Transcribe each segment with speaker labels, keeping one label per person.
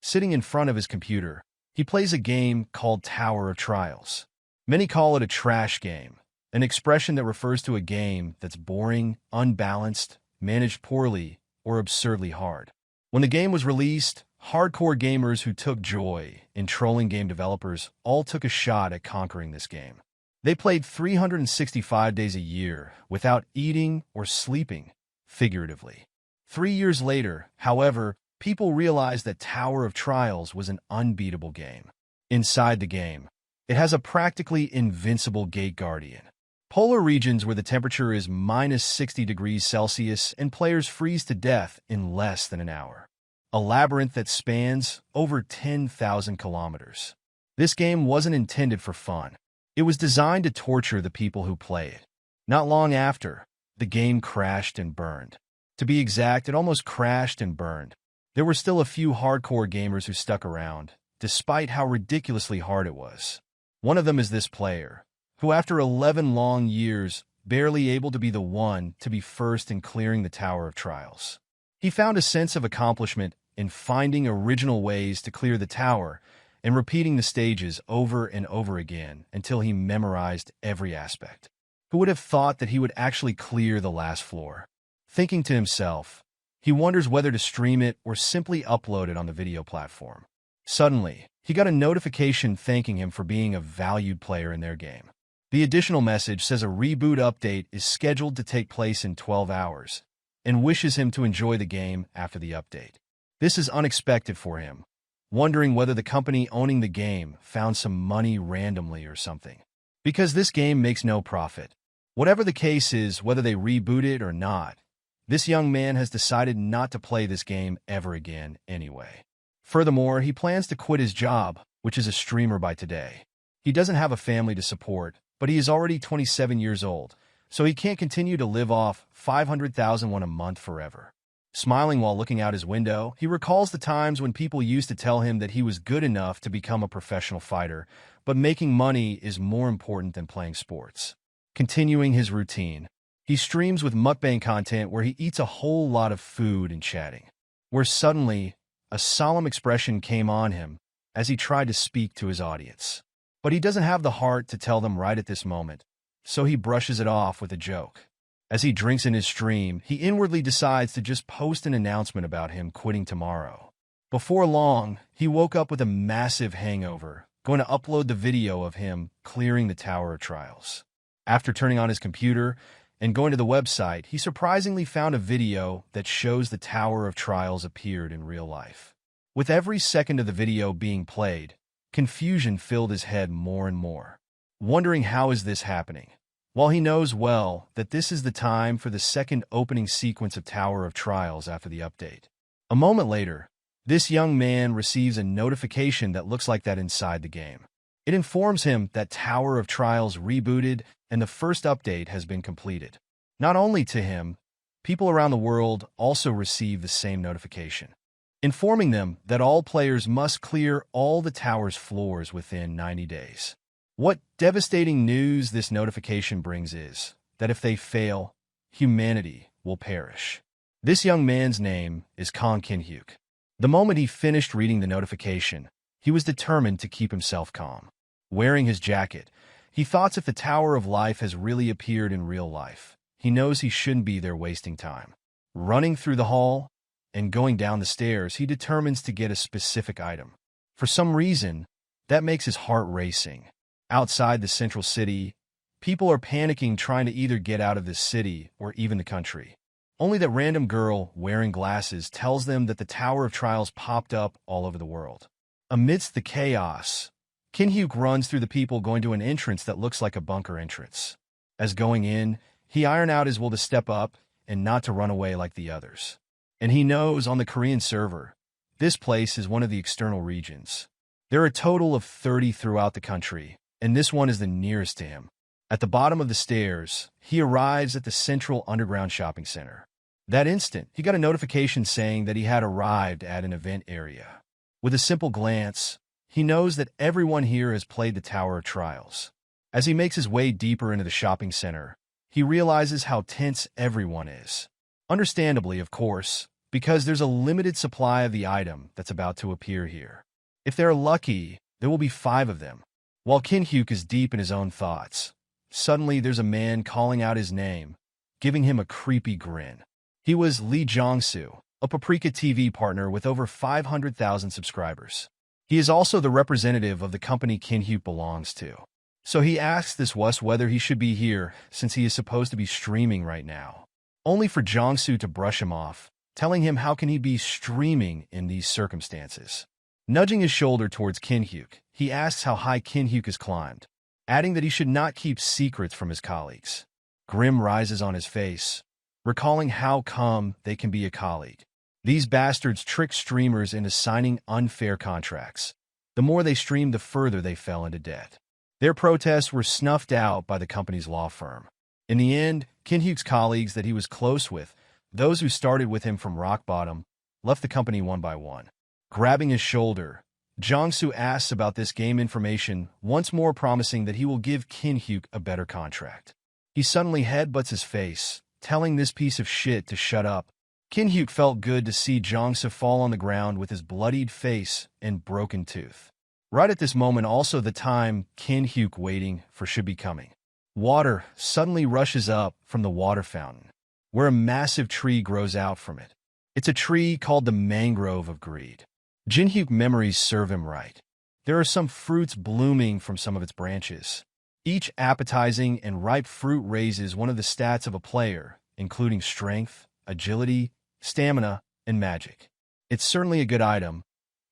Speaker 1: Sitting in front of his computer, he plays a game called Tower of Trials. Many call it a trash game, an expression that refers to a game that's boring, unbalanced, managed poorly, or absurdly hard. When the game was released, hardcore gamers who took joy in trolling game developers all took a shot at conquering this game. They played 365 days a year without eating or sleeping, figuratively. 3 years later, however, people realized that Tower of Trials was an unbeatable game. Inside the game, it has a practically invincible gate guardian. Polar regions where the temperature is minus 60 degrees Celsius and players freeze to death in less than an hour. A labyrinth that spans over 10,000 kilometers. This game wasn't intended for fun. It was designed to torture the people who play it. Not long after, the game crashed and burned. To be exact, it almost crashed and burned. There were still a few hardcore gamers who stuck around, despite how ridiculously hard it was. One of them is this player, who after 11 long years, barely able to be the one to be first in clearing the Tower of Trials. He found a sense of accomplishment in finding original ways to clear the tower and repeating the stages over and over again until he memorized every aspect. Who would have thought that he would actually clear the last floor? Thinking to himself, he wonders whether to stream it or simply upload it on the video platform. Suddenly, he got a notification thanking him for being a valued player in their game. The additional message says a reboot update is scheduled to take place in 12 hours and wishes him to enjoy the game after the update. This is unexpected for him, wondering whether the company owning the game found some money randomly or something. Because this game makes no profit. Whatever the case is, whether they reboot it or not, this young man has decided not to play this game ever again anyway. Furthermore, he plans to quit his job, which is a streamer by today. He doesn't have a family to support, but he is already 27 years old, so he can't continue to live off 500,000 a month forever. Smiling while looking out his window, he recalls the times when people used to tell him that he was good enough to become a professional fighter, but making money is more important than playing sports. Continuing his routine, he streams with mukbang content where he eats a whole lot of food and chatting, where suddenly a solemn expression came on him as he tried to speak to his audience. But he doesn't have the heart to tell them right at this moment, so he brushes it off with a joke. As he drinks in his stream, he inwardly decides to just post an announcement about him quitting tomorrow. Before long, he woke up with a massive hangover, going to upload the video of him clearing the Tower of Trials. After turning on his computer and going to the website, he surprisingly found a video that shows the Tower of Trials appeared in real life. With every second of the video being played, confusion filled his head more and more, wondering how is this happening, while he knows well that this is the time for the second opening sequence of Tower of Trials after the update. A moment later, this young man receives a notification that looks like that inside the game. It informs him that Tower of Trials rebooted and the first update has been completed. Not only to him, people around the world also receive the same notification, informing them that all players must clear all the tower's floors within 90 days. What devastating news this notification brings is that if they fail, humanity will perish. This young man's name is Jinhyeok. The moment he finished reading the notification, he was determined to keep himself calm. Wearing his jacket, he thought if the Tower of Life has really appeared in real life, he knows he shouldn't be there wasting time. Running through the hall and going down the stairs, he determines to get a specific item. For some reason, that makes his heart racing. Outside the central city, people are panicking trying to either get out of this city or even the country. Only that random girl wearing glasses tells them that the Tower of Trials popped up all over the world. Amidst the chaos, Jinhyeok runs through the people going to an entrance that looks like a bunker entrance. As going in, he iron out his will to step up and not to run away like the others. And he knows on the Korean server, this place is one of the external regions. There are a total of 30 throughout the country, and this one is the nearest to him. At the bottom of the stairs, he arrives at the central underground shopping center. That instant, he got a notification saying that he had arrived at an event area. With a simple glance, he knows that everyone here has played the Tower of Trials. As he makes his way deeper into the shopping center, he realizes how tense everyone is. Understandably, of course, because there's a limited supply of the item that's about to appear here. If they're lucky, there will be 5 of them. While Jinhyeok is deep in his own thoughts, suddenly there's a man calling out his name, giving him a creepy grin. He was Lee Jong-soo, a Paprika TV partner with over 500,000 subscribers. He is also the representative of the company Jinhyeok belongs to. So he asks this wuss whether he should be here since he is supposed to be streaming right now, only for Jong-soo to brush him off, telling him how can he be streaming in these circumstances. Nudging his shoulder towards Jinhyeok, he asks how high Jinhyeok has climbed, adding that he should not keep secrets from his colleagues. Grim rises on his face, recalling how come they can be a colleague. These bastards trick streamers into signing unfair contracts. The more they streamed, the further they fell into debt. Their protests were snuffed out by the company's law firm. In the end, Jinhyeok's colleagues that he was close with, those who started with him from rock bottom, left the company one by one. Grabbing his shoulder, Jong-soo asks about this game information, once more promising that he will give Jinhyeok a better contract. He suddenly headbutts his face, telling this piece of shit to shut up. Jinhyeok felt good to see Jong-soo fall on the ground with his bloodied face and broken tooth. Right at this moment, also the time Jinhyeok waiting for should be coming. Water suddenly rushes up from the water fountain, where a massive tree grows out from it. It's a tree called the Mangrove of Greed. Jinhyeok memories serve him right. There are some fruits blooming from some of its branches. Each appetizing and ripe fruit raises one of the stats of a player, including strength, agility, stamina, and magic. It's certainly a good item,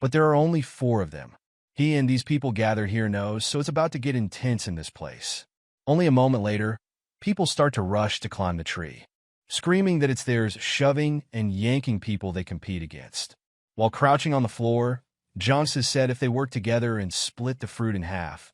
Speaker 1: but there are only 4 of them. He and these people gathered here knows, so it's about to get intense in this place. Only a moment later, people start to rush to climb the tree, screaming that it's theirs, shoving and yanking people they compete against. While crouching on the floor, Jong-soo said if they worked together and split the fruit in half,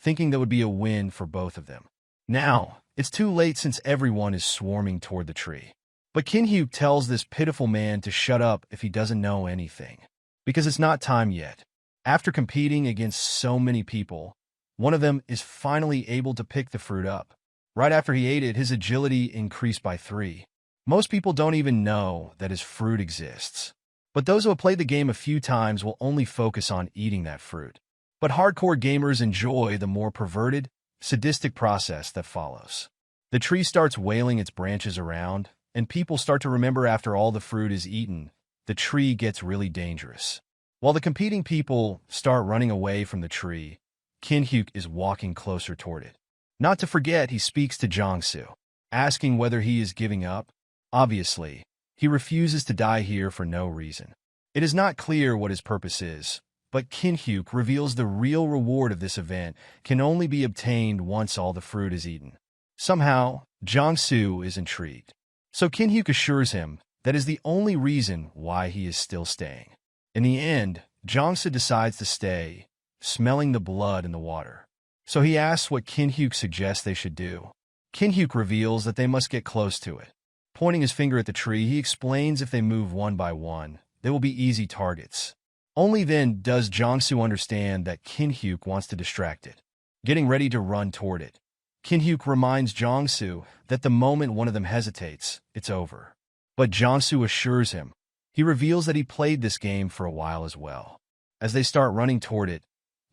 Speaker 1: thinking that would be a win for both of them. Now, it's too late since everyone is swarming toward the tree. But Jinhyeok tells this pitiful man to shut up if he doesn't know anything, because it's not time yet. After competing against so many people, one of them is finally able to pick the fruit up. Right after he ate it, his agility increased by 3. Most people don't even know that his fruit exists. But those who have played the game a few times will only focus on eating that fruit. But hardcore gamers enjoy the more perverted, sadistic process that follows. The tree starts wailing its branches around, and people start to remember after all the fruit is eaten, the tree gets really dangerous. While the competing people start running away from the tree, Jinhyeok is walking closer toward it. Not to forget, he speaks to Jong-soo, asking whether he is giving up. Obviously, he refuses to die here for no reason. It is not clear what his purpose is, but Jinhyeok reveals the real reward of this event can only be obtained once all the fruit is eaten. Somehow, Jong-soo is intrigued. So Jinhyeok assures him that is the only reason why he is still staying. In the end, Jong-soo decides to stay, smelling the blood in the water. So he asks what Jinhyeok suggests they should do. Jinhyeok reveals that they must get close to it. Pointing his finger at the tree, he explains if they move one by one, they will be easy targets. Only then does Jong-soo understand that Jinhyeok wants to distract it. Getting ready to run toward it, Jinhyeok reminds Jong-soo that the moment one of them hesitates, it's over. But Jong-soo assures him. He reveals that he played this game for a while as well. As they start running toward it,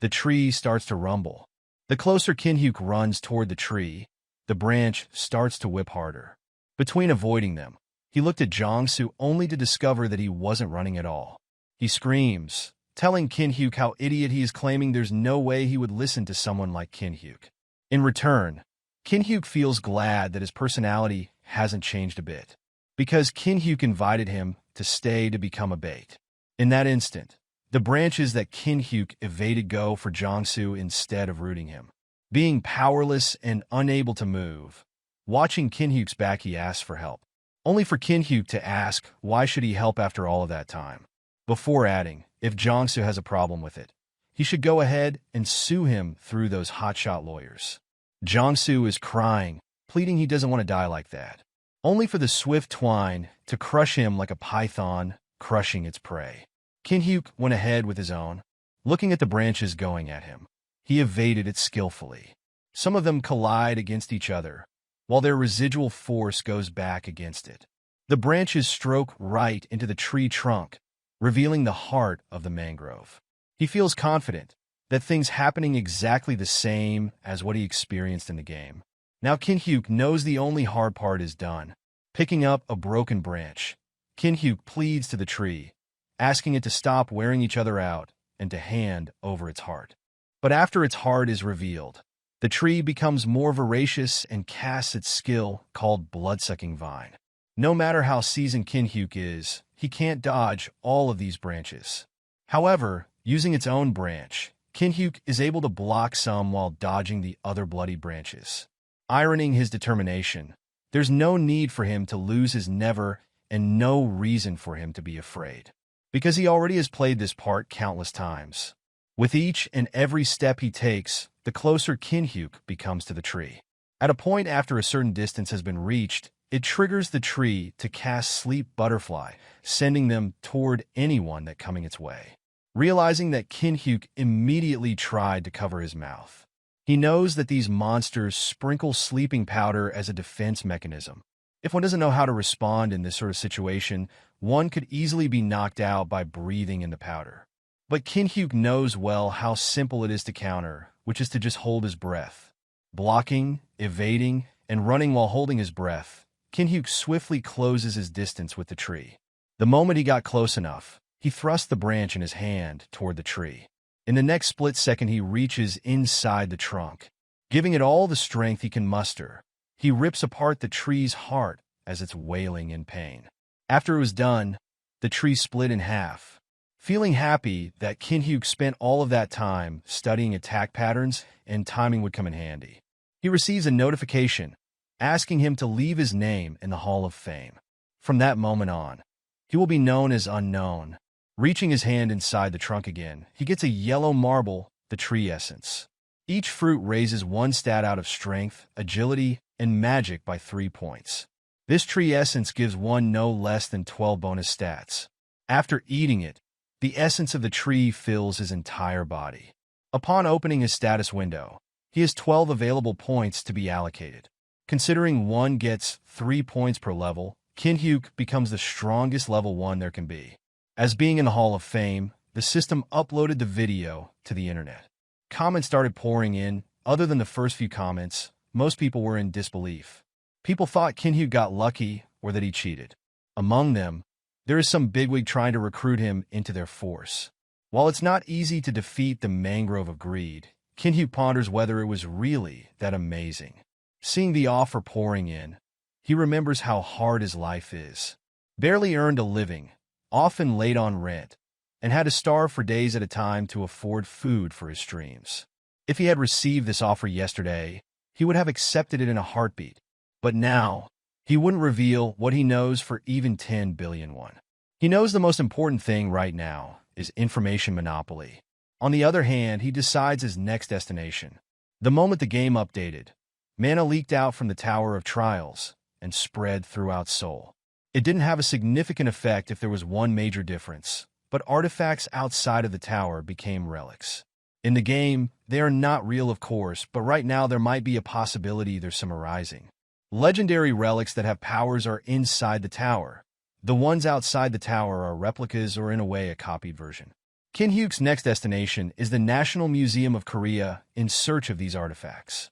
Speaker 1: the tree starts to rumble. The closer Jinhyeok runs toward the tree, the branch starts to whip harder. Between avoiding them, he looked at Jong-soo only to discover that he wasn't running at all. He screams, telling Jinhyeok how idiot he is, claiming there's no way he would listen to someone like Jinhyeok. In return, Jinhyeok feels glad that his personality hasn't changed a bit, because Jinhyeok invited him to stay to become a bait. In that instant, the branches that Jinhyeok evaded go for Jong-soo instead of rooting him. Being powerless and unable to move, watching Jinhyeok's back, he asks for help, only for Jinhyeok to ask why should he help after all of that time, before adding if Jong-soo has a problem with it, he should go ahead and sue him through those hotshot lawyers. Jong-soo is crying, pleading he doesn't want to die like that, only for the swift twine to crush him like a python crushing its prey. Jinhyeok went ahead with his own, looking at the branches going at him. He evaded it skillfully. Some of them collide against each other, while their residual force goes back against it. The branches stroke right into the tree trunk, revealing the heart of the mangrove. He feels confident that things happening exactly the same as what he experienced in the game. Now Jinhyeok knows the only hard part is done. Picking up a broken branch, Jinhyeok pleads to the tree, asking it to stop wearing each other out and to hand over its heart. But after its heart is revealed, the tree becomes more voracious and casts its skill called blood-sucking vine. No matter how seasoned Jinhyeok is, he can't dodge all of these branches. However, using its own branch, Jinhyeok is able to block some while dodging the other bloody branches. Ironing his determination, there's no need for him to lose his never and no reason for him to be afraid, because he already has played this part countless times. With each and every step he takes, the closer Jinhyeok becomes to the tree. At a point after a certain distance has been reached, it triggers the tree to cast Sleep Butterfly, sending them toward anyone that coming its way. Realizing that Jinhyeok immediately tried to cover his mouth. He knows that these monsters sprinkle sleeping powder as a defense mechanism. If one doesn't know how to respond in this sort of situation, one could easily be knocked out by breathing in the powder. But Jinhyeok knows well how simple it is to counter, which is to just hold his breath. Blocking, evading, and running while holding his breath, Jinhyeok swiftly closes his distance with the tree. The moment he got close enough, he thrust the branch in his hand toward the tree. In the next split second, he reaches inside the trunk. Giving it all the strength he can muster, he rips apart the tree's heart as it's wailing in pain. After it was done, the tree split in half. Feeling happy that Jinhyeok spent all of that time studying attack patterns and timing would come in handy, he receives a notification asking him to leave his name in the Hall of Fame. From that moment on, he will be known as Unknown. Reaching his hand inside the trunk again, he gets a yellow marble, the tree essence. Each fruit raises one stat out of strength, agility, and magic by 3 points. This tree essence gives one no less than 12 bonus stats. After eating it, the essence of the tree fills his entire body. Upon opening his status window, he has 12 available points to be allocated. Considering one gets 3 points per level, Jinhyeok becomes the strongest level 1 there can be. As being in the Hall of Fame, the system uploaded the video to the internet. Comments started pouring in. Other than the first few comments, most people were in disbelief. People thought Jinhyeok got lucky or that he cheated. Among them, there is some bigwig trying to recruit him into their force. While it's not easy to defeat the Mangrove of Greed, Jinhyeok ponders whether it was really that amazing. Seeing the offer pouring in, he remembers how hard his life is. Barely earned a living, often late on rent, and had to starve for days at a time to afford food for his streams. If he had received this offer yesterday, he would have accepted it in a heartbeat. But now, he wouldn't reveal what he knows for even 10 billion won. He knows the most important thing right now is information monopoly. On the other hand, he decides his next destination. The moment the game updated, mana leaked out from the Tower of Trials and spread throughout Seoul. It didn't have a significant effect if there was one major difference, but artifacts outside of the tower became relics. In the game, they are not real, of course, but right now there might be a possibility there's some arising. Legendary relics that have powers are inside the tower. The ones outside the tower are replicas or in a way a copied version. Jinhyeok's next destination is the National Museum of Korea in search of these artifacts.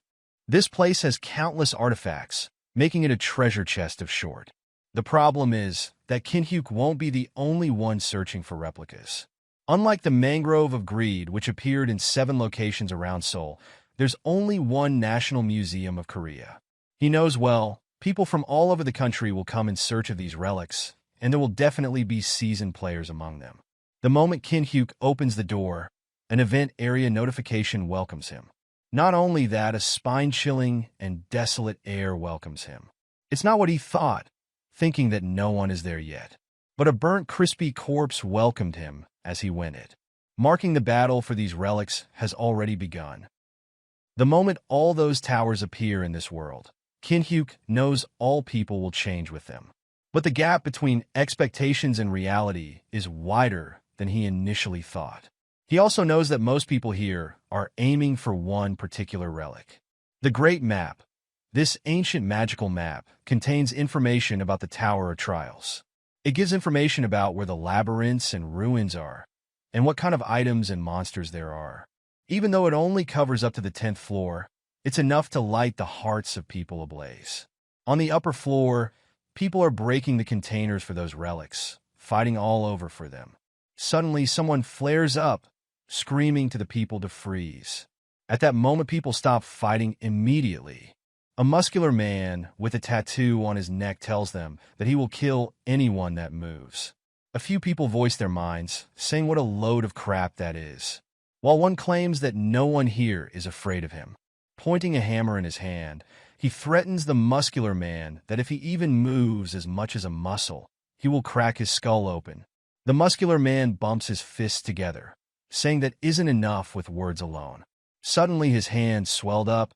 Speaker 1: This place has countless artifacts, making it a treasure chest of sort. The problem is that Jinhyeok won't be the only one searching for replicas. Unlike the Mangrove of Greed, which appeared in 7 locations around Seoul, there's only one National Museum of Korea. He knows well, people from all over the country will come in search of these relics, and there will definitely be seasoned players among them. The moment Jinhyeok opens the door, an event area notification welcomes him. Not only that, a spine-chilling and desolate air welcomes him. It's not what he thought, thinking that no one is there yet. But a burnt, crispy corpse welcomed him as he went it. Marking the battle for these relics has already begun. The moment all those towers appear in this world, Jinhyeok knows all people will change with them. But the gap between expectations and reality is wider than he initially thought. He also knows that most people here are aiming for one particular relic. The Great Map. This ancient magical map contains information about the Tower of Trials. It gives information about where the labyrinths and ruins are, and what kind of items and monsters there are. Even though it only covers up to the 10th floor, it's enough to light the hearts of people ablaze. On the upper floor, people are breaking the containers for those relics, fighting all over for them. Suddenly, someone flares up, screaming to the people to freeze. At that moment, people stop fighting immediately. A muscular man with a tattoo on his neck tells them that he will kill anyone that moves. A few people voice their minds, saying what a load of crap that is, while one claims that no one here is afraid of him. Pointing a hammer in his hand, he threatens the muscular man that if he even moves as much as a muscle, he will crack his skull open. The muscular man bumps his fists together, saying that isn't enough with words alone. Suddenly his hand swelled up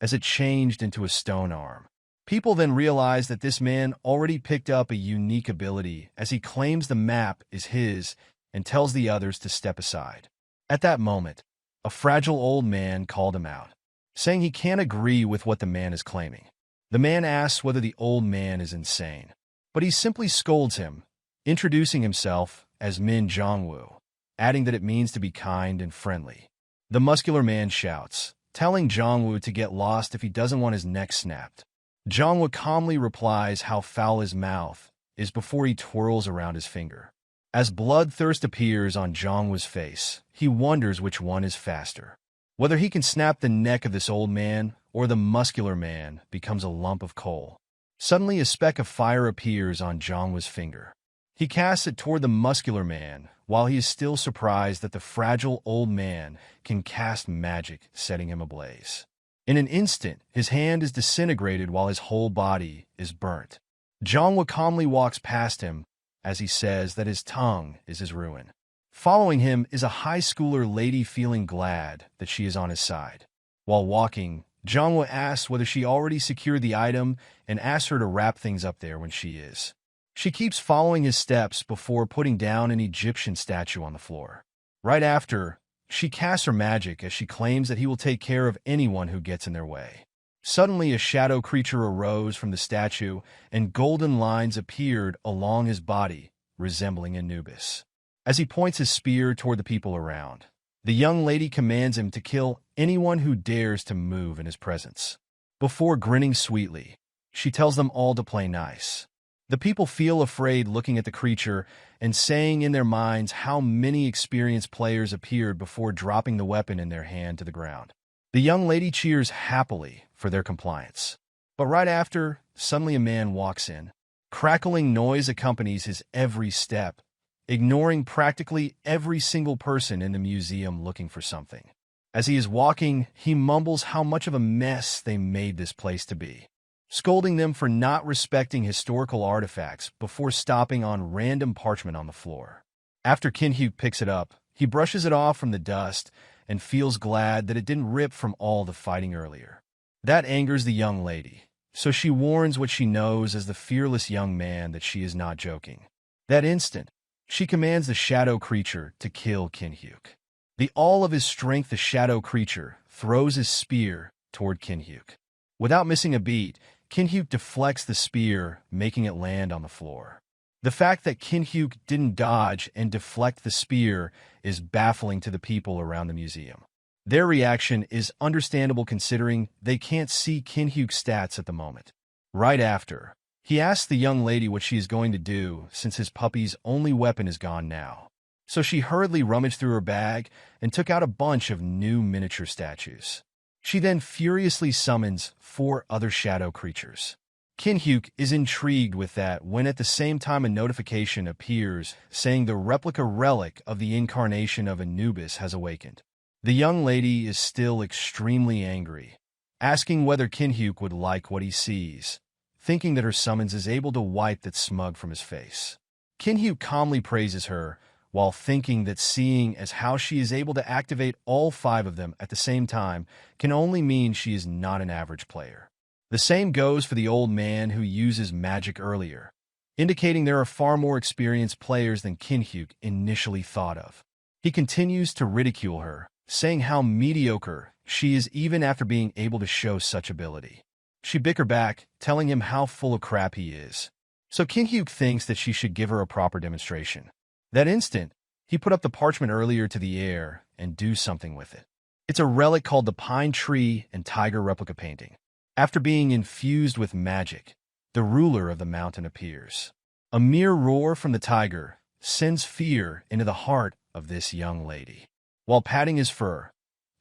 Speaker 1: as it changed into a stone arm. People then realize that this man already picked up a unique ability as he claims the map is his and tells the others to step aside. At that moment, a fragile old man called him out, saying he can't agree with what the man is claiming. The man asks whether the old man is insane, but he simply scolds him, introducing himself as Min Jongwoo, adding that it means to be kind and friendly. The muscular man shouts, telling Jongwoo to get lost if he doesn't want his neck snapped. Jongwoo calmly replies how foul his mouth is before he twirls around his finger. As bloodthirst appears on Jongwoo's face, he wonders which one is faster. Whether he can snap the neck of this old man or the muscular man becomes a lump of coal. Suddenly a speck of fire appears on Jongwoo's finger. He casts it toward the muscular man, while he is still surprised that the fragile old man can cast magic, setting him ablaze. In an instant, his hand is disintegrated while his whole body is burnt. Jongwoo calmly walks past him as he says that his tongue is his ruin. Following him is a high schooler lady feeling glad that she is on his side. While walking, Jongwoo asks whether she already secured the item and asks her to wrap things up there when she is. She keeps following his steps before putting down an Egyptian statue on the floor. Right after, she casts her magic as she claims that he will take care of anyone who gets in their way. Suddenly, a shadow creature arose from the statue, and golden lines appeared along his body, resembling Anubis. As he points his spear toward the people around, the young lady commands him to kill anyone who dares to move in his presence. Before grinning sweetly, she tells them all to play nice. The people feel afraid looking at the creature and saying in their minds how many experienced players appeared before dropping the weapon in their hand to the ground. The young lady cheers happily for their compliance. But right after, suddenly a man walks in. Crackling noise accompanies his every step, ignoring practically every single person in the museum looking for something. As he is walking, he mumbles how much of a mess they made this place to be, scolding them for not respecting historical artifacts before stopping on random parchment on the floor. After Jinhyeok picks it up, he brushes it off from the dust and feels glad that it didn't rip from all the fighting earlier. That angers the young lady, so she warns what she knows as the fearless young man that she is not joking. That instant, she commands the shadow creature to kill Jinhyeok. The all of his strength, the shadow creature throws his spear toward Jinhyeok. Without missing a beat, Jinhyeok deflects the spear, making it land on the floor. The fact that Jinhyeok didn't dodge and deflect the spear is baffling to the people around the museum. Their reaction is understandable considering they can't see Jinhyeok's stats at the moment. Right after, he asks the young lady what she is going to do since his puppy's only weapon is gone now. So she hurriedly rummaged through her bag and took out a bunch of new miniature statues. She then furiously summons 4 other shadow creatures. Jinhyeok is intrigued with that when at the same time a notification appears saying the replica relic of the incarnation of Anubis has awakened. The young lady is still extremely angry, asking whether Jinhyeok would like what he sees, thinking that her summons is able to wipe that smug from his face. Jinhyeok calmly praises her, while thinking that seeing as how she is able to activate all 5 of them at the same time can only mean she is not an average player. The same goes for the old man who uses magic earlier, indicating there are far more experienced players than Jinhyeok initially thought of. He continues to ridicule her, saying how mediocre she is even after being able to show such ability. She bicker back, telling him how full of crap he is. So Jinhyeok thinks that she should give her a proper demonstration. That instant, he put up the parchment earlier to the air and do something with it. It's a relic called the Pine Tree and Tiger replica painting. After being infused with magic, the ruler of the mountain appears. A mere roar from the tiger sends fear into the heart of this young lady. While patting his fur,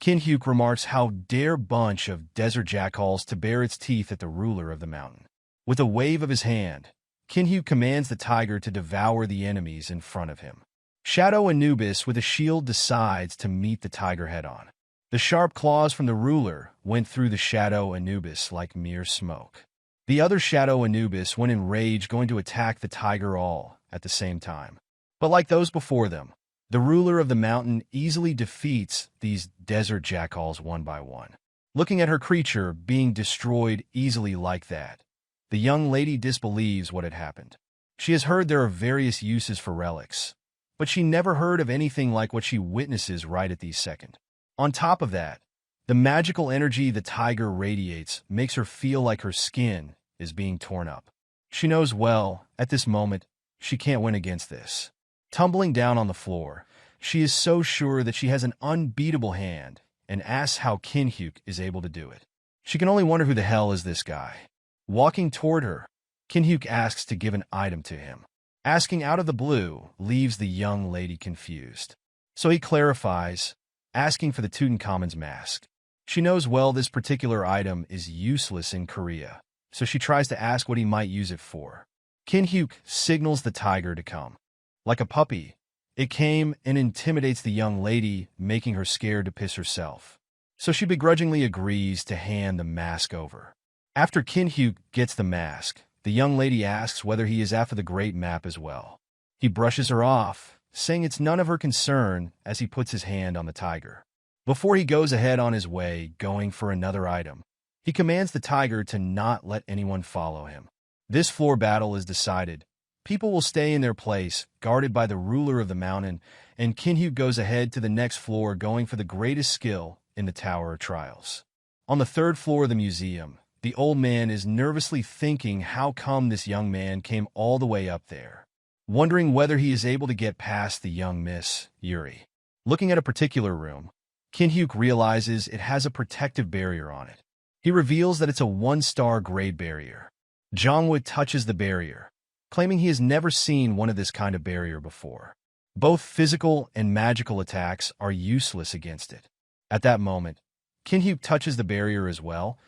Speaker 1: Jinhyeok remarks how dare bunch of desert jackals to bare its teeth at the ruler of the mountain. With a wave of his hand, Jinhyeok commands the tiger to devour the enemies in front of him. Shadow Anubis with a shield decides to meet the tiger head-on. The sharp claws from the ruler went through the Shadow Anubis like mere smoke. The other Shadow Anubis went in rage, going to attack the tiger all at the same time. But like those before them, the ruler of the mountain easily defeats these desert jackals one by one. Looking at her creature being destroyed easily like that, the young lady disbelieves what had happened. She has heard there are various uses for relics, but she never heard of anything like what she witnesses right at this second. On top of that, the magical energy the tiger radiates makes her feel like her skin is being torn up. She knows well, at this moment, she can't win against this. Tumbling down on the floor, she is so sure that she has an unbeatable hand and asks how Jinhyeok is able to do it. She can only wonder who the hell is this guy. Walking toward her, Jinhyeok asks to give an item to him. Asking out of the blue leaves the young lady confused. So he clarifies, asking for the Tutankhamun's mask. She knows well this particular item is useless in Korea, so she tries to ask what he might use it for. Jinhyeok signals the tiger to come. Like a puppy, it came and intimidates the young lady, making her scared to piss herself. So she begrudgingly agrees to hand the mask over. After Jinhyeok gets the mask, the young lady asks whether he is after the great map as well. He brushes her off, saying it's none of her concern as he puts his hand on the tiger. Before he goes ahead on his way, going for another item, he commands the tiger to not let anyone follow him. This floor battle is decided. People will stay in their place, guarded by the ruler of the mountain, and Jinhyeok goes ahead to the next floor, going for the greatest skill in the Tower of Trials. On the third floor of the museum, the old man is nervously thinking how come this young man came all the way up there, wondering whether he is able to get past the young Miss Yuri. Looking at a particular room, Jinhyeok realizes it has a protective barrier on it. He reveals that it's a 1-star grade barrier. Jinhyeok touches the barrier, claiming he has never seen one of this kind of barrier before. Both physical and magical attacks are useless against it. At that moment, Jinhyeok touches the barrier as well,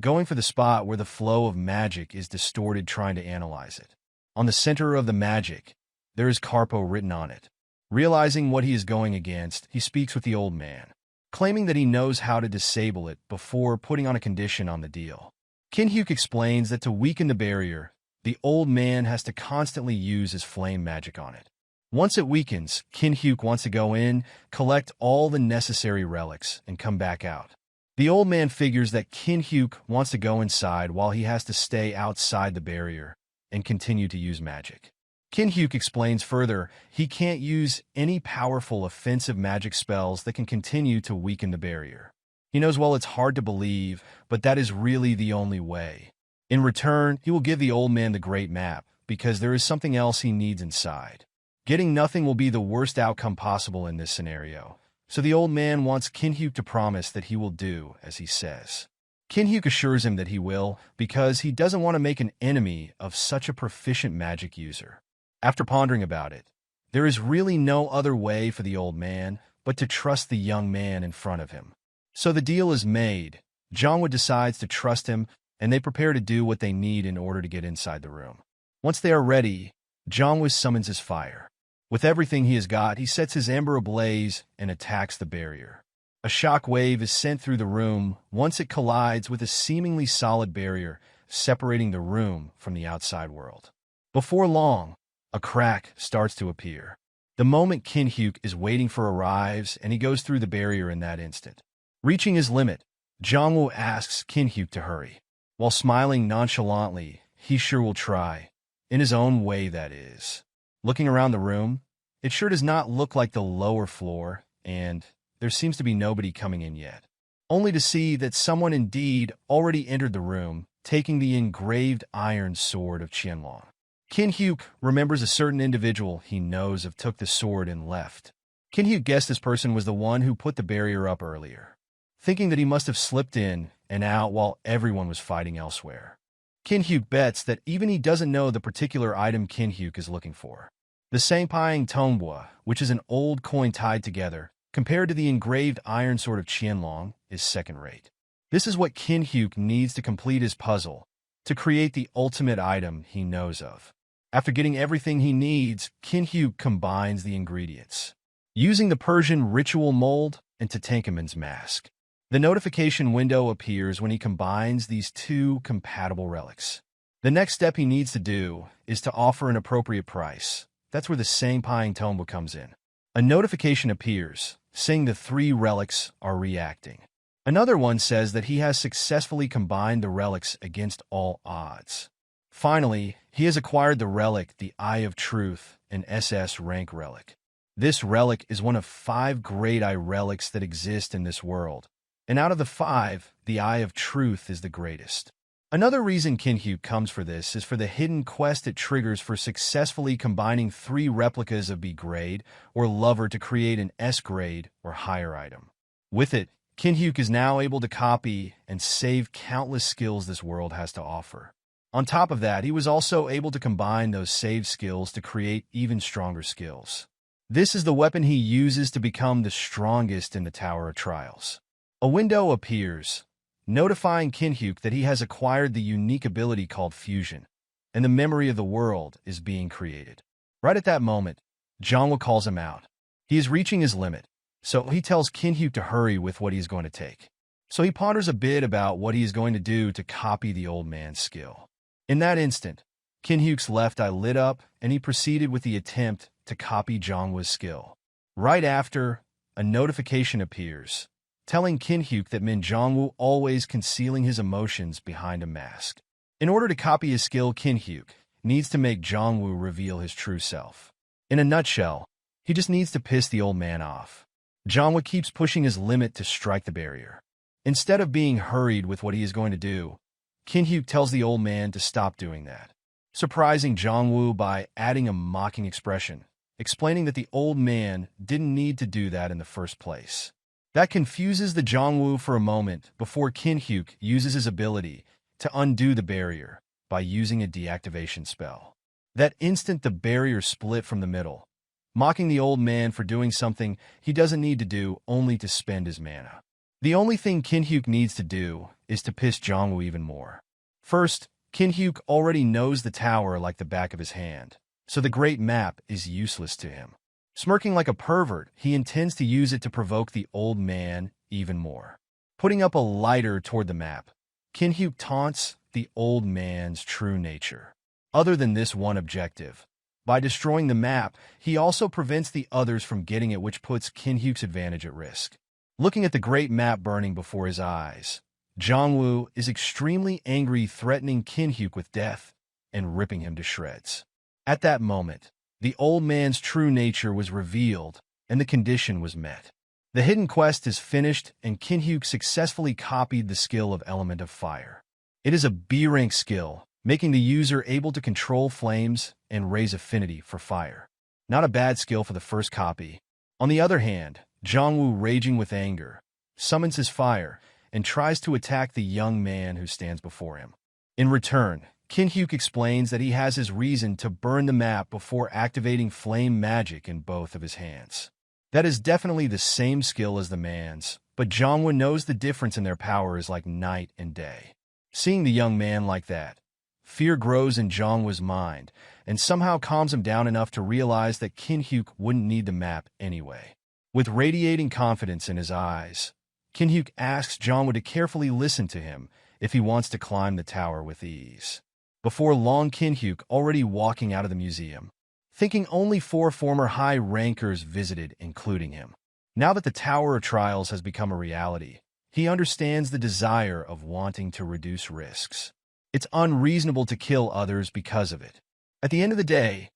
Speaker 1: going for the spot where the flow of magic is distorted, trying to analyze it. On the center of the magic, there is Carpo written on it. Realizing what he is going against, he speaks with the old man, claiming that he knows how to disable it before putting on a condition on the deal. Jinhyeok explains that to weaken the barrier, the old man has to constantly use his flame magic on it. Once it weakens, Jinhyeok wants to go in, collect all the necessary relics, and come back out. The old man figures that Jinhyeok wants to go inside while he has to stay outside the barrier and continue to use magic. Jinhyeok explains further he can't use any powerful offensive magic spells that can continue to weaken the barrier. He knows well it's hard to believe, but that is really the only way. In return, he will give the old man the great map, because there is something else he needs inside. Getting nothing will be the worst outcome possible in this scenario, so the old man wants Jinhyeok to promise that he will do as he says. Jinhyeok assures him that he will, because he doesn't want to make an enemy of such a proficient magic user. After pondering about it, there is really no other way for the old man but to trust the young man in front of him. So the deal is made. Jinhyeok decides to trust him, and they prepare to do what they need in order to get inside the room. Once they are ready, Jinhyeok summons his fire. With everything he has got, he sets his ember ablaze and attacks the barrier. A shock wave is sent through the room once it collides with a seemingly solid barrier separating the room from the outside world. Before long, a crack starts to appear. The moment Jinhyeok is waiting for arrives, and he goes through the barrier in that instant. Reaching his limit, Jinhyeok asks Jinhyeok to hurry. While smiling nonchalantly, he sure will try. In his own way, that is. Looking around the room, it sure does not look like the lower floor, and there seems to be nobody coming in yet. Only to see that someone indeed already entered the room, taking the engraved iron sword of Qianlong. Jinhyeok remembers a certain individual he knows of took the sword and left. Jinhyeok guessed this person was the one who put the barrier up earlier, thinking that he must have slipped in and out while everyone was fighting elsewhere. Jinhyeok bets that even he doesn't know the particular item Jinhyeok is looking for. The Sangpying Tonghua, which is an old coin tied together, compared to the engraved iron sword of Qianlong, is second-rate. This is what Jinhyeok needs to complete his puzzle, to create the ultimate item he knows of. After getting everything he needs, Jinhyeok combines the ingredients, using the Persian ritual mold and Tutankhamun's mask. The notification window appears when he combines these two compatible relics. The next step he needs to do is to offer an appropriate price. That's where the Sangpying Tonghua comes in. A notification appears, saying the 3 relics are reacting. Another one says that he has successfully combined the relics against all odds. Finally, he has acquired the relic, the Eye of Truth, an SS rank relic. This relic is one of 5 great eye relics that exist in this world, and out of the 5, the Eye of Truth is the greatest. Another reason Jinhyeok comes for this is for the hidden quest it triggers for successfully combining 3 replicas of B grade or Lover to create an S grade or higher item. With it, Jinhyeok is now able to copy and save countless skills this world has to offer. On top of that, he was also able to combine those saved skills to create even stronger skills. This is the weapon he uses to become the strongest in the Tower of Trials. A window appears, notifying Jinhyeok that he has acquired the unique ability called Fusion, and the memory of the world is being created. Right at that moment, Jinhyeok calls him out. He is reaching his limit, so he tells Jinhyeok to hurry with what he is going to take. So he ponders a bit about what he is going to do to copy the old man's skill. In that instant, Jinhyeok's left eye lit up, and he proceeded with the attempt to copy Jinhyeok's skill. Right after, a notification appears, telling Jinhyeok that Min Jinhyeok always concealing his emotions behind a mask. In order to copy his skill, Jinhyeok needs to make Jinhyeok reveal his true self. In a nutshell, he just needs to piss the old man off. Jinhyeok keeps pushing his limit to strike the barrier. Instead of being hurried with what he is going to do, Jinhyeok tells the old man to stop doing that, surprising Jinhyeok by adding a mocking expression, explaining that the old man didn't need to do that in the first place. That confuses the Jinhyeok for a moment before Jinhyeok uses his ability to undo the barrier by using a deactivation spell. That instant, the barrier split from the middle, mocking the old man for doing something he doesn't need to do only to spend his mana. The only thing Jinhyeok needs to do is to piss Jinhyeok even more. First, Jinhyeok already knows the tower like the back of his hand, so the great map is useless to him. Smirking like a pervert, he intends to use it to provoke the old man even more. Putting up a lighter toward the map, Jinhyeok taunts the old man's true nature. Other than this one objective, by destroying the map, he also prevents the others from getting it, which puts Jinhyeok's advantage at risk. Looking at the great map burning before his eyes, Jinhyeok is extremely angry, threatening Jinhyeok with death and ripping him to shreds. At that moment, the old man's true nature was revealed, and the condition was met. The hidden quest is finished, and Jinhyeok successfully copied the skill of Element of Fire. It is a B-rank skill, making the user able to control flames and raise affinity for fire. Not a bad skill for the first copy. On the other hand, Jinhyeok, raging with anger, summons his fire and tries to attack the young man who stands before him. In return, Jinhyeok explains that he has his reason to burn the map before activating flame magic in both of his hands. That is definitely the same skill as the man's, but Jinhyeok knows the difference in their power is like night and day. Seeing the young man like that, fear grows in Jinhyeok's mind and somehow calms him down enough to realize that Jinhyeok wouldn't need the map anyway. With radiating confidence in his eyes, Jinhyeok asks Jinhyeok to carefully listen to him if he wants to climb the tower with ease. Before long, Jinhyeok already walking out of the museum, thinking only 4 former high rankers visited, including him. Now that the Tower of Trials has become a reality, he understands the desire of wanting to reduce risks. It's unreasonable to kill others because of it. At the end of the day,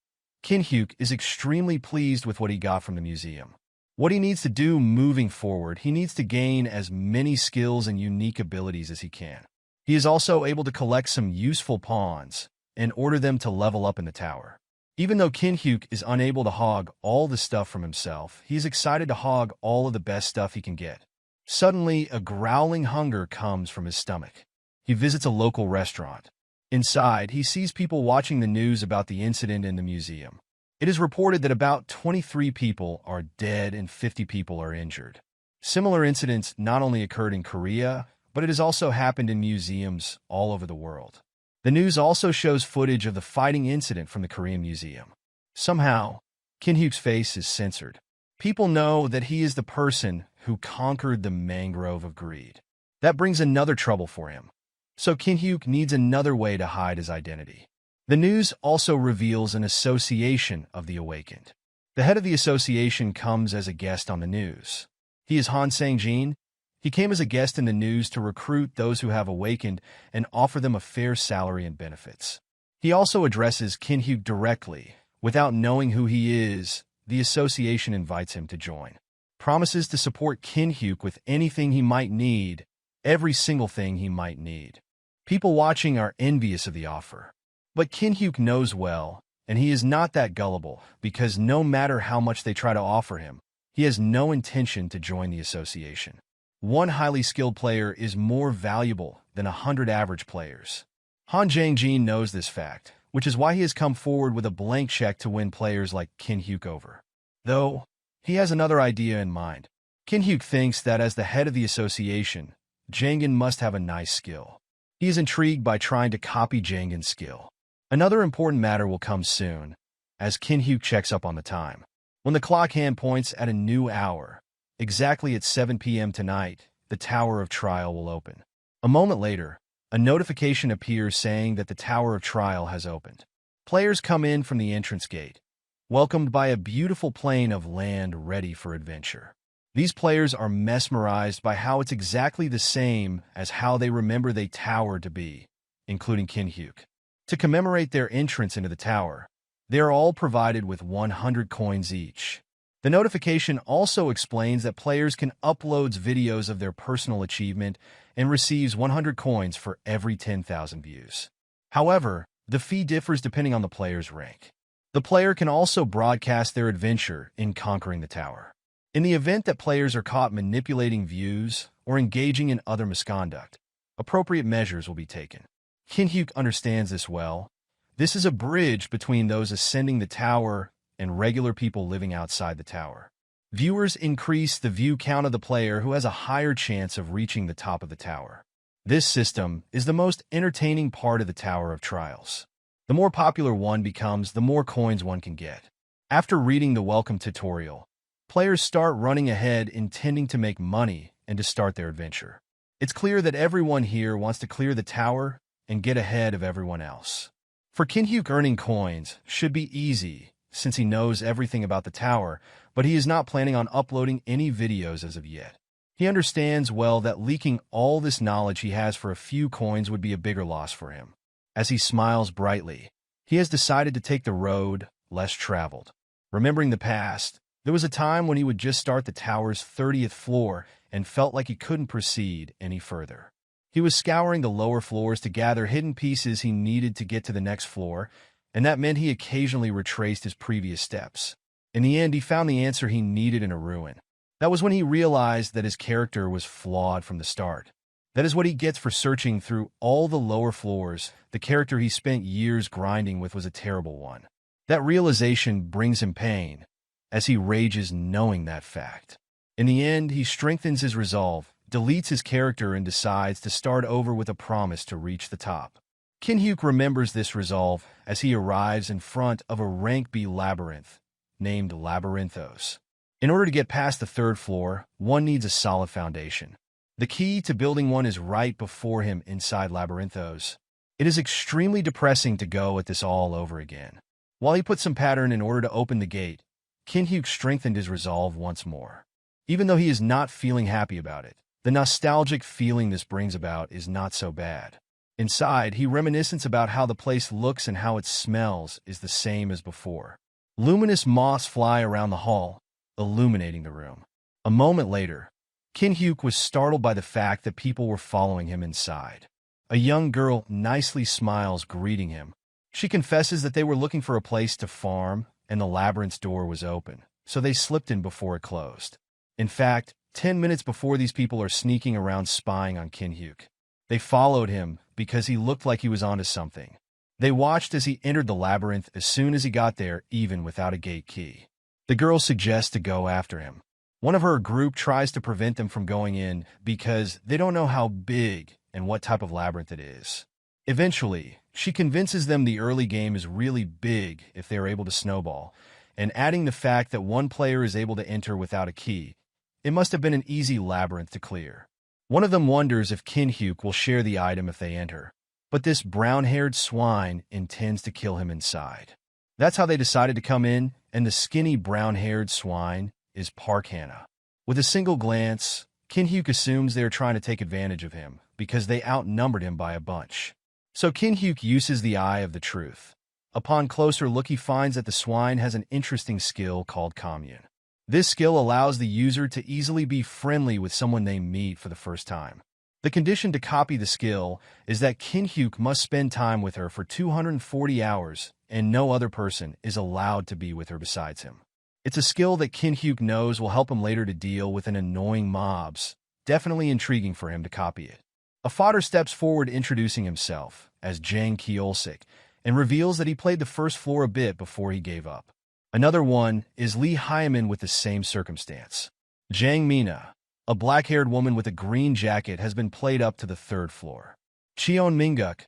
Speaker 1: Jinhyeok is extremely pleased with what he got from the museum. What he needs to do moving forward, he needs to gain as many skills and unique abilities as he can. He is also able to collect some useful pawns and order them to level up in the tower. Even though Jinhyeok is unable to hog all the stuff from himself, he is excited to hog all of the best stuff he can get. Suddenly, a growling hunger comes from his stomach. He visits a local restaurant. Inside, he sees people watching the news about the incident in the museum. It is reported that about 23 people are dead and 50 people are injured. Similar incidents not only occurred in Korea, but it has also happened in museums all over the world. The news also shows footage of the fighting incident from the Korean museum. Somehow, Jinhyeok's face is censored. People know that he is the person who conquered the Mangrove of Greed. That brings another trouble for him. So Jinhyeok needs another way to hide his identity. The news also reveals an association of the awakened. The head of the association comes as a guest on the news. He is Han Sang-jin. He came as a guest in the news to recruit those who have awakened and offer them a fair salary and benefits. He also addresses Jinhyeok directly. Without knowing who he is, the association invites him to join. Promises to support Jinhyeok with anything he might need, every single thing he might need. People watching are envious of the offer. But Jinhyeok knows well, and he is not that gullible, because no matter how much they try to offer him, he has no intention to join the association. One highly skilled player is more valuable than 100 average players. Han Sang-jin knows this fact, which is why he has come forward with a blank check to win players like Jinhyeok over. Though, he has another idea in mind. Jinhyeok thinks that as the head of the association, Jangan must have a nice skill. He is intrigued by trying to copy Jangan's skill. Another important matter will come soon, as Jinhyeok checks up on the time. When the clock hand points at a new hour, exactly at 7 p.m. tonight, the Tower of Trial will open. A moment later, a notification appears saying that the Tower of Trial has opened. Players come in from the entrance gate, welcomed by a beautiful plain of land ready for adventure. These players are mesmerized by how it's exactly the same as how they remember the tower to be, including Jinhyeok. To commemorate their entrance into the tower, they are all provided with 100 coins each. The notification also explains that players can upload videos of their personal achievement and receives 100 coins for every 10,000 views. However, the fee differs depending on the player's rank. The player can also broadcast their adventure in conquering the tower. In the event that players are caught manipulating views or engaging in other misconduct, appropriate measures will be taken. Jinhyeok understands this well. This is a bridge between those ascending the tower and regular people living outside the tower. Viewers increase the view count of the player who has a higher chance of reaching the top of the tower. This system is the most entertaining part of the Tower of Trials. The more popular one becomes, the more coins one can get. After reading the welcome tutorial, players start running ahead intending to make money and to start their adventure. It's clear that everyone here wants to clear the tower and get ahead of everyone else. For Jinhyeok, earning coins should be easy since he knows everything about the tower, but he is not planning on uploading any videos as of yet. He understands well that leaking all this knowledge he has for a few coins would be a bigger loss for him. As he smiles brightly, he has decided to take the road less traveled. Remembering the past, there was a time when he would just start the tower's 30th floor and felt like he couldn't proceed any further. He was scouring the lower floors to gather hidden pieces he needed to get to the next floor, and that meant he occasionally retraced his previous steps. In the end, he found the answer he needed in a ruin. That was when he realized that his character was flawed from the start. That is what he gets for searching through all the lower floors. The character he spent years grinding with was a terrible one. That realization brings him pain, as he rages knowing that fact. In the end, he strengthens his resolve, deletes his character, and decides to start over with a promise to reach the top. Jinhyeok remembers this resolve as he arrives in front of a rank B labyrinth named Labyrinthos. In order to get past the third floor, one needs a solid foundation. The key to building one is right before him inside Labyrinthos. It is extremely depressing to go at this all over again. While he put some pattern in order to open the gate, Jinhyeok strengthened his resolve once more. Even though he is not feeling happy about it, the nostalgic feeling this brings about is not so bad. Inside, he reminisces about how the place looks and how it smells is the same as before. Luminous moths fly around the hall, illuminating the room. A moment later, Jinhyeok was startled by the fact that people were following him inside. A young girl nicely smiles, greeting him. She confesses that they were looking for a place to farm, and the labyrinth's door was open, so they slipped in before it closed. In fact, 10 minutes before, these people are sneaking around spying on Jinhyeok. They followed him because he looked like he was onto something. They watched as he entered the labyrinth as soon as he got there, even without a gate key. The girl suggests to go after him. One of her group tries to prevent them from going in because they don't know how big and what type of labyrinth it is. Eventually, she convinces them the early game is really big if they are able to snowball, and adding the fact that one player is able to enter without a key, it must have been an easy labyrinth to clear. One of them wonders if Jinhyeok will share the item if they enter, but this brown-haired swine intends to kill him inside. That's how they decided to come in, and the skinny brown-haired swine is Park Hannah. With a single glance, Jinhyeok assumes they are trying to take advantage of him because they outnumbered him by a bunch. So Jinhyeok uses the Eye of the Truth. Upon closer look, he finds that the swine has an interesting skill called commune. This skill allows the user to easily be friendly with someone they meet for the first time. The condition to copy the skill is that Jinhyeok must spend time with her for 240 hours, and no other person is allowed to be with her besides him. It's a skill that Jinhyeok knows will help him later to deal with an annoying mobs. Definitely intriguing for him to copy it. A fodder steps forward, introducing himself as Jang Kyolsik, and reveals that he played the first floor a bit before he gave up. Another one is Lee Hyaman with the same circumstance. Jang Mina, a black-haired woman with a green jacket, has been played up to the third floor. Cheon Mingguk,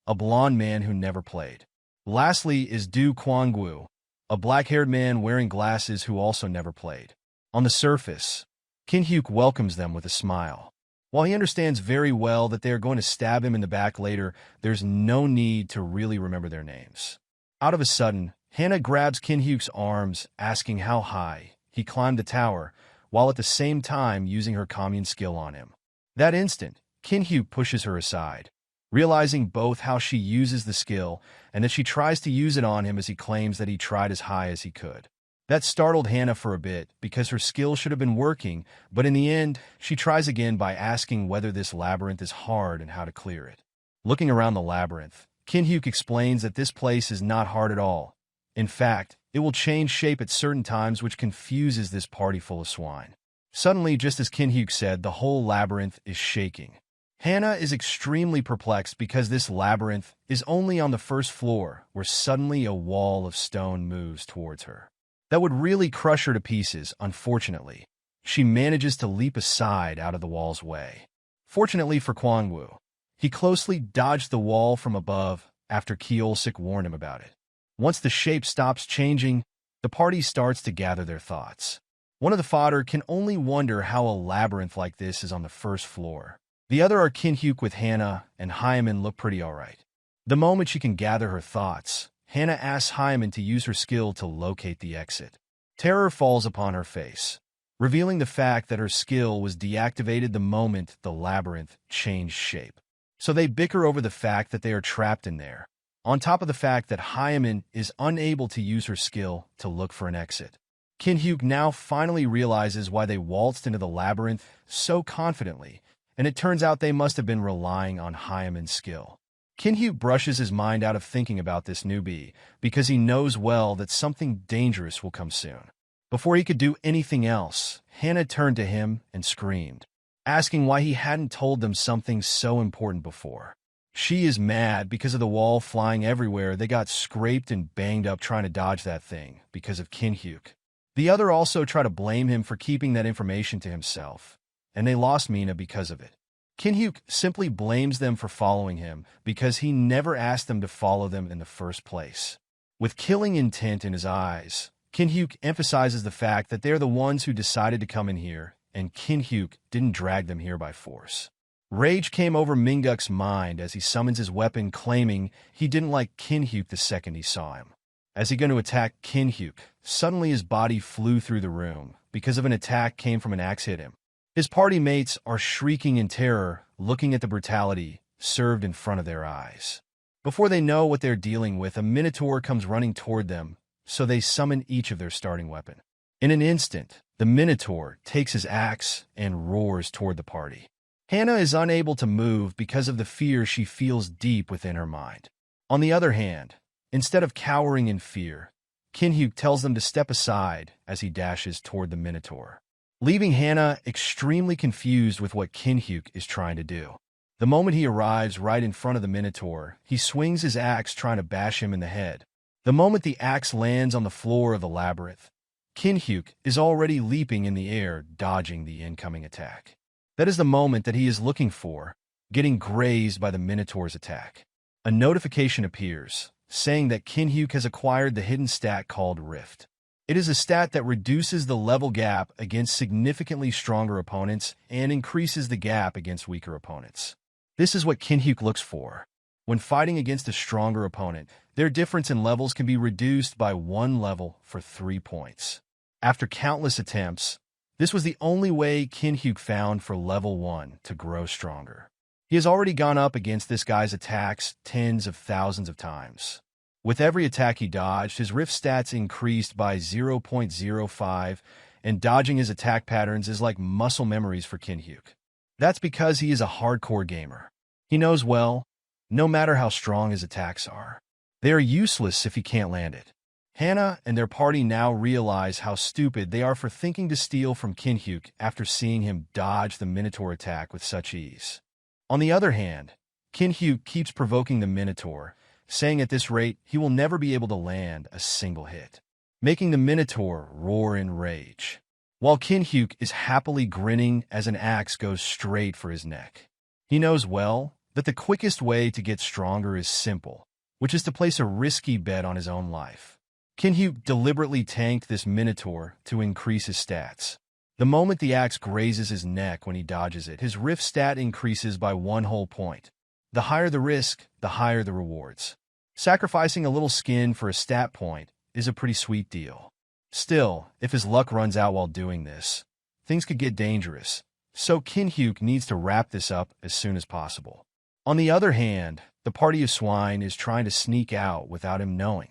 Speaker 1: a blonde man who never played. Lastly is Du Kwangwu, a black-haired man wearing glasses who also never played. On the surface, Jinhyeok welcomes them with a smile. While he understands very well that they are going to stab him in the back later, there's no need to really remember their names. Out of a sudden, Hannah grabs Jinhyeok's arms, asking how high he climbed the tower, while at the same time using her commune skill on him. That instant, Jinhyeok pushes her aside, realizing both how she uses the skill and that she tries to use it on him as he claims that he tried as high as he could. That startled Hannah for a bit because her skill should have been working, but in the end, she tries again by asking whether this labyrinth is hard and how to clear it. Looking around the labyrinth, Jinhyeok explains that this place is not hard at all. In fact, it will change shape at certain times, which confuses this party full of swine. Suddenly, just as Jinhyeok said, the whole labyrinth is shaking. Hannah is extremely perplexed because this labyrinth is only on the first floor, where suddenly a wall of stone moves towards her. That would really crush her to pieces. Unfortunately, she manages to leap aside out of the wall's way. Fortunately for Kwangwu, he closely dodged the wall from above after Kyolsik warned him about it. Once the shape stops changing, the party starts to gather their thoughts. One of the fodder can only wonder how a labyrinth like this is on the first floor. The other are Jinhyeok with Hannah, and Hyaman look pretty alright. The moment she can gather her thoughts, Hannah asks Hyaman to use her skill to locate the exit. Terror falls upon her face, revealing the fact that her skill was deactivated the moment the labyrinth changed shape. So they bicker over the fact that they are trapped in there, on top of the fact that Hyaman is unable to use her skill to look for an exit. Jinhyeok now finally realizes why they waltzed into the labyrinth so confidently, and it turns out they must have been relying on Hyaman's skill. Jinhyeok brushes his mind out of thinking about this newbie because he knows well that something dangerous will come soon. Before he could do anything else, Hannah turned to him and screamed, asking why he hadn't told them something so important before. She is mad because of the wall flying everywhere. They got scraped and banged up trying to dodge that thing because of Jinhyeok. The other also tried to blame him for keeping that information to himself, and they lost Mina because of it. Jinhyeok simply blames them for following him because he never asked them to follow them in the first place. With killing intent in his eyes, Jinhyeok emphasizes the fact that they're the ones who decided to come in here, and Jinhyeok didn't drag them here by force. Rage came over Mingguk's mind as he summons his weapon, claiming he didn't like Jinhyeok the second he saw him. As he going to attack Jinhyeok, suddenly his body flew through the room because of an attack came from an axe hit him. His party mates are shrieking in terror, looking at the brutality served in front of their eyes. Before they know what they're dealing with, a minotaur comes running toward them, so they summon each of their starting weapon. In an instant, the minotaur takes his axe and roars toward the party. Hannah is unable to move because of the fear she feels deep within her mind. On the other hand, instead of cowering in fear, Jinhyeok tells them to step aside as he dashes toward the Minotaur, leaving Hannah extremely confused with what Jinhyeok is trying to do. The moment he arrives right in front of the Minotaur, he swings his axe trying to bash him in the head. The moment the axe lands on the floor of the labyrinth, Jinhyeok is already leaping in the air, dodging the incoming attack. That is the moment that he is looking for, getting grazed by the Minotaur's attack. A notification appears, saying that Jinhyeok has acquired the hidden stat called Rift. It is a stat that reduces the level gap against significantly stronger opponents and increases the gap against weaker opponents. This is what Jinhyeok looks for. When fighting against a stronger opponent, their difference in levels can be reduced by 1 level for 3 points. After countless attempts, this was the only way Jinhyeok found for level 1 to grow stronger. He has already gone up against this guy's attacks tens of thousands of times. With every attack he dodged, his rift stats increased by 0.05, and dodging his attack patterns is like muscle memories for Jinhyeok. That's because he is a hardcore gamer. He knows well, no matter how strong his attacks are, they are useless if he can't land it. Hannah and their party now realize how stupid they are for thinking to steal from Jinhyeok after seeing him dodge the Minotaur attack with such ease. On the other hand, Jinhyeok keeps provoking the Minotaur, saying at this rate he will never be able to land a single hit, making the Minotaur roar in rage, while Jinhyeok is happily grinning as an axe goes straight for his neck. He knows well that the quickest way to get stronger is simple, which is to place a risky bet on his own life. Jinhyeok deliberately tanked this Minotaur to increase his stats. The moment the axe grazes his neck when he dodges it, his rift stat increases by 1 whole point. The higher the risk, the higher the rewards. Sacrificing a little skin for a stat point is a pretty sweet deal. Still, if his luck runs out while doing this, things could get dangerous, so Jinhyeok needs to wrap this up as soon as possible. On the other hand, the party of swine is trying to sneak out without him knowing.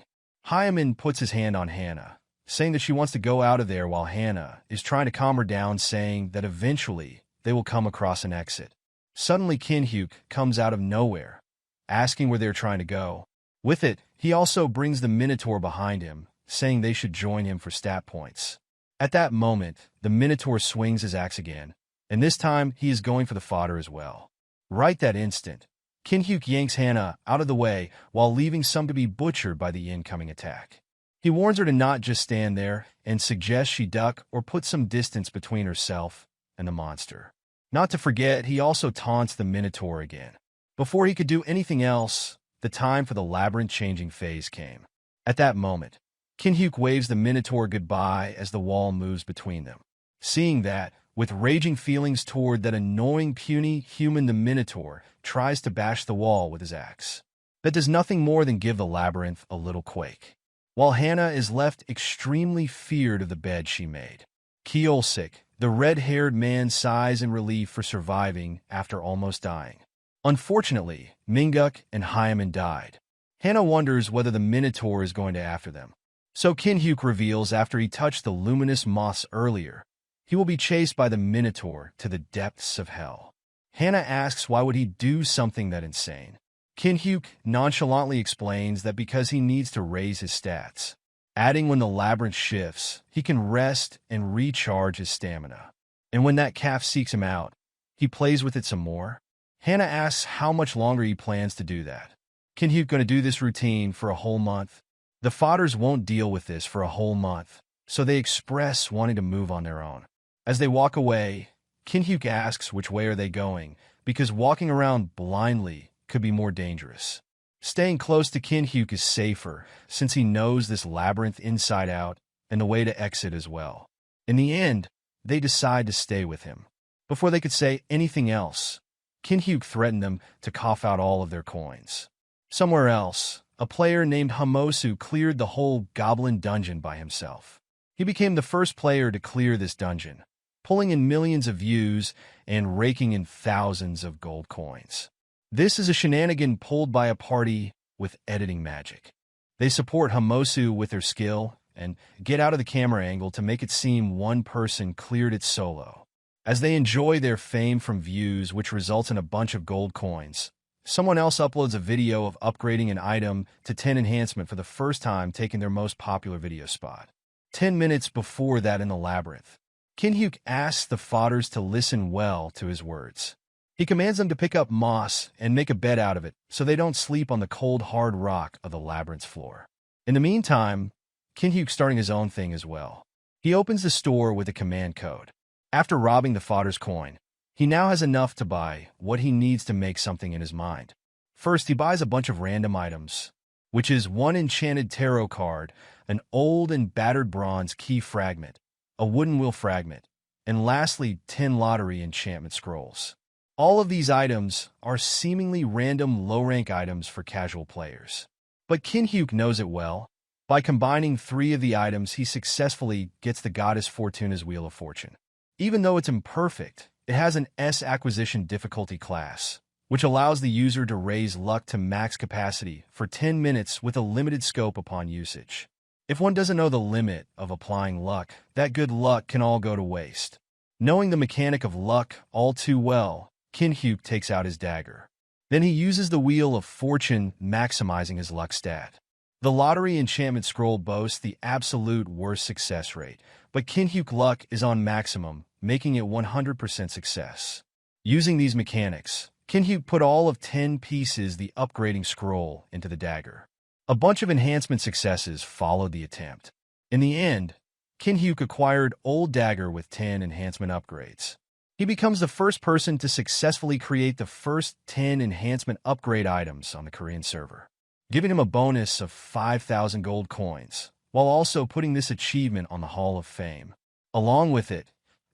Speaker 1: Hyaman puts his hand on Hannah, saying that she wants to go out of there while Hannah is trying to calm her down, saying that eventually they will come across an exit. Suddenly Jinhyeok comes out of nowhere, asking where they're trying to go. With it, he also brings the Minotaur behind him, saying they should join him for stat points. At that moment, the Minotaur swings his axe again, and this time he is going for the fodder as well. Right that instant, Jinhyeok yanks Hannah out of the way while leaving some to be butchered by the incoming attack. He warns her to not just stand there and suggests she duck or put some distance between herself and the monster. Not to forget, he also taunts the Minotaur again. Before he could do anything else, the time for the labyrinth-changing phase came. At that moment, Jinhyeok waves the Minotaur goodbye as the wall moves between them. Seeing that, with raging feelings toward that annoying puny human, the Minotaur tries to bash the wall with his axe. That does nothing more than give the labyrinth a little quake, while Hannah is left extremely feared of the bed she made. Kiolsik, the red-haired man, sighs in relief for surviving after almost dying. Unfortunately, Jinhyeok and Hyaman died. Hannah wonders whether the Minotaur is going to after them. So Jinhyeok reveals after he touched the luminous moths earlier, he will be chased by the Minotaur to the depths of hell. Hannah asks why would he do something that insane. Jinhyeok nonchalantly explains that because he needs to raise his stats, adding when the labyrinth shifts, he can rest and recharge his stamina. And when that calf seeks him out, he plays with it some more. Hannah asks how much longer he plans to do that. Jinhyeok going to do this routine for a whole month? The fodders won't deal with this for a whole month, so they express wanting to move on their own. As they walk away, Jinhyeok asks which way are they going, because walking around blindly could be more dangerous. Staying close to Jinhyeok is safer, since he knows this labyrinth inside out and the way to exit as well. In the end, they decide to stay with him. Before they could say anything else, Jinhyeok threatened them to cough out all of their coins. Somewhere else, a player named Hamosu cleared the whole goblin dungeon by himself. He became the first player to clear this dungeon, pulling in millions of views and raking in thousands of gold coins. This is a shenanigan pulled by a party with editing magic. They support Hamosu with their skill and get out of the camera angle to make it seem one person cleared it solo. As they enjoy their fame from views, which results in a bunch of gold coins, someone else uploads a video of upgrading an item to 10 enhancement for the first time, taking their most popular video spot. 10 minutes before that in the labyrinth, Jinhyeok asks the fodders to listen well to his words. He commands them to pick up moss and make a bed out of it so they don't sleep on the cold, hard rock of the labyrinth's floor. In the meantime, Jinhyeok's starting his own thing as well. He opens the store with a command code. After robbing the fodder's coin, he now has enough to buy what he needs to make something in his mind. First, he buys a bunch of random items, which is one enchanted tarot card, an old and battered bronze key fragment, a wooden wheel fragment, and lastly, 10 lottery enchantment scrolls. All of these items are seemingly random low-rank items for casual players. But Jinhyeok knows it well. By combining 3 of the items, he successfully gets the Goddess Fortuna's Wheel of Fortune. Even though it's imperfect, it has an S acquisition difficulty class, which allows the user to raise luck to max capacity for 10 minutes with a limited scope upon usage. If one doesn't know the limit of applying luck, that good luck can all go to waste. Knowing the mechanic of luck all too well, Jinhyeok takes out his dagger. Then he uses the Wheel of Fortune, maximizing his luck stat. The lottery enchantment scroll boasts the absolute worst success rate, but Jinhyeok's luck is on maximum, making it 100% success. Using these mechanics, Jinhyeok put all of 10 pieces the upgrading scroll into the dagger. A bunch of enhancement successes followed the attempt. In the end, Jinhyeok acquired Old Dagger with 10 enhancement upgrades. He becomes the first person to successfully create the first 10 enhancement upgrade items on the Korean server, giving him a bonus of 5,000 gold coins, while also putting this achievement on the Hall of Fame. Along with it,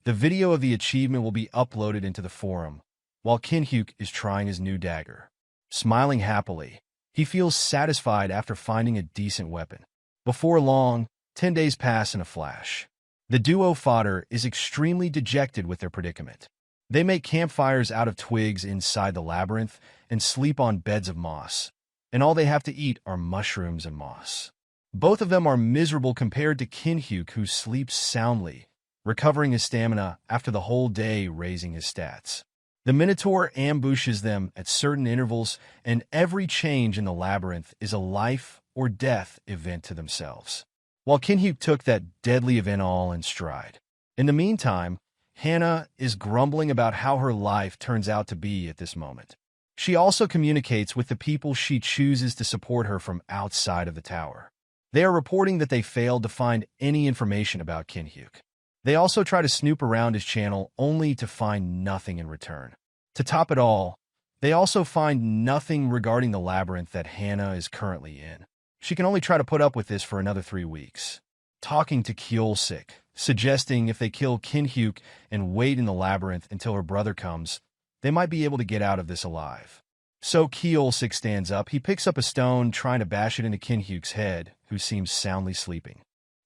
Speaker 1: the video of the achievement will be uploaded into the forum, while Jinhyeok is trying his new dagger. Smiling happily, he feels satisfied after finding a decent weapon. Before long, 10 days pass in a flash. The duo fodder is extremely dejected with their predicament. They make campfires out of twigs inside the labyrinth and sleep on beds of moss, and all they have to eat are mushrooms and moss. Both of them are miserable compared to Jinhyeok, who sleeps soundly, recovering his stamina after the whole day raising his stats. The Minotaur ambushes them at certain intervals, and every change in the labyrinth is a life or death event to themselves. While Jinhyeok took that deadly event all in stride. In the meantime, Hannah is grumbling about how her life turns out to be at this moment. She also communicates with the people she chooses to support her from outside of the tower. They are reporting that they failed to find any information about Jinhyeok. They also try to snoop around his channel only to find nothing in return. To top it all, they also find nothing regarding the labyrinth that Hannah is currently in. She can only try to put up with this for another 3 weeks. Talking to Kiolsik, suggesting if they kill Jinhyeok and wait in the labyrinth until her brother comes, they might be able to get out of this alive. So Kiolsik stands up. He picks up a stone, trying to bash it into Jinhyeok's head, who seems soundly sleeping.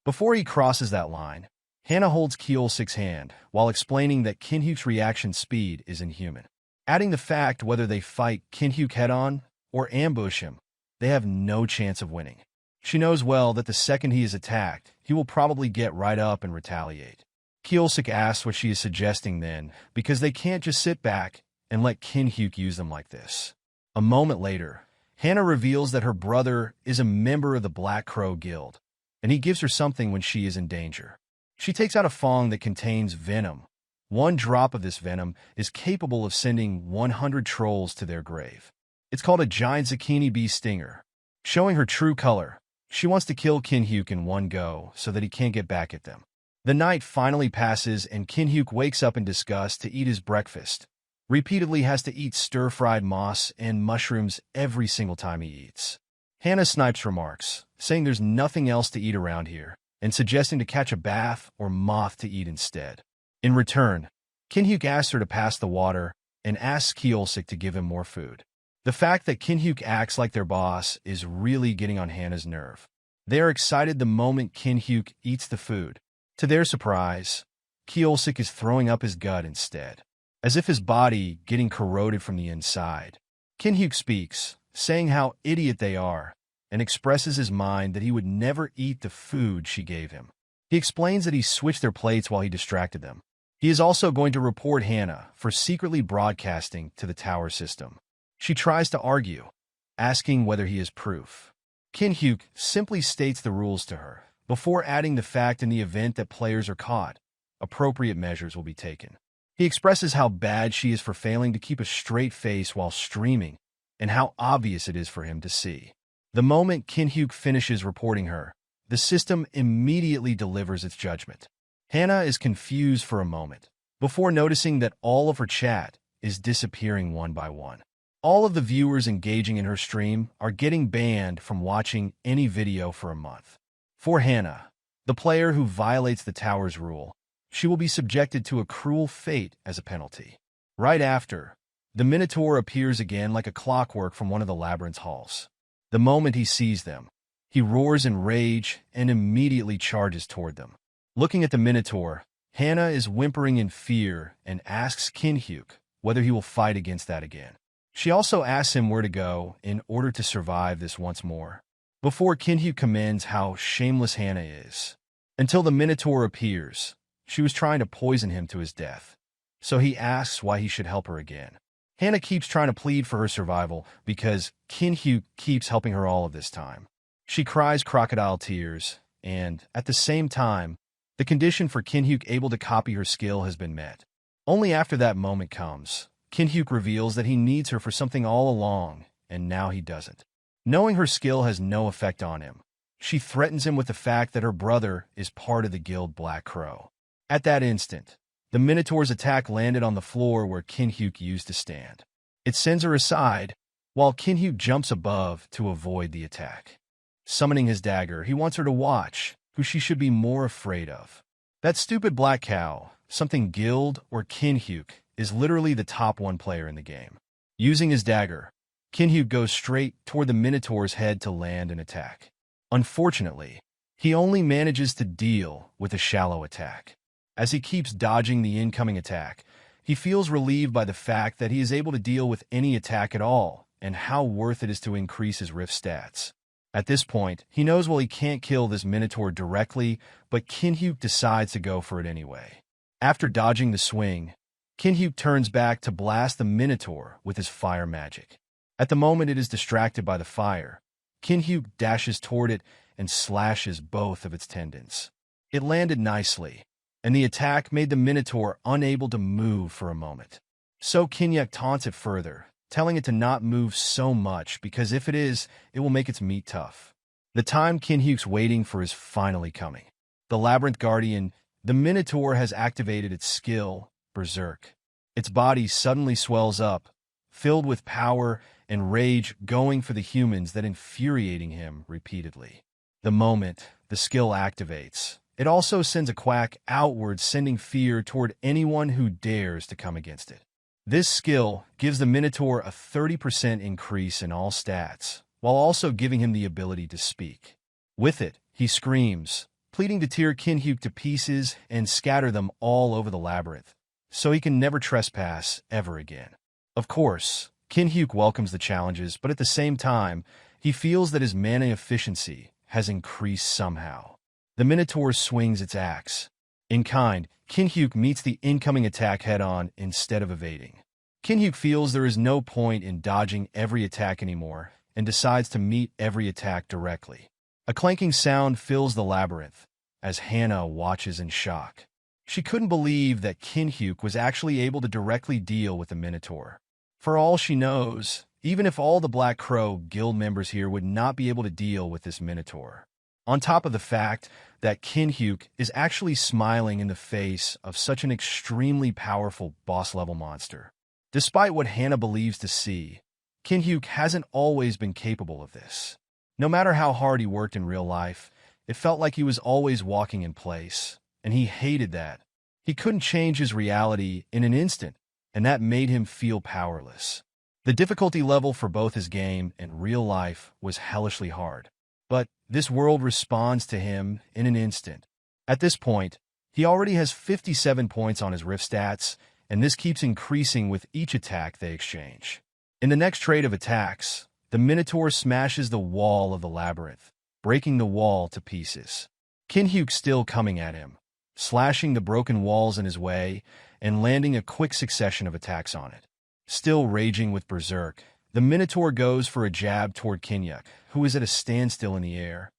Speaker 1: Before he crosses that line, Hannah holds Kiolsik's hand while explaining that Jinhyeok's reaction speed is inhuman. Adding the fact whether they fight Jinhyeok head-on or ambush him, they have no chance of winning. She knows well that the second he is attacked, he will probably get right up and retaliate. Kiolsik asks what she is suggesting then, because they can't just sit back and let Jinhyeok use them like this. A moment later, Hannah reveals that her brother is a member of the Black Crow Guild, and he gives her something when she is in danger. She takes out a fong that contains venom. One drop of this venom is capable of sending 100 trolls to their grave. It's called a giant zucchini bee stinger. Showing her true color, she wants to kill Jinhyeok in one go so that he can't get back at them. The night finally passes and Jinhyeok wakes up in disgust to eat his breakfast. Repeatedly has to eat stir-fried moss and mushrooms every single time he eats. Hannah snipes remarks, saying there's nothing else to eat around here, and suggesting to catch a bath or moth to eat instead. In return, Jinhyeok asks her to pass the water and asks Kiolsik to give him more food. The fact that Jinhyeok acts like their boss is really getting on Hannah's nerve. They are excited the moment Jinhyeok eats the food. To their surprise, Kiolsik is throwing up his gut instead, as if his body getting corroded from the inside. Jinhyeok speaks, saying how idiot they are, and expresses his mind that he would never eat the food she gave him. He explains that he switched their plates while he distracted them. He is also going to report Hannah for secretly broadcasting to the tower system. She tries to argue, asking whether he has proof. Jinhyeok simply states the rules to her, before adding the fact in the event that players are caught, appropriate measures will be taken. He expresses how bad she is for failing to keep a straight face while streaming, and how obvious it is for him to see. The moment Jinhyeok finishes reporting her, the system immediately delivers its judgment. Hannah is confused for a moment, before noticing that all of her chat is disappearing one by one. All of the viewers engaging in her stream are getting banned from watching any video for a month. For Hannah, the player who violates the tower's rule, she will be subjected to a cruel fate as a penalty. Right after, the Minotaur appears again like a clockwork from one of the labyrinth's halls. The moment he sees them, he roars in rage and immediately charges toward them. Looking at the Minotaur, Hannah is whimpering in fear and asks Jinhyeok whether he will fight against that again. She also asks him where to go in order to survive this once more, before Jinhyeok commends how shameless Hannah is. Until the Minotaur appears, she was trying to poison him to his death, so he asks why he should help her again. Hannah keeps trying to plead for her survival because Jinhyeok keeps helping her all of this time. She cries crocodile tears, and, at the same time, the condition for Jinhyeok able to copy her skill has been met. Only after that moment comes, Jinhyeok reveals that he needs her for something all along, and now he doesn't. Knowing her skill has no effect on him, she threatens him with the fact that her brother is part of the guild Black Crow. At that instant, the Minotaur's attack landed on the floor where Jinhyeok used to stand. It sends her aside, while Jinhyeok jumps above to avoid the attack. Summoning his dagger, he wants her to watch who she should be more afraid of. That stupid black cow, something guild or Jinhyeok, is literally the top 1 player in the game. Using his dagger, Jinhyeok goes straight toward the Minotaur's head to land an attack. Unfortunately, he only manages to deal with a shallow attack. As he keeps dodging the incoming attack, he feels relieved by the fact that he is able to deal with any attack at all, and how worth it is to increase his rift stats. At this point, he knows he can't kill this Minotaur directly, but Jinhyeok decides to go for it anyway. After dodging the swing, Jinhyeok turns back to blast the Minotaur with his fire magic. At the moment it is distracted by the fire, Jinhyeok dashes toward it and slashes both of its tendons. It landed nicely, and the attack made the Minotaur unable to move for a moment. So Jinhyeok taunts it further, telling it to not move so much because if it is, it will make its meat tough. The time Jinhyeok's waiting for is finally coming. The Labyrinth Guardian, the Minotaur has activated its skill, Berserk. Its body suddenly swells up, filled with power and rage, going for the humans that infuriating him repeatedly. The moment the skill activates, it also sends a quack outward, sending fear toward anyone who dares to come against it. This skill gives the Minotaur a 30% increase in all stats, while also giving him the ability to speak. With it, he screams, pleading to tear Jinhyeok to pieces and scatter them all over the labyrinth, so he can never trespass ever again. Of course, Jinhyeok welcomes the challenges, but at the same time, he feels that his mana efficiency has increased somehow. The Minotaur swings its axe. In kind, Jinhyeok meets the incoming attack head-on instead of evading. Jinhyeok feels there is no point in dodging every attack anymore and decides to meet every attack directly. A clanking sound fills the labyrinth as Hannah watches in shock. She couldn't believe that Jinhyeok was actually able to directly deal with the Minotaur. For all she knows, even if all the Black Crow guild members here would not be able to deal with this Minotaur. On top of the fact that Jinhyeok is actually smiling in the face of such an extremely powerful boss-level monster. Despite what Hannah believes to see, Jinhyeok hasn't always been capable of this. No matter how hard he worked in real life, it felt like he was always walking in place, and he hated that. He couldn't change his reality in an instant, and that made him feel powerless. The difficulty level for both his game and real life was hellishly hard. But this world responds to him in an instant. At this point, he already has 57 points on his rift stats, and this keeps increasing with each attack they exchange. In the next trade of attacks, the Minotaur smashes the wall of the labyrinth, breaking the wall to pieces. Jinhyeok still coming at him. slashing the broken walls in his way and landing a quick succession of attacks on it. Still raging with berserk, the Minotaur goes for a jab toward Jinhyeok, who is at a standstill in the air,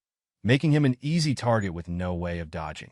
Speaker 1: making him an easy target with no way of dodging.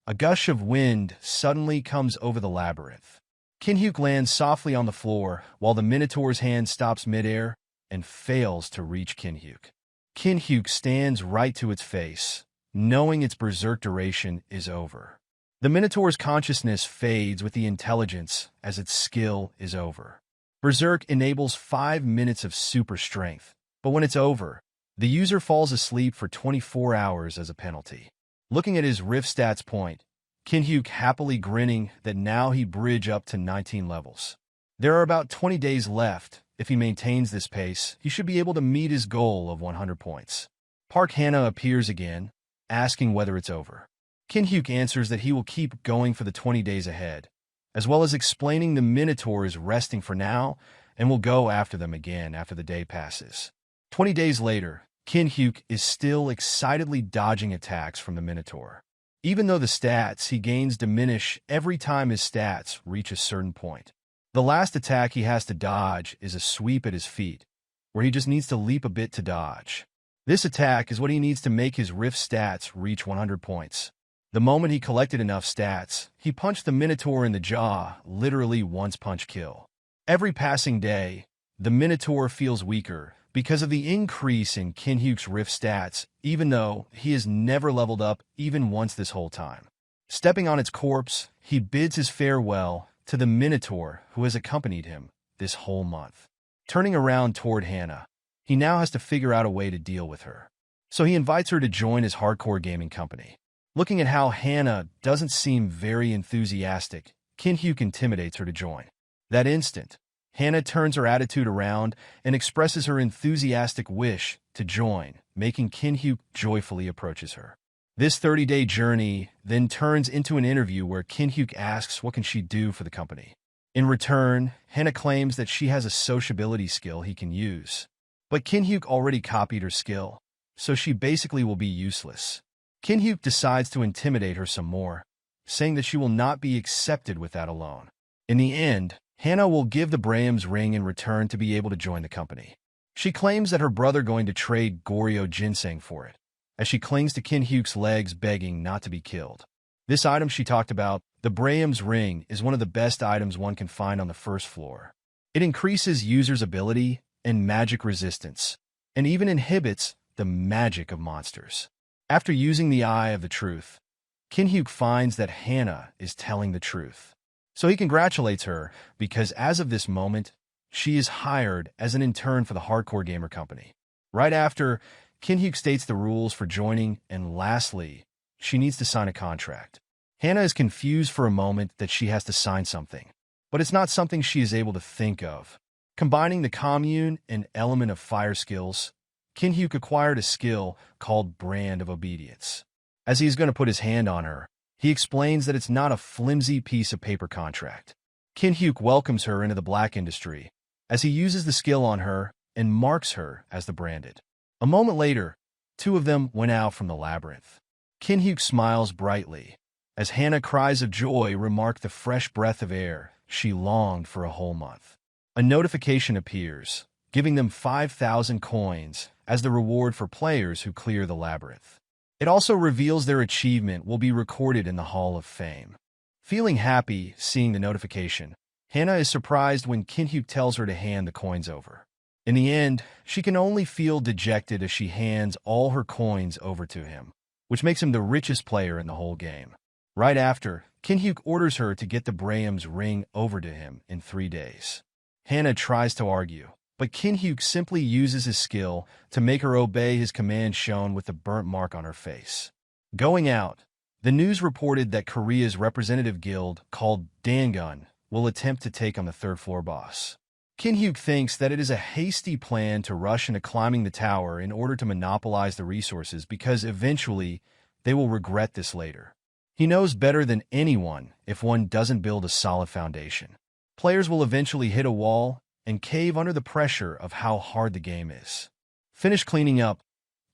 Speaker 1: A gush of wind suddenly comes over the labyrinth. Jinhyeok lands softly on the floor while the Minotaur's hand stops midair and fails to reach Jinhyeok. Jinhyeok stands right to its face, knowing its berserk duration is over. The Minotaur's consciousness fades with the intelligence as its skill is over. Berserk enables 5 minutes of super strength, but when it's over, the user falls asleep for 24 hours as a penalty. Looking at his rift stats point, Jinhyeok happily grinning that now he bridge up to 19 levels. There are about 20 days left. If he maintains this pace, he should be able to meet his goal of 100 points. Park Hana appears again, asking whether it's over. Jinhyeok answers that he will keep going for the 20 days ahead, as well as explaining the Minotaur is resting for now and will go after them again after the day passes. 20 days later, Jinhyeok is still excitedly dodging attacks from the Minotaur. Even though the stats he gains diminish every time his stats reach a certain point. The last attack he has to dodge is a sweep at his feet, where he just needs to leap a bit to dodge. This attack is what he needs to make his rift stats reach 100 points. The moment he collected enough stats, he punched the Minotaur in the jaw, literally once punch kill. Every passing day, the Minotaur feels weaker because of the increase in Jinhyeok's rift stats, even though he has never leveled up even once this whole time. Stepping on its corpse, he bids his farewell to the Minotaur who has accompanied him this whole month. Turning around toward Hana, he now has to figure out a way to deal with her. So he invites her to join his hardcore gaming company. Looking at how Hana doesn't seem very enthusiastic, Jinhyeok intimidates her to join. That instant, Hana turns her attitude around and expresses her enthusiastic wish to join, making Jinhyeok joyfully approaches her. This 30-day journey then turns into an interview where Jinhyeok asks what can she do for the company. In return, Hana claims that she has a sociability skill he can use. But Jinhyeok already copied her skill, so she basically will be useless. Jinhyeok decides to intimidate her some more, saying that she will not be accepted with that alone. In the end, Hana will give the Braham's ring in return to be able to join the company. She claims that her brother going to trade Goryo ginseng for it, as she clings to Jinhyeok's legs begging not to be killed. This item she talked about, the Braham's ring, is one of the best items one can find on the first floor. It increases users' ability and magic resistance, and even inhibits the magic of monsters. After using the Eye of the Truth, Jinhyeok finds that Hana is telling the truth. So he congratulates her because as of this moment, she is hired as an intern for the Hardcore Gamer Company. Right after, Jinhyeok states the rules for joining, and lastly, she needs to sign a contract. Hana is confused for a moment that she has to sign something, but it's not something she is able to think of. Combining the commune and element of fire skills, Jinhyeok acquired a skill called Brand of Obedience. As he is going to put his hand on her, he explains that it's not a flimsy piece of paper contract. Jinhyeok welcomes her into the black industry, as he uses the skill on her and marks her as the branded. A moment later, two of them went out from the labyrinth. Jinhyeok smiles brightly, as Hana cries of joy remark the fresh breath of air she longed for a whole month. A notification appears, giving them 5,000 coins as the reward for players who clear the labyrinth. It also reveals their achievement will be recorded in the Hall of Fame. Feeling happy seeing the notification, Hana is surprised when Jinhyeok tells her to hand the coins over. In the end, she can only feel dejected as she hands all her coins over to him, which makes him the richest player in the whole game. Right after, Jinhyeok orders her to get the Braham's ring over to him in 3 days. Hana tries to argue, but Jinhyeok simply uses his skill to make her obey his command shown with the burnt mark on her face. Going out, the news reported that Korea's representative guild, called Dangun, will attempt to take on the third-floor boss. Jinhyeok thinks that it is a hasty plan to rush into climbing the tower in order to monopolize the resources because eventually they will regret this later. He knows better than anyone if one doesn't build a solid foundation. Players will eventually hit a wall and cave under the pressure of how hard the game is. Finished cleaning up,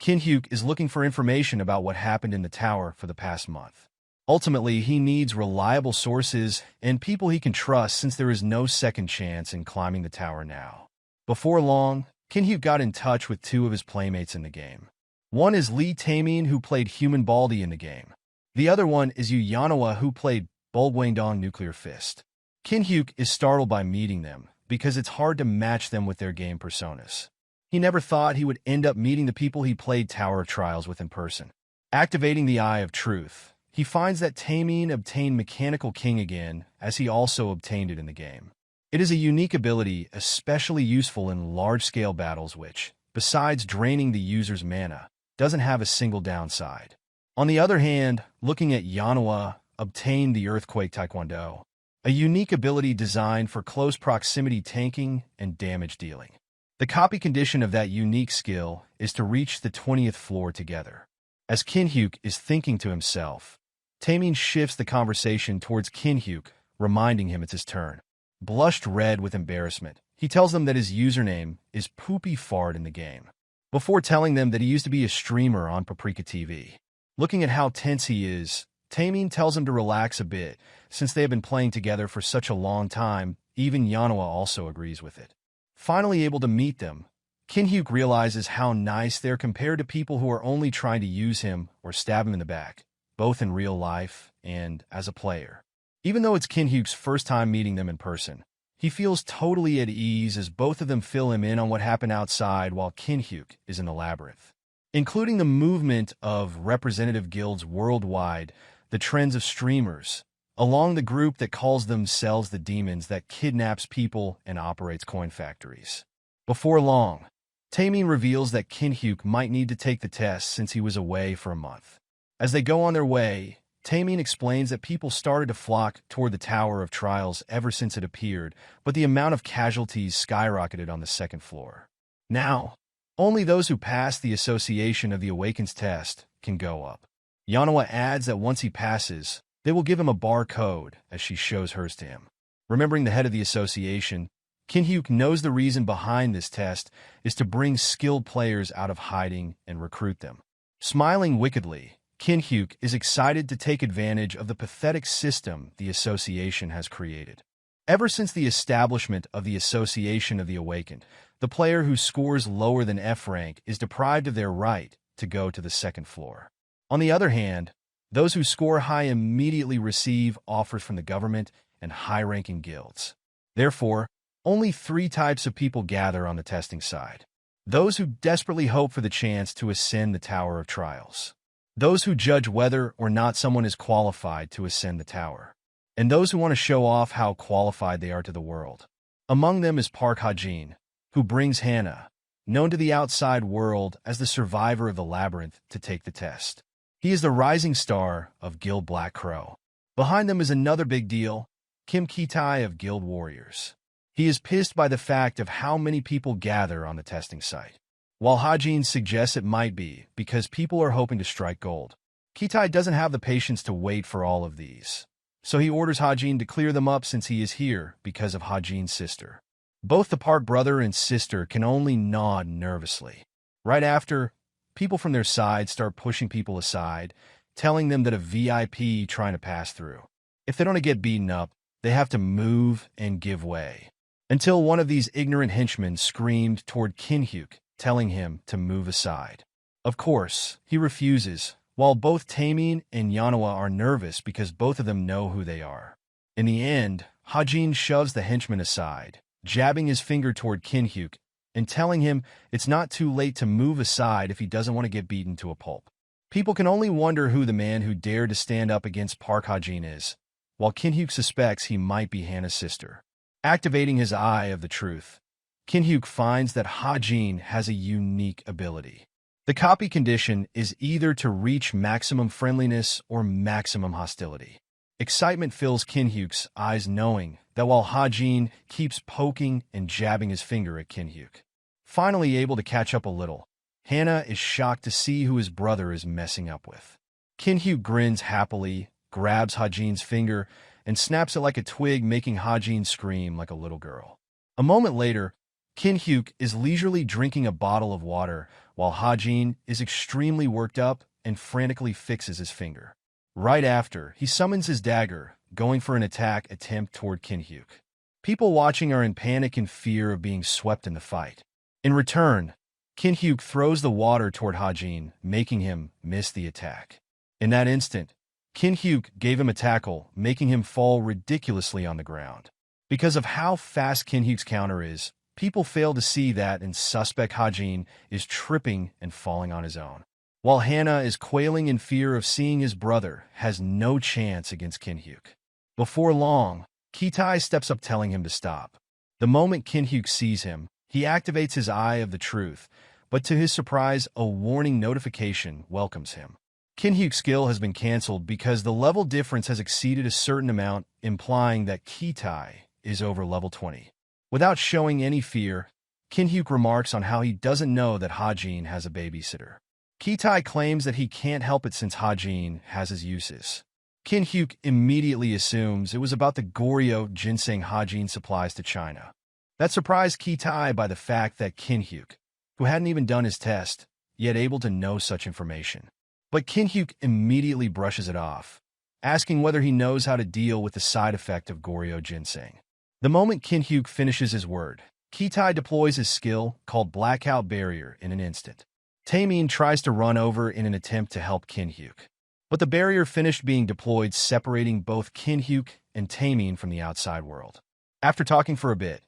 Speaker 1: Jinhyeok is looking for information about what happened in the tower for the past month. Ultimately, he needs reliable sources and people he can trust since there is no second chance in climbing the tower now. Before long, Jinhyeok got in touch with two of his playmates in the game. One is Lee Taemin, who played Human Baldy in the game. The other one is Yu Yanhwa, who played Bulgwangdong Nuclear Fist. Jinhyeok is startled by meeting them because it's hard to match them with their game personas. He never thought he would end up meeting the people he played Tower of Trials with in person. Activating the Eye of Truth, he finds that Taemin obtained Mechanical King again, as he also obtained it in the game. It is a unique ability, especially useful in large-scale battles which, besides draining the user's mana, doesn't have a single downside. On the other hand, looking at Yanhwa, obtained the Earthquake Taekwondo, a unique ability designed for close proximity tanking and damage dealing. The copy condition of that unique skill is to reach the 20th floor together. As Jinhyeok is thinking to himself, Taemin shifts the conversation towards Jinhyeok, reminding him it's his turn. Blushed red with embarrassment, he tells them that his username is Poopy Fart in the game, before telling them that he used to be a streamer on Paprika TV. Looking at how tense he is, Taemin tells him to relax a bit, since they have been playing together for such a long time. Even Yanhwa also agrees with it. Finally able to meet them, Jinhyeok realizes how nice they're compared to people who are only trying to use him or stab him in the back, both in real life and as a player. Even though it's Jinhyeok's first time meeting them in person, he feels totally at ease as both of them fill him in on what happened outside while Jinhyeok is in the labyrinth. Including the movement of representative guilds worldwide, the trends of streamers, along the group that calls themselves the demons that kidnaps people and operates coin factories. Before long, Taemin reveals that Jinhyeok might need to take the test since he was away for a month. As they go on their way, Taemin explains that people started to flock toward the Tower of Trials ever since it appeared, but the amount of casualties skyrocketed on the second floor. Now, only those who pass the Association of the Awakens test can go up. Yanhwa adds that once he passes, they will give him a barcode as she shows hers to him. Remembering the head of the association, Jinhyeok knows the reason behind this test is to bring skilled players out of hiding and recruit them. Smiling wickedly, Jinhyeok is excited to take advantage of the pathetic system the association has created. Ever since the establishment of the Association of the Awakened, the player who scores lower than F rank is deprived of their right to go to the second floor. On the other hand, those who score high immediately receive offers from the government and high-ranking guilds. Therefore, only 3 types of people gather on the testing side. Those who desperately hope for the chance to ascend the Tower of Trials. Those who judge whether or not someone is qualified to ascend the tower. And those who want to show off how qualified they are to the world. Among them is Park Ha-jin, who brings Hannah, known to the outside world as the survivor of the labyrinth, to take the test. He is the rising star of Guild Black Crow. Behind them is another big deal, Kim Ki-tae of Guild Warriors. He is pissed by the fact of how many people gather on the testing site. While Ha-jin suggests it might be because people are hoping to strike gold, Ki-tae doesn't have the patience to wait for all of these. So he orders Ha-jin to clear them up since he is here because of Ha-jin's sister. Both the Park brother and sister can only nod nervously. Right after, people from their side start pushing people aside, telling them that a VIP trying to pass through. If they don't get beaten up, they have to move and give way. Until one of these ignorant henchmen screamed toward Jinhyeok, telling him to move aside. Of course, he refuses, while both Taemin and Yanhwa are nervous because both of them know who they are. In the end, Ha-jin shoves the henchman aside, jabbing his finger toward Jinhyeok and telling him it's not too late to move aside if he doesn't want to get beaten to a pulp. People can only wonder who the man who dared to stand up against Park Ha-jin is, while Jinhyeok suspects he might be Hannah's sister. Activating his Eye of the Truth, Jinhyeok finds that Ha-jin has a unique ability. The copy condition is either to reach maximum friendliness or maximum hostility. Excitement fills Jinhyeok's eyes knowing that while Ha-jin keeps poking and jabbing his finger at Jinhyeok. Finally able to catch up a little, Hannah is shocked to see who his brother is messing up with. Jinhyeok grins happily, grabs Ha-jin's finger, and snaps it like a twig, making Ha-jin scream like a little girl. A moment later, Jinhyeok is leisurely drinking a bottle of water while Ha-jin is extremely worked up and frantically fixes his finger. Right after, he summons his dagger, going for an attack attempt toward Jinhyeok. People watching are in panic and fear of being swept in the fight. In return, Jinhyeok throws the water toward Hajin, making him miss the attack. In that instant, Jinhyeok gave him a tackle, making him fall ridiculously on the ground. Because of how fast Jinhyeok's counter is, people fail to see that and suspect Hajin is tripping and falling on his own. While Hana is quailing in fear of seeing his brother has no chance against Jinhyeok. Before long, Kitai steps up telling him to stop. The moment Jinhyeok sees him, he activates his Eye of the Truth, but to his surprise, a warning notification welcomes him. Jinhyeok's skill has been cancelled because the level difference has exceeded a certain amount, implying that Kitai is over level 20. Without showing any fear, Jinhyeok remarks on how he doesn't know that Hajin has a babysitter. Kitai claims that he can't help it since Hajin has his uses. Jinhyeok immediately assumes it was about the Goryeo ginseng Hajin supplies to China. That surprised Kitai by the fact that Jinhyeok, who hadn't even done his test, yet able to know such information. But Jinhyeok immediately brushes it off, asking whether he knows how to deal with the side effect of Goryeo ginseng. The moment Jinhyeok finishes his word, Kitai deploys his skill, called Blackout Barrier, in an instant. Taemin tries to run over in an attempt to help Jinhyeok, but the barrier finished being deployed, separating both Jinhyeok and Taemin from the outside world. After talking for a bit,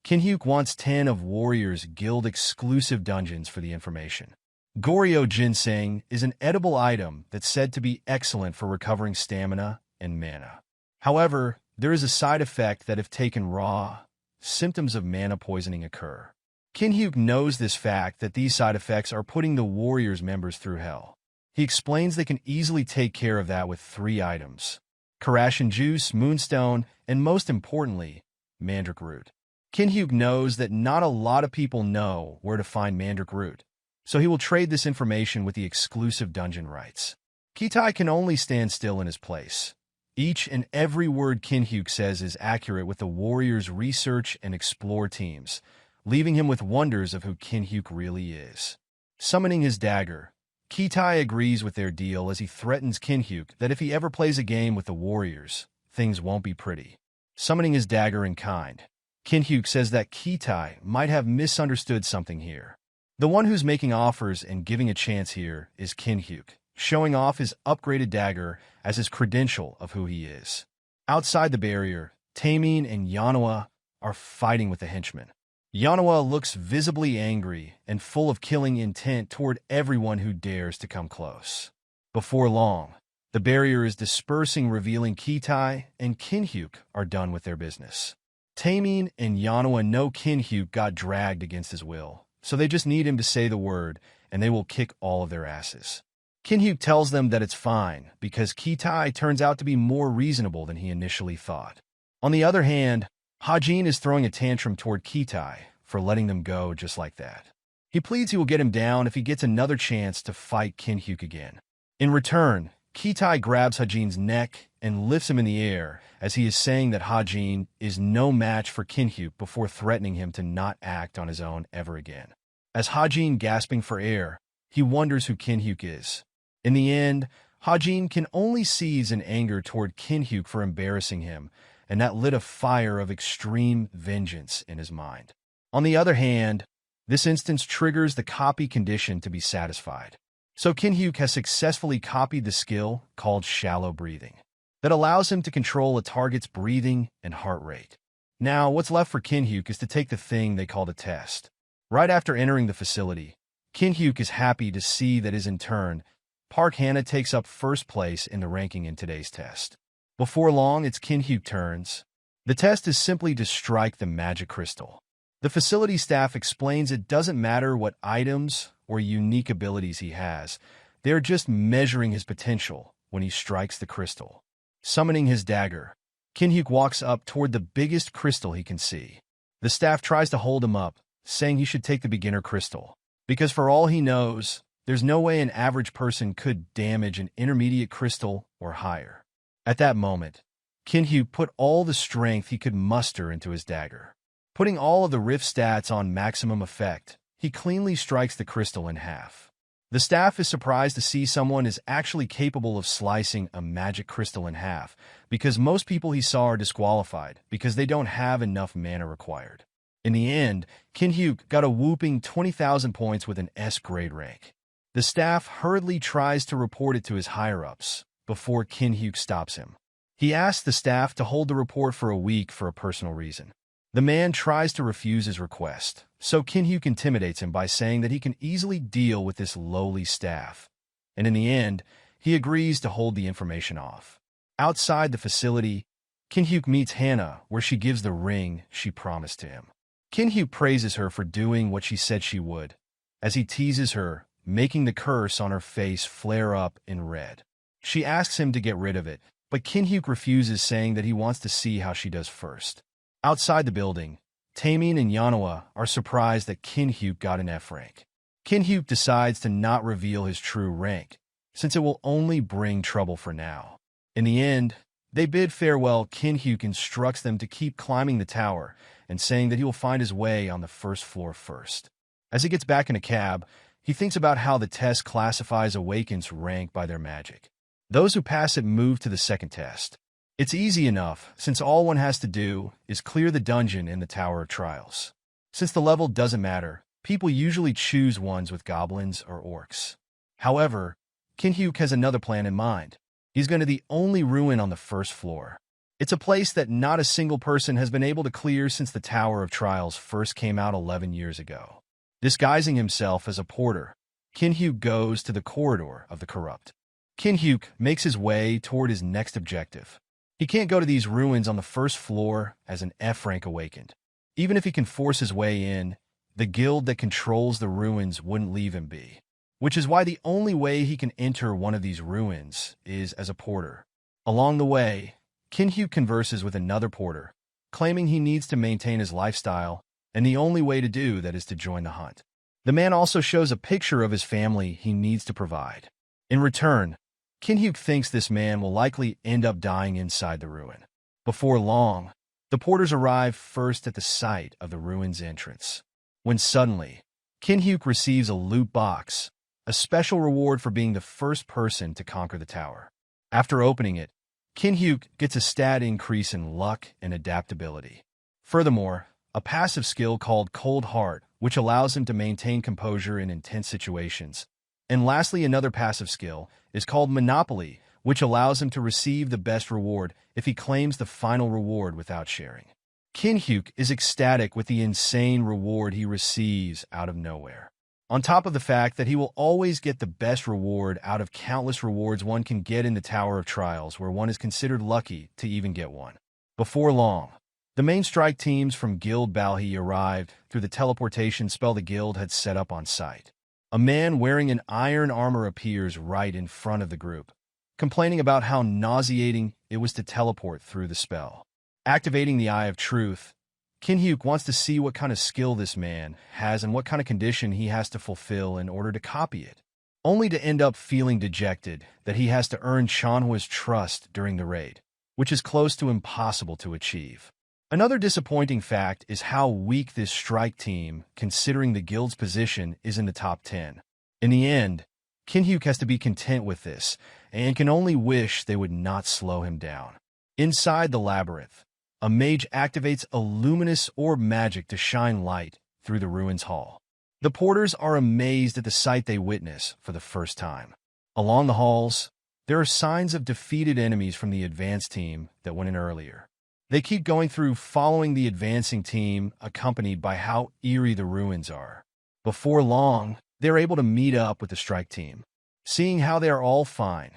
Speaker 1: Jinhyeok wants 10 of Warrior's Guild exclusive dungeons for the information. Goryeo ginseng is an edible item that's said to be excellent for recovering stamina and mana. However, there is a side effect that if taken raw, symptoms of mana poisoning occur. Jinhyeok knows this fact that these side effects are putting the Warriors members through hell. He explains they can easily take care of that with 3 items: Karashin Juice, Moonstone, and most importantly, Mandrake Root. Jinhyeok knows that not a lot of people know where to find Mandrake Root, so he will trade this information with the exclusive dungeon rights. Kitai can only stand still in his place. Each and every word Jinhyeok says is accurate with the Warriors' research and explore teams, leaving him with wonders of who Jinhyeok really is. Summoning his dagger, Kitai agrees with their deal as he threatens Jinhyeok that if he ever plays a game with the Warriors, things won't be pretty. Summoning his dagger in kind, Jinhyeok says that Kitai might have misunderstood something here. The one who's making offers and giving a chance here is Jinhyeok, showing off his upgraded dagger as his credential of who he is. Outside the barrier, Taemin and Yanhwa are fighting with the henchmen. Yanhwa looks visibly angry and full of killing intent toward everyone who dares to come close. Before long, the barrier is dispersing, revealing Kitai and Jinhyeok are done with their business. Taemin and Yanhwa know Jinhyeok got dragged against his will, so they just need him to say the word, and they will kick all of their asses. Jinhyeok tells them that it's fine, because Kitai turns out to be more reasonable than he initially thought. On the other hand, Hajin is throwing a tantrum toward Kitai for letting them go just like that. He pleads he will get him down if he gets another chance to fight Jinhyeok again. In return, Kitai grabs Hajin's neck and lifts him in the air as he is saying that Hajin is no match for Jinhyeok before threatening him to not act on his own ever again. As Hajin gasping for air, he wonders who Jinhyeok is. In the end, Hajin can only seize in anger toward Jinhyeok for embarrassing him, and that lit a fire of extreme vengeance in his mind. On the other hand, this instance triggers the copy condition to be satisfied. So Jinhyeok has successfully copied the skill called shallow breathing that allows him to control a target's breathing and heart rate. Now, what's left for Jinhyeok is to take the thing they call the test. Right after entering the facility, Jinhyeok is happy to see that in turn, Park Hana takes up first place in the ranking in today's test. Before long, it's Jinhyeok's turns. The test is simply to strike the magic crystal. The facility staff explains it doesn't matter what items or unique abilities he has, they're just measuring his potential when he strikes the crystal. Summoning his dagger, Jinhyeok walks up toward the biggest crystal he can see. The staff tries to hold him up, saying he should take the beginner crystal, because for all he knows, there's no way an average person could damage an intermediate crystal or higher. At that moment, Jinhyeok put all the strength he could muster into his dagger. Putting all of the rift stats on maximum effect, he cleanly strikes the crystal in half. The staff is surprised to see someone is actually capable of slicing a magic crystal in half, because most people he saw are disqualified because they don't have enough mana required. In the end, Jinhyeok got a whooping 20,000 points with an S-grade rank. The staff hurriedly tries to report it to his higher-ups before Jinhyeok stops him. He asks the staff to hold the report for a week for a personal reason. The man tries to refuse his request, so Jinhyeok intimidates him by saying that he can easily deal with this lowly staff. And in the end, he agrees to hold the information off. Outside the facility, Jinhyeok meets Hannah, where she gives the ring she promised to him. Jinhyeok praises her for doing what she said she would, as he teases her, making the curse on her face flare up in red. She asks him to get rid of it, but Jinhyeok refuses, saying that he wants to see how she does first. Outside the building, Taemin and Manhwa are surprised that Jinhyeok got an F rank. Jinhyeok decides to not reveal his true rank, since it will only bring trouble for now. In the end, they bid farewell. Jinhyeok instructs them to keep climbing the tower and saying that he will find his way on the first floor first. As he gets back in a cab, he thinks about how the test classifies awakens rank by their magic. Those who pass it move to the second test. It's easy enough, since all one has to do is clear the dungeon in the Tower of Trials. Since the level doesn't matter, people usually choose ones with goblins or orcs. However, Jinhyeok has another plan in mind. He's going to the only ruin on the first floor. It's a place that not a single person has been able to clear since the Tower of Trials first came out 11 years ago. Disguising himself as a porter, Jinhyeok goes to the corridor of the corrupt. Jinhyeok makes his way toward his next objective. He can't go to these ruins on the first floor as an F rank awakened. Even if he can force his way in, the guild that controls the ruins wouldn't leave him be. Which is why the only way he can enter one of these ruins is as a porter. Along the way, Jinhyeok converses with another porter, claiming he needs to maintain his lifestyle, and the only way to do that is to join the hunt. The man also shows a picture of his family he needs to provide. In return, Jinhyeok thinks this man will likely end up dying inside the ruin. Before long, the porters arrive first at the site of the ruin's entrance, when suddenly, Jinhyeok receives a loot box, a special reward for being the first person to conquer the tower. After opening it, Jinhyeok gets a stat increase in luck and adaptability. Furthermore, a passive skill called Cold Heart, which allows him to maintain composure in intense situations. And lastly, another passive skill is called Monopoly, which allows him to receive the best reward if he claims the final reward without sharing. Jinhyeok is ecstatic with the insane reward he receives out of nowhere. On top of the fact that he will always get the best reward out of countless rewards one can get in the Tower of Trials, where one is considered lucky to even get one. Before long, the main strike teams from Guild Balhi arrived through the teleportation spell the guild had set up on site. A man wearing an iron armor appears right in front of the group, complaining about how nauseating it was to teleport through the spell. Activating the Eye of Truth, Jinhyeok wants to see what kind of skill this man has and what kind of condition he has to fulfill in order to copy it, only to end up feeling dejected that he has to earn Chanhwa's trust during the raid, which is close to impossible to achieve. Another disappointing fact is how weak this strike team, considering the guild's position, is in the top 10. In the end, Jinhyeok has to be content with this, and can only wish they would not slow him down. Inside the labyrinth, a mage activates a luminous orb magic to shine light through the ruins hall. The porters are amazed at the sight they witness for the first time. Along the halls, there are signs of defeated enemies from the advanced team that went in earlier. They keep going through, following the advancing team, accompanied by how eerie the ruins are. Before long, they're able to meet up with the strike team. Seeing how they are all fine,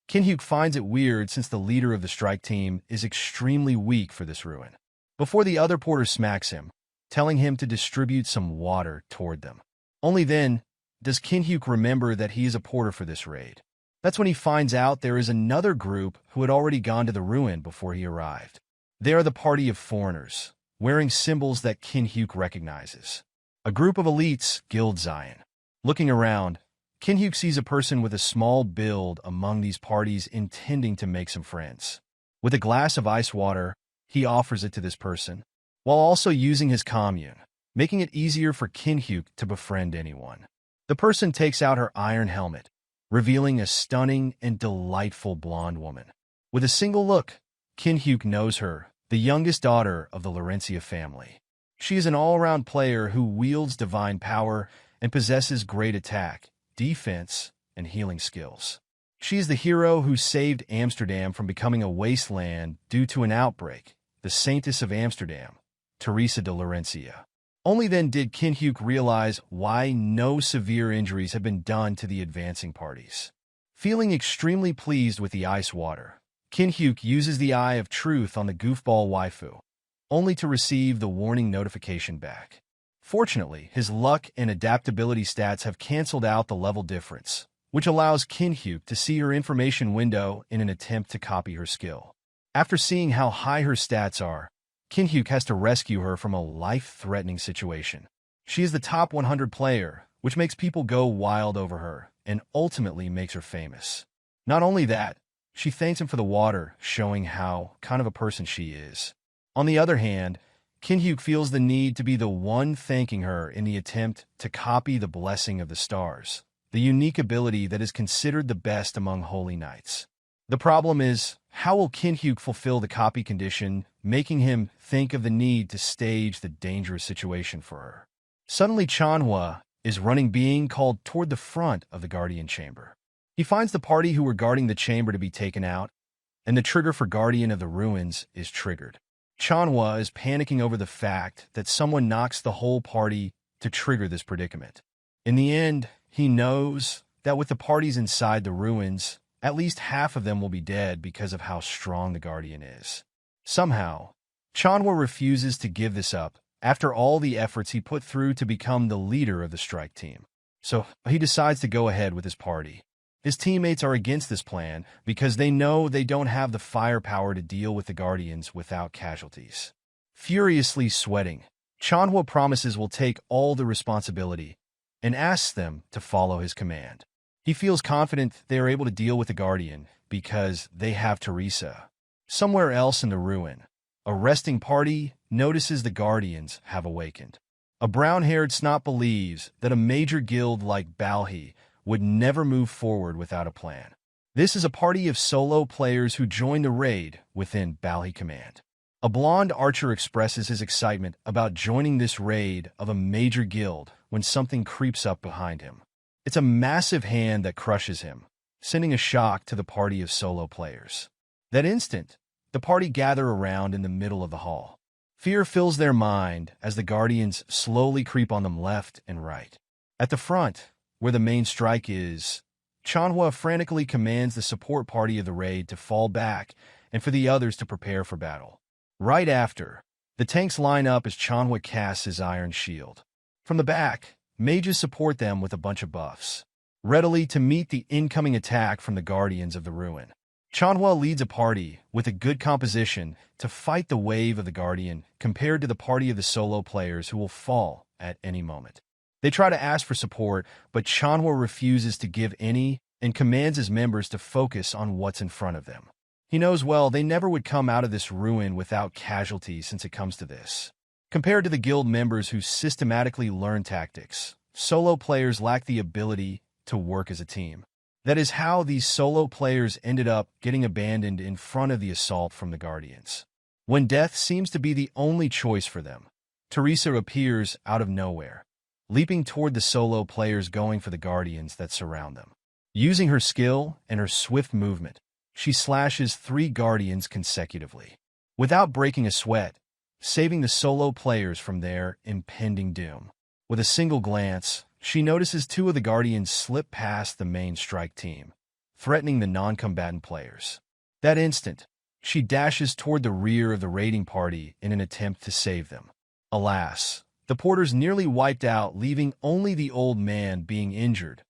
Speaker 1: Jinhyeok finds it weird since the leader of the strike team is extremely weak for this ruin. Before the other porter smacks him, telling him to distribute some water toward them. Only then does Jinhyeok remember that he is a porter for this raid. That's when he finds out there is another group who had already gone to the ruin before he arrived. They are the party of foreigners, wearing symbols that Jinhyeok recognizes. A group of elites, Guild Zion. Looking around, Jinhyeok sees a person with a small build among these parties intending to make some friends. With a glass of ice water, he offers it to this person, while also using his commune, making it easier for Jinhyeok to befriend anyone. The person takes out her iron helmet, revealing a stunning and delightful blonde woman. With a single look, Jinhyeok knows her, the youngest daughter of the Labyrinthos family. She is an all-around player who wields divine power and possesses great attack, defense, and healing skills. She is the hero who saved Amsterdam from becoming a wasteland due to an outbreak, the Saintess of Amsterdam, Teresa de Laurencia. Only then did Jinhyeok realize why no severe injuries had been done to the advancing parties. Feeling extremely pleased with the ice water, Jinhyeok uses the Eye of Truth on the goofball waifu, only to receive the warning notification back. Fortunately, his luck and adaptability stats have canceled out the level difference, which allows Jinhyeok to see her information window in an attempt to copy her skill. After seeing how high her stats are, Jinhyeok has to rescue her from a life-threatening situation. She is the top 100 player, which makes people go wild over her and ultimately makes her famous. Not only that, she thanks him for the water, showing how kind of a person she is. On the other hand, Jinhyeok feels the need to be the one thanking her in the attempt to copy the blessing of the stars, the unique ability that is considered the best among holy knights. The problem is, how will Jinhyeok fulfill the copy condition, making him think of the need to stage the dangerous situation for her? Suddenly, Manhwa is running being called toward the front of the Guardian Chamber. He finds the party who were guarding the chamber to be taken out, and the trigger for Guardian of the Ruins is triggered. Manhwa is panicking over the fact that someone knocks the whole party to trigger this predicament. In the end, he knows that with the parties inside the ruins, at least half of them will be dead because of how strong the Guardian is. Somehow, Manhwa refuses to give this up after all the efforts he put through to become the leader of the strike team. So he decides to go ahead with his party. His teammates are against this plan because they know they don't have the firepower to deal with the Guardians without casualties. Furiously sweating, Manhwa promises will take all the responsibility and asks them to follow his command. He feels confident they are able to deal with the Guardian because they have Teresa. Somewhere else in the ruin, a resting party notices the Guardians have awakened. A brown-haired snot believes that a major guild like Balhi would never move forward without a plan. This is a party of solo players who join the raid within Balhi Command. A blonde archer expresses his excitement about joining this raid of a major guild when something creeps up behind him. It's a massive hand that crushes him, sending a shock to the party of solo players. That instant, the party gather around in the middle of the hall. Fear fills their mind as the Guardians slowly creep on them left and right. At the front, where the main strike is, Manhwa frantically commands the support party of the raid to fall back and for the others to prepare for battle. Right after, the tanks line up as Manhwa casts his iron shield. From the back, mages support them with a bunch of buffs, readily to meet the incoming attack from the Guardians of the Ruin. Manhwa leads a party with a good composition to fight the wave of the Guardian compared to the party of the solo players who will fall at any moment. They try to ask for support, but Manhwa refuses to give any and commands his members to focus on what's in front of them. He knows well they never would come out of this ruin without casualties since it comes to this. Compared to the guild members who systematically learn tactics, solo players lack the ability to work as a team. That is how these solo players ended up getting abandoned in front of the assault from the Guardians. When death seems to be the only choice for them, Teresa appears out of nowhere, leaping toward the solo players going for the Guardians that surround them. Using her skill and her swift movement, she slashes 3 Guardians consecutively, without breaking a sweat, saving the solo players from their impending doom. With a single glance, she notices 2 of the Guardians slip past the main strike team, threatening the non-combatant players. That instant, she dashes toward the rear of the raiding party in an attempt to save them. Alas, the porters nearly wiped out, leaving only the old man being injured,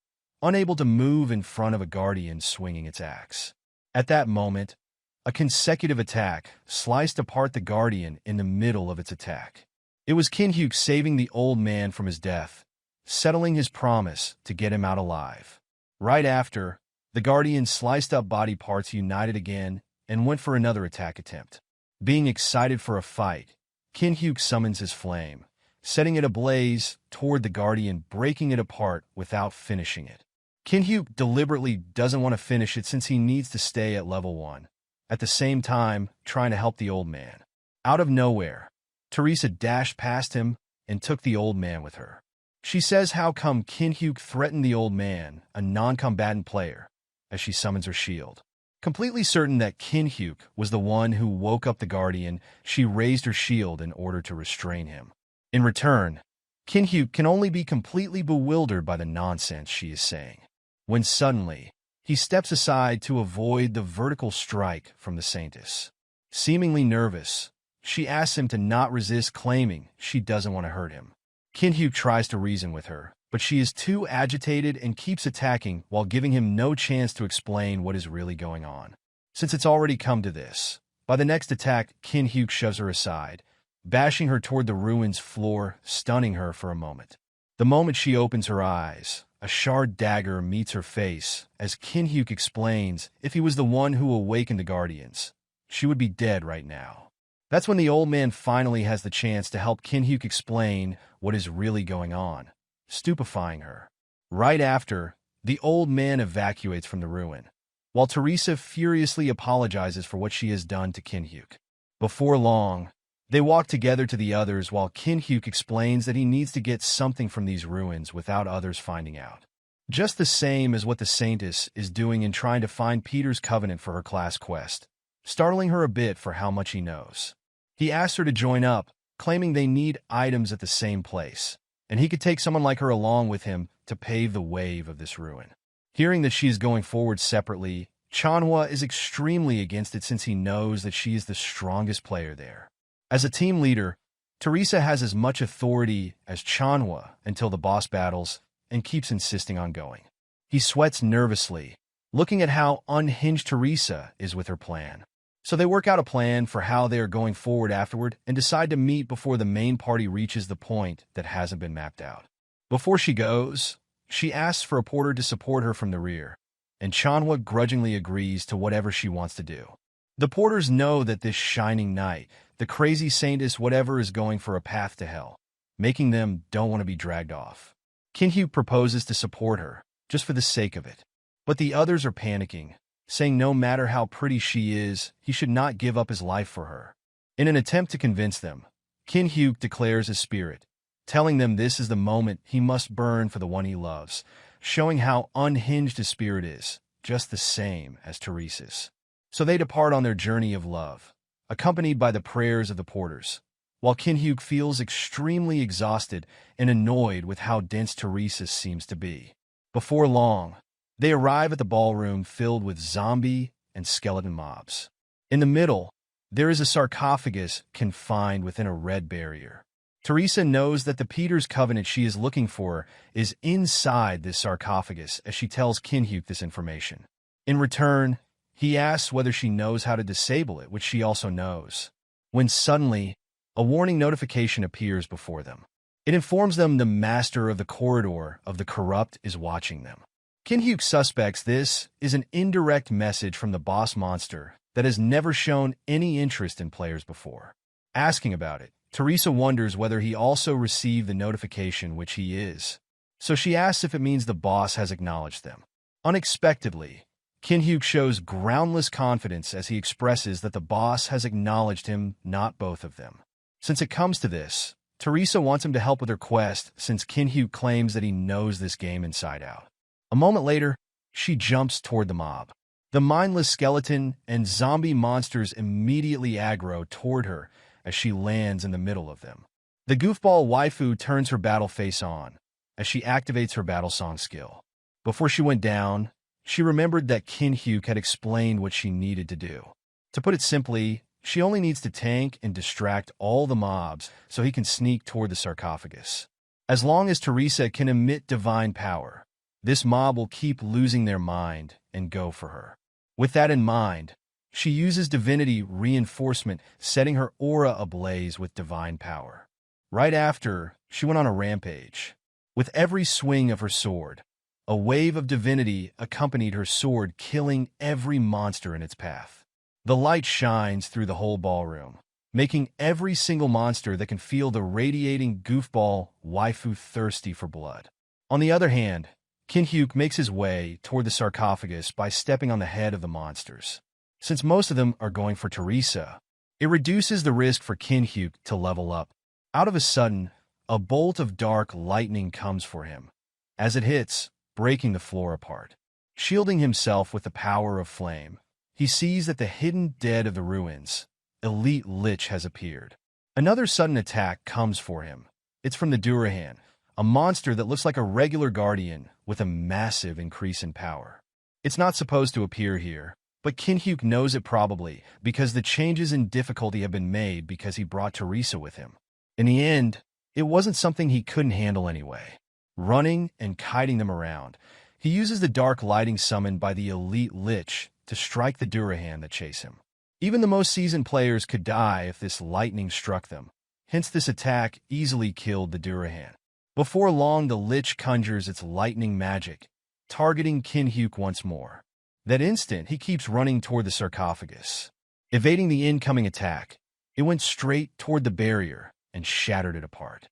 Speaker 1: unable to move in front of a Guardian swinging its axe. At that moment, a consecutive attack sliced apart the Guardian in the middle of its attack. It was Jinhyeok saving the old man from his death, settling his promise to get him out alive. Right after, the Guardian sliced up body parts united again and went for another attack attempt. Being excited for a fight, Jinhyeok summons his flame, setting it ablaze toward the Guardian, breaking it apart without finishing it. Jinhyeok deliberately doesn't want to finish it since he needs to stay at level 1, at the same time trying to help the old man. Out of nowhere, Teresa dashed past him and took the old man with her. She says how come Jinhyeok threatened the old man, a non-combatant player, as she summons her shield. Completely certain that Jinhyeok was the one who woke up the Guardian, she raised her shield in order to restrain him. In return, Jinhyeok can only be completely bewildered by the nonsense she is saying, when suddenly, he steps aside to avoid the vertical strike from the Saintess. Seemingly nervous, she asks him to not resist, claiming she doesn't want to hurt him. Jinhyeok tries to reason with her, but she is too agitated and keeps attacking while giving him no chance to explain what is really going on. Since it's already come to this, by the next attack, Jinhyeok shoves her aside, bashing her toward the ruins floor, stunning her for a moment. The moment she opens her eyes, a shard dagger meets her face, as Jinhyeok explains if he was the one who awakened the Guardians, she would be dead right now. That's when the old man finally has the chance to help Jinhyeok explain what is really going on, stupefying her. Right after, the old man evacuates from the ruin, while Teresa furiously apologizes for what she has done to Jinhyeok. Before long, they walk together to the others while Jinhyeok explains that he needs to get something from these ruins without others finding out. Just the same as what the Saintess is doing in trying to find Peter's covenant for her class quest, startling her a bit for how much he knows. He asks her to join up, claiming they need items at the same place, and he could take someone like her along with him to pave the wave of this ruin. Hearing that she is going forward separately, Manhwa is extremely against it since he knows that she is the strongest player there. As a team leader, Teresa has as much authority as Manhwa until the boss battles and keeps insisting on going. He sweats nervously, looking at how unhinged Teresa is with her plan. So they work out a plan for how they are going forward afterward and decide to meet before the main party reaches the point that hasn't been mapped out. Before she goes, she asks for a porter to support her from the rear, and Manhwa grudgingly agrees to whatever she wants to do. The porters know that this shining knight, the crazy Saintess whatever, is going for a path to hell, making them don't want to be dragged off. Jinhyeok proposes to support her, just for the sake of it. But the others are panicking, saying no matter how pretty she is, he should not give up his life for her. In an attempt to convince them, Jinhyeok declares his spirit, telling them this is the moment he must burn for the one he loves, showing how unhinged his spirit is, just the same as Teresa's. So they depart on their journey of love, accompanied by the prayers of the porters, while Jinhyeok feels extremely exhausted and annoyed with how dense Teresa seems to be. Before long, they arrive at the ballroom filled with zombie and skeleton mobs. In the middle, there is a sarcophagus confined within a red barrier. Teresa knows that the Peter's covenant she is looking for is inside this sarcophagus as she tells Jinhyeok this information. In return, he asks whether she knows how to disable it, which she also knows. When suddenly, a warning notification appears before them. It informs them the master of the corridor of the corrupt is watching them. Jinhyeok suspects this is an indirect message from the boss monster that has never shown any interest in players before. Asking about it, Teresa wonders whether he also received the notification, which he is. So she asks if it means the boss has acknowledged them. Unexpectedly, Jinhyeok shows groundless confidence as he expresses that the boss has acknowledged him, not both of them. Since it comes to this, Teresa wants him to help with her quest since Jinhyeok claims that he knows this game inside out. A moment later, she jumps toward the mob. The mindless skeleton and zombie monsters immediately aggro toward her as she lands in the middle of them. The goofball waifu turns her battle face on as she activates her battle song skill. Before she went down, she remembered that Jinhyeok had explained what she needed to do. To put it simply, she only needs to tank and distract all the mobs so he can sneak toward the sarcophagus. As long as Teresa can emit divine power, this mob will keep losing their mind and go for her. With that in mind, she uses divinity reinforcement, setting her aura ablaze with divine power. Right after, she went on a rampage. With every swing of her sword, a wave of divinity accompanied her sword, killing every monster in its path. The light shines through the whole ballroom, making every single monster that can feel the radiating goofball waifu thirsty for blood. On the other hand, Jinhyeok makes his way toward the sarcophagus by stepping on the head of the monsters. Since most of them are going for Teresa, it reduces the risk for Jinhyeok to level up. Out of a sudden, a bolt of dark lightning comes for him. As it hits, breaking the floor apart. Shielding himself with the power of flame, he sees that the hidden dead of the ruins, Elite Lich, has appeared. Another sudden attack comes for him. It's from the Durahan, a monster that looks like a regular guardian with a massive increase in power. It's not supposed to appear here, but Jinhyeok knows it probably because the changes in difficulty have been made because he brought Teresa with him. In the end, it wasn't something he couldn't handle anyway. Running and kiting them around, he uses the dark lighting summoned by the Elite Lich to strike the Durahan that chase him. Even the most seasoned players could die if this lightning struck them, hence this attack easily killed the Durahan. Before long, the Lich conjures its lightning magic, targeting Jinhyeok once more. That instant, he keeps running toward the sarcophagus. Evading the incoming attack, it went straight toward the barrier and shattered it apart.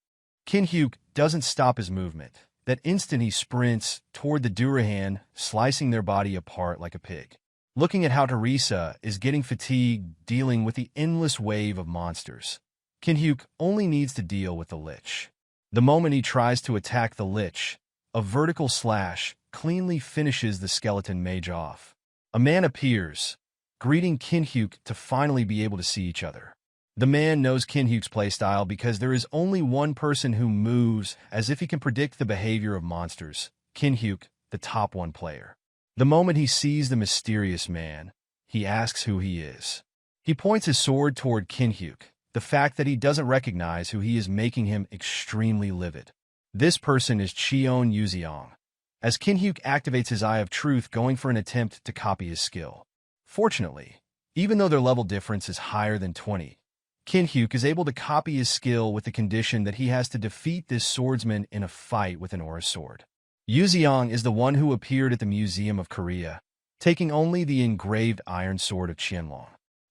Speaker 1: Jinhyeok doesn't stop his movement. That instant, he sprints toward the Durahan, slicing their body apart like a pig. Looking at how Teresa is getting fatigued dealing with the endless wave of monsters, Jinhyeok only needs to deal with the Lich. The moment he tries to attack the Lich, a vertical slash cleanly finishes the skeleton mage off. A man appears, greeting Jinhyeok to finally be able to see each other. The man knows Jinhyeok's playstyle because there is only one person who moves as if he can predict the behavior of monsters, Jinhyeok, the top 1 player. The moment he sees the mysterious man, he asks who he is. He points his sword toward Jinhyeok, the fact that he doesn't recognize who he is making him extremely livid. This person is Cheon Yuzeong, as Jinhyeok activates his Eye of Truth going for an attempt to copy his skill. Fortunately, even though their level difference is higher than 20, Jinhyeok is able to copy his skill with the condition that he has to defeat this swordsman in a fight with an aura sword. Yuzeong is the one who appeared at the Museum of Korea, taking only the engraved iron sword of Qianlong.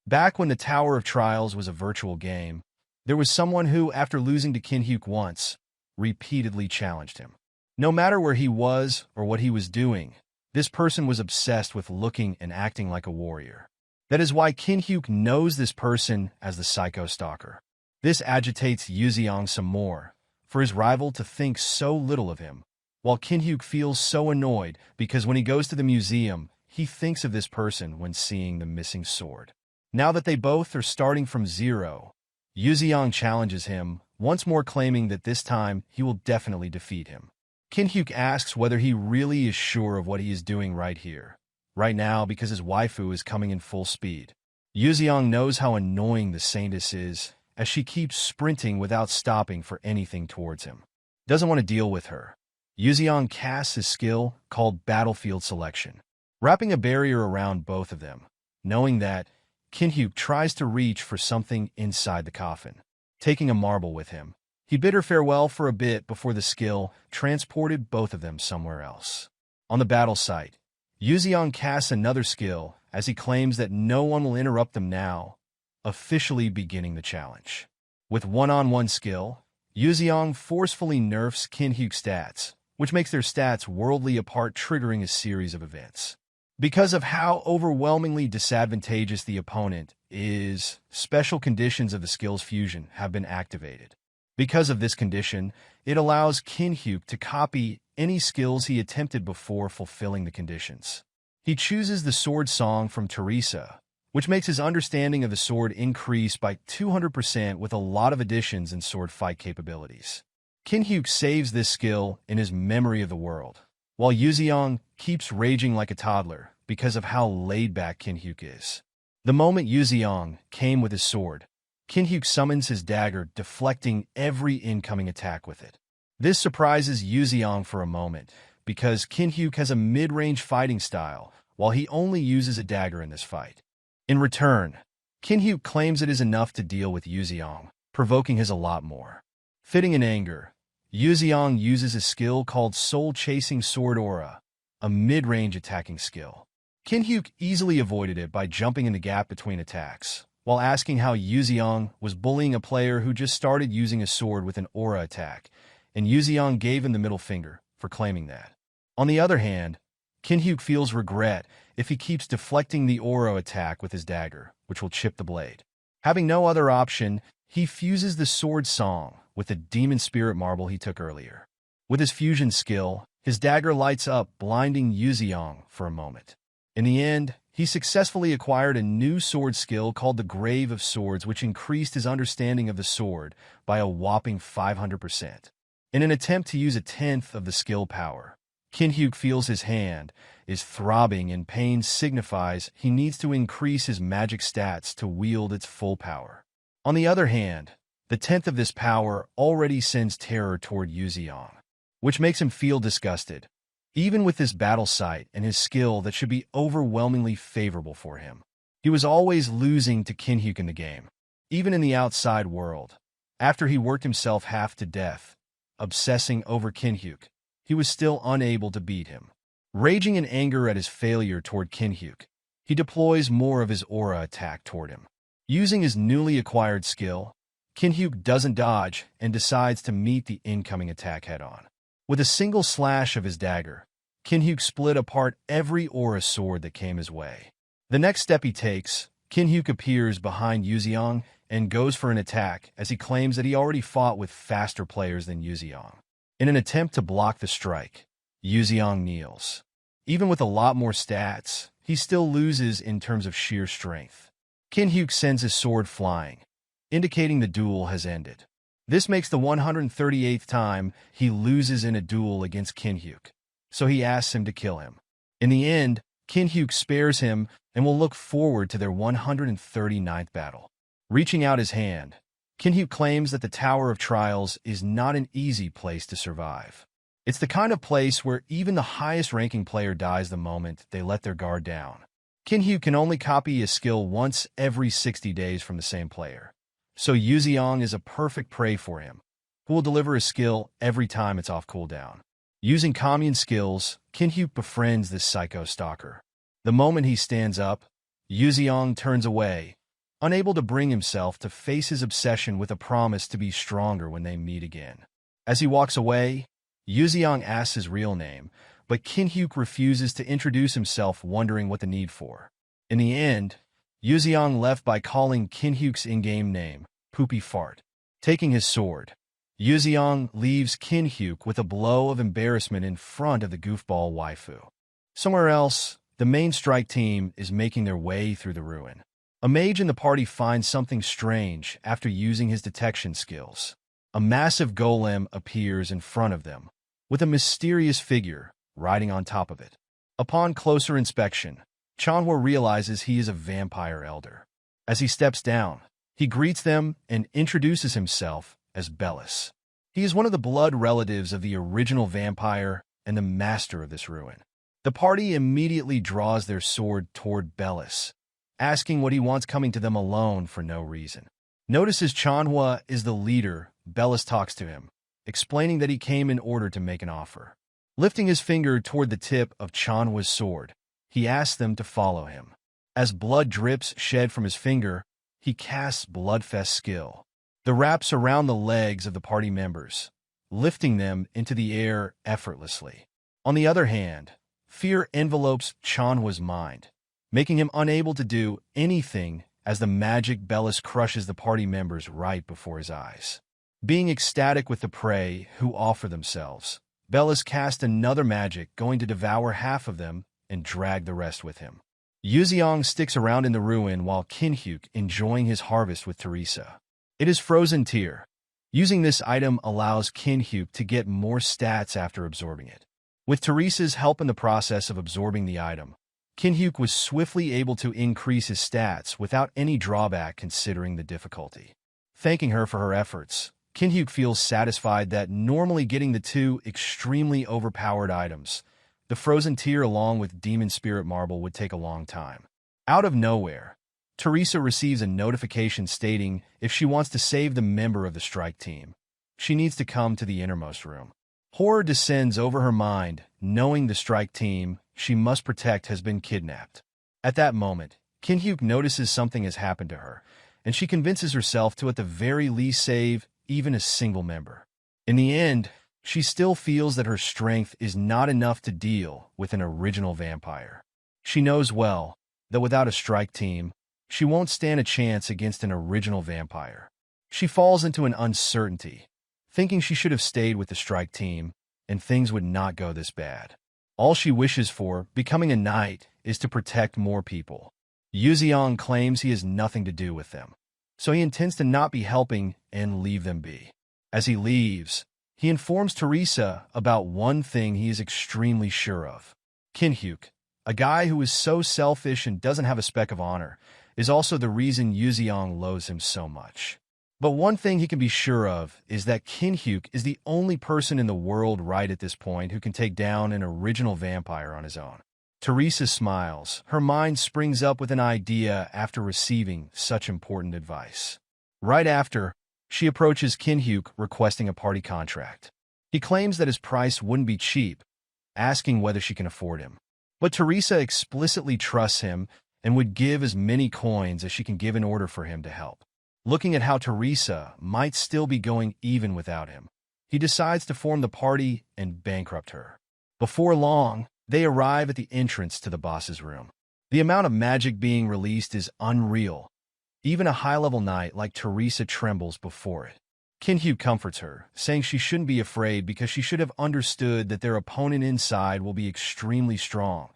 Speaker 1: Back when the Tower of Trials was a virtual game, there was someone who, after losing to Jinhyeok once, repeatedly challenged him. No matter where he was or what he was doing, this person was obsessed with looking and acting like a warrior. That is why Jinhyeok knows this person as the Psycho Stalker. This agitates Yuzeong some more, for his rival to think so little of him, while Jinhyeok feels so annoyed because when he goes to the museum, he thinks of this person when seeing the missing sword. Now that they both are starting from zero, Yuzeong challenges him, once more claiming that this time he will definitely defeat him. Jinhyeok asks whether he really is sure of what he is doing right here. Right now, because his waifu is coming in full speed. Yuzeong knows how annoying the Saintess is, as she keeps sprinting without stopping for anything towards him. Doesn't want to deal with her. Yuzeong casts his skill, called Battlefield Selection, wrapping a barrier around both of them, knowing that Jinhyeok tries to reach for something inside the coffin. Taking a marble with him, he bid her farewell for a bit before the skill transported both of them somewhere else. On the battle site, Yuzeong casts another skill as he claims that no one will interrupt them now, officially beginning the challenge. With one-on-one skill, Yuzeong forcefully nerfs Jinhyeok's stats, which makes their stats worldly apart, triggering a series of events. Because of how overwhelmingly disadvantageous the opponent is, special conditions of the skill's fusion have been activated. Because of this condition, it allows Jinhyeok to copy any skills he attempted before fulfilling the conditions. He chooses the sword song from Teresa, which makes his understanding of the sword increase by 200% with a lot of additions in sword fight capabilities. Jinhyeok saves this skill in his memory of the world, while Yuzeong keeps raging like a toddler because of how laid-back Jinhyeok is. The moment Yuzeong came with his sword, Jinhyeok summons his dagger, deflecting every incoming attack with it. This surprises Yuzeong for a moment, because Jinhyeok has a mid-range fighting style, while he only uses a dagger in this fight. In return, Jinhyeok claims it is enough to deal with Yuzeong, provoking his a lot more. Fitting in anger, Yuzeong uses a skill called Soul-Chasing Sword Aura, a mid-range attacking skill. Jinhyeok easily avoided it by jumping in the gap between attacks, while asking how Yuzeong was bullying a player who just started using a sword with an aura attack, and Yuzeong gave him the middle finger for claiming that. On the other hand, Jinhyeok feels regret if he keeps deflecting the aura attack with his dagger, which will chip the blade. Having no other option, he fuses the sword song with the demon spirit marble he took earlier. With his fusion skill, his dagger lights up, blinding Yuzeong for a moment. In the end, he successfully acquired a new sword skill called the Grave of Swords, which increased his understanding of the sword by a whopping 500%. In an attempt to use a tenth of the skill power, Jinhyeok feels his hand is throbbing and pain signifies he needs to increase his magic stats to wield its full power. On the other hand, the tenth of this power already sends terror toward Yuzeong, which makes him feel disgusted, even with this battle sight and his skill that should be overwhelmingly favorable for him. He was always losing to Jinhyeok in the game, even in the outside world. After he worked himself half to death, obsessing over Jinhyeok, he was still unable to beat him. Raging in anger at his failure toward Jinhyeok, he deploys more of his aura attack toward him. Using his newly acquired skill, Jinhyeok doesn't dodge and decides to meet the incoming attack head-on. With a single slash of his dagger, Jinhyeok split apart every aura sword that came his way. The next step he takes, Jinhyeok appears behind Yuzeong and goes for an attack as he claims that he already fought with faster players than Yuzeong. In an attempt to block the strike, Yuzeong kneels. Even with a lot more stats, he still loses in terms of sheer strength. Jinhyeok sends his sword flying, indicating the duel has ended. This makes the 138th time he loses in a duel against Jinhyeok, so he asks him to kill him. In the end, Jinhyeok spares him and will look forward to their 139th battle. Reaching out his hand, Jinhyeok claims that the Tower of Trials is not an easy place to survive. It's the kind of place where even the highest-ranking player dies the moment they let their guard down. Jinhyeok can only copy a skill once every 60 days from the same player, so Yuzeong is a perfect prey for him, who will deliver a skill every time it's off cooldown. Using commune skills, Jinhyeok befriends this psycho stalker. The moment he stands up, Yuzeong turns away, unable to bring himself to face his obsession with a promise to be stronger when they meet again. As he walks away, Yuzeong asks his real name, but Jinhyeok refuses to introduce himself, wondering what the need for. In the end, Yuzeong left by calling Jinhyeok's in-game name, Poopy Fart. Taking his sword, Yuzeong leaves Jinhyeok with a blow of embarrassment in front of the goofball waifu. Somewhere else, the main strike team is making their way through the ruin. A mage in the party finds something strange after using his detection skills. A massive golem appears in front of them, with a mysterious figure riding on top of it. Upon closer inspection, Chanhwa realizes he is a vampire elder. As he steps down, he greets them and introduces himself as Bellis. He is one of the blood relatives of the original vampire and the master of this ruin. The party immediately draws their sword toward Bellis, asking what he wants, coming to them alone for no reason. Notices Chanhwa is the leader. Bellis talks to him, explaining that he came in order to make an offer. Lifting his finger toward the tip of Chanhwa's sword, he asks them to follow him. As blood drips shed from his finger, he casts Bloodfest skill. The wraps around the legs of the party members, lifting them into the air effortlessly. On the other hand, fear envelopes Chanhwa's mind, making him unable to do anything as the magic Bellis crushes the party members right before his eyes. Being ecstatic with the prey who offer themselves, Bellis casts another magic, going to devour half of them and drag the rest with him. Yuzeong sticks around in the ruin while Jinhyeok enjoying his harvest with Teresa. It is Frozen Tear. Using this item allows Jinhyeok to get more stats after absorbing it. With Teresa's help in the process of absorbing the item, Jinhyeok was swiftly able to increase his stats without any drawback considering the difficulty. Thanking her for her efforts, Jinhyeok feels satisfied that normally getting the two extremely overpowered items, the Frozen Tear along with Demon Spirit Marble, would take a long time. Out of nowhere, Teresa receives a notification stating if she wants to save the member of the strike team, she needs to come to the innermost room. Horror descends over her mind, knowing the strike team she must protect has been kidnapped. At that moment, Jinhyeok notices something has happened to her, and she convinces herself to at the very least save even a single member. In the end, she still feels that her strength is not enough to deal with an original vampire. She knows well that without a strike team, she won't stand a chance against an original vampire. She falls into an uncertainty, thinking she should have stayed with the strike team and things would not go this bad. All she wishes for, becoming a knight, is to protect more people. Yuzeong claims he has nothing to do with them, so he intends to not be helping and leave them be. As he leaves, he informs Teresa about one thing he is extremely sure of. Jinhyeok, a guy who is so selfish and doesn't have a speck of honor, is also the reason Yuzeong loathes him so much. But one thing he can be sure of is that Jinhyeok is the only person in the world right at this point who can take down an original vampire on his own. Teresa smiles. Her mind springs up with an idea after receiving such important advice. Right after, she approaches Jinhyeok requesting a party contract. He claims that his price wouldn't be cheap, asking whether she can afford him. But Teresa explicitly trusts him and would give as many coins as she can give in order for him to help. Looking at how Teresa might still be going even without him, he decides to form the party and bankrupt her. Before long, they arrive at the entrance to the boss's room. The amount of magic being released is unreal. Even a high-level knight like Teresa trembles before it. Jinhyeok comforts her, saying she shouldn't be afraid because she should have understood that their opponent inside will be extremely strong,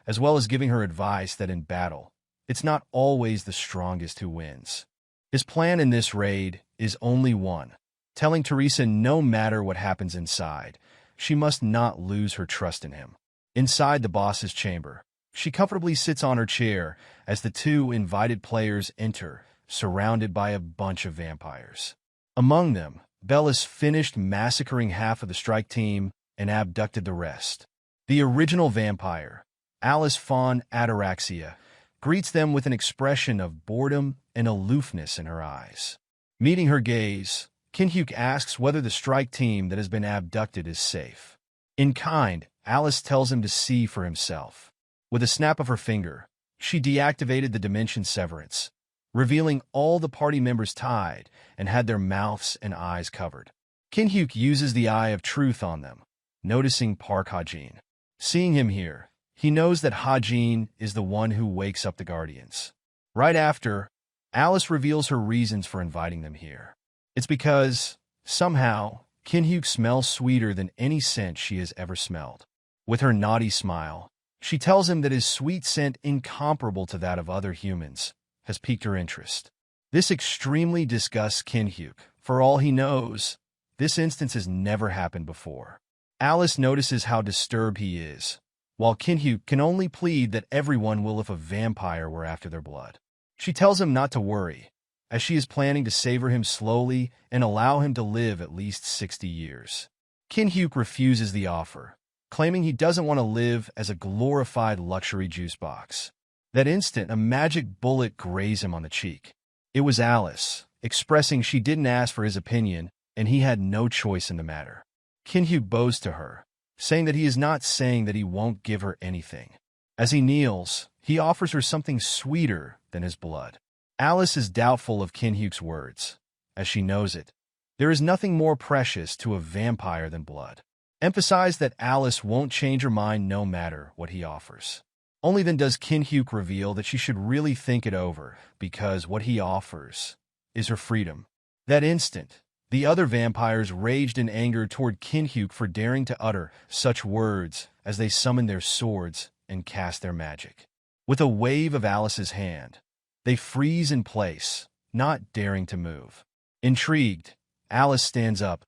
Speaker 1: as well as giving her advice that in battle, it's not always the strongest who wins. His plan in this raid is only one, telling Teresa no matter what happens inside, she must not lose her trust in him. Inside the boss's chamber, she comfortably sits on her chair as the two invited players enter, surrounded by a bunch of vampires. Among them, Bellis finished massacring half of the strike team and abducted the rest. The original vampire, Alice Fawn Ataraxia, greets them with an expression of boredom and aloofness in her eyes. Meeting her gaze, Jinhyeok asks whether the strike team that has been abducted is safe. In kind, Alice tells him to see for himself. With a snap of her finger, she deactivated the dimension severance, revealing all the party members tied and had their mouths and eyes covered. Jinhyeok uses the Eye of Truth on them, noticing Park Ha-jin. Seeing him here, he knows that Ha-jin is the one who wakes up the Guardians. Right after, Alice reveals her reasons for inviting them here. It's because, somehow, Jinhyeok smells sweeter than any scent she has ever smelled. With her naughty smile, she tells him that his sweet scent, incomparable to that of other humans, has piqued her interest. This extremely disgusts Jinhyeok. For all he knows, this instance has never happened before. Alice notices how disturbed he is, while Jinhyeok can only plead that everyone will if a vampire were after their blood. She tells him not to worry, as she is planning to savor him slowly and allow him to live at least 60 years. Jinhyeok refuses the offer, claiming he doesn't want to live as a glorified luxury juice box. That instant, a magic bullet grazed him on the cheek. It was Alice, expressing she didn't ask for his opinion and he had no choice in the matter. Jinhyeok bows to her, saying that he is not saying that he won't give her anything. As he kneels, he offers her something sweeter than his blood. Alice is doubtful of Jinhyeok's words, as she knows it. There is nothing more precious to a vampire than blood. Emphasize that Alice won't change her mind no matter what he offers. Only then does Jinhyeok reveal that she should really think it over, because what he offers is her freedom. That instant, the other vampires raged in anger toward Jinhyeok for daring to utter such words as they summoned their swords and cast their magic. With a wave of Alice's hand, they freeze in place, not daring to move. Intrigued, Alice stands up,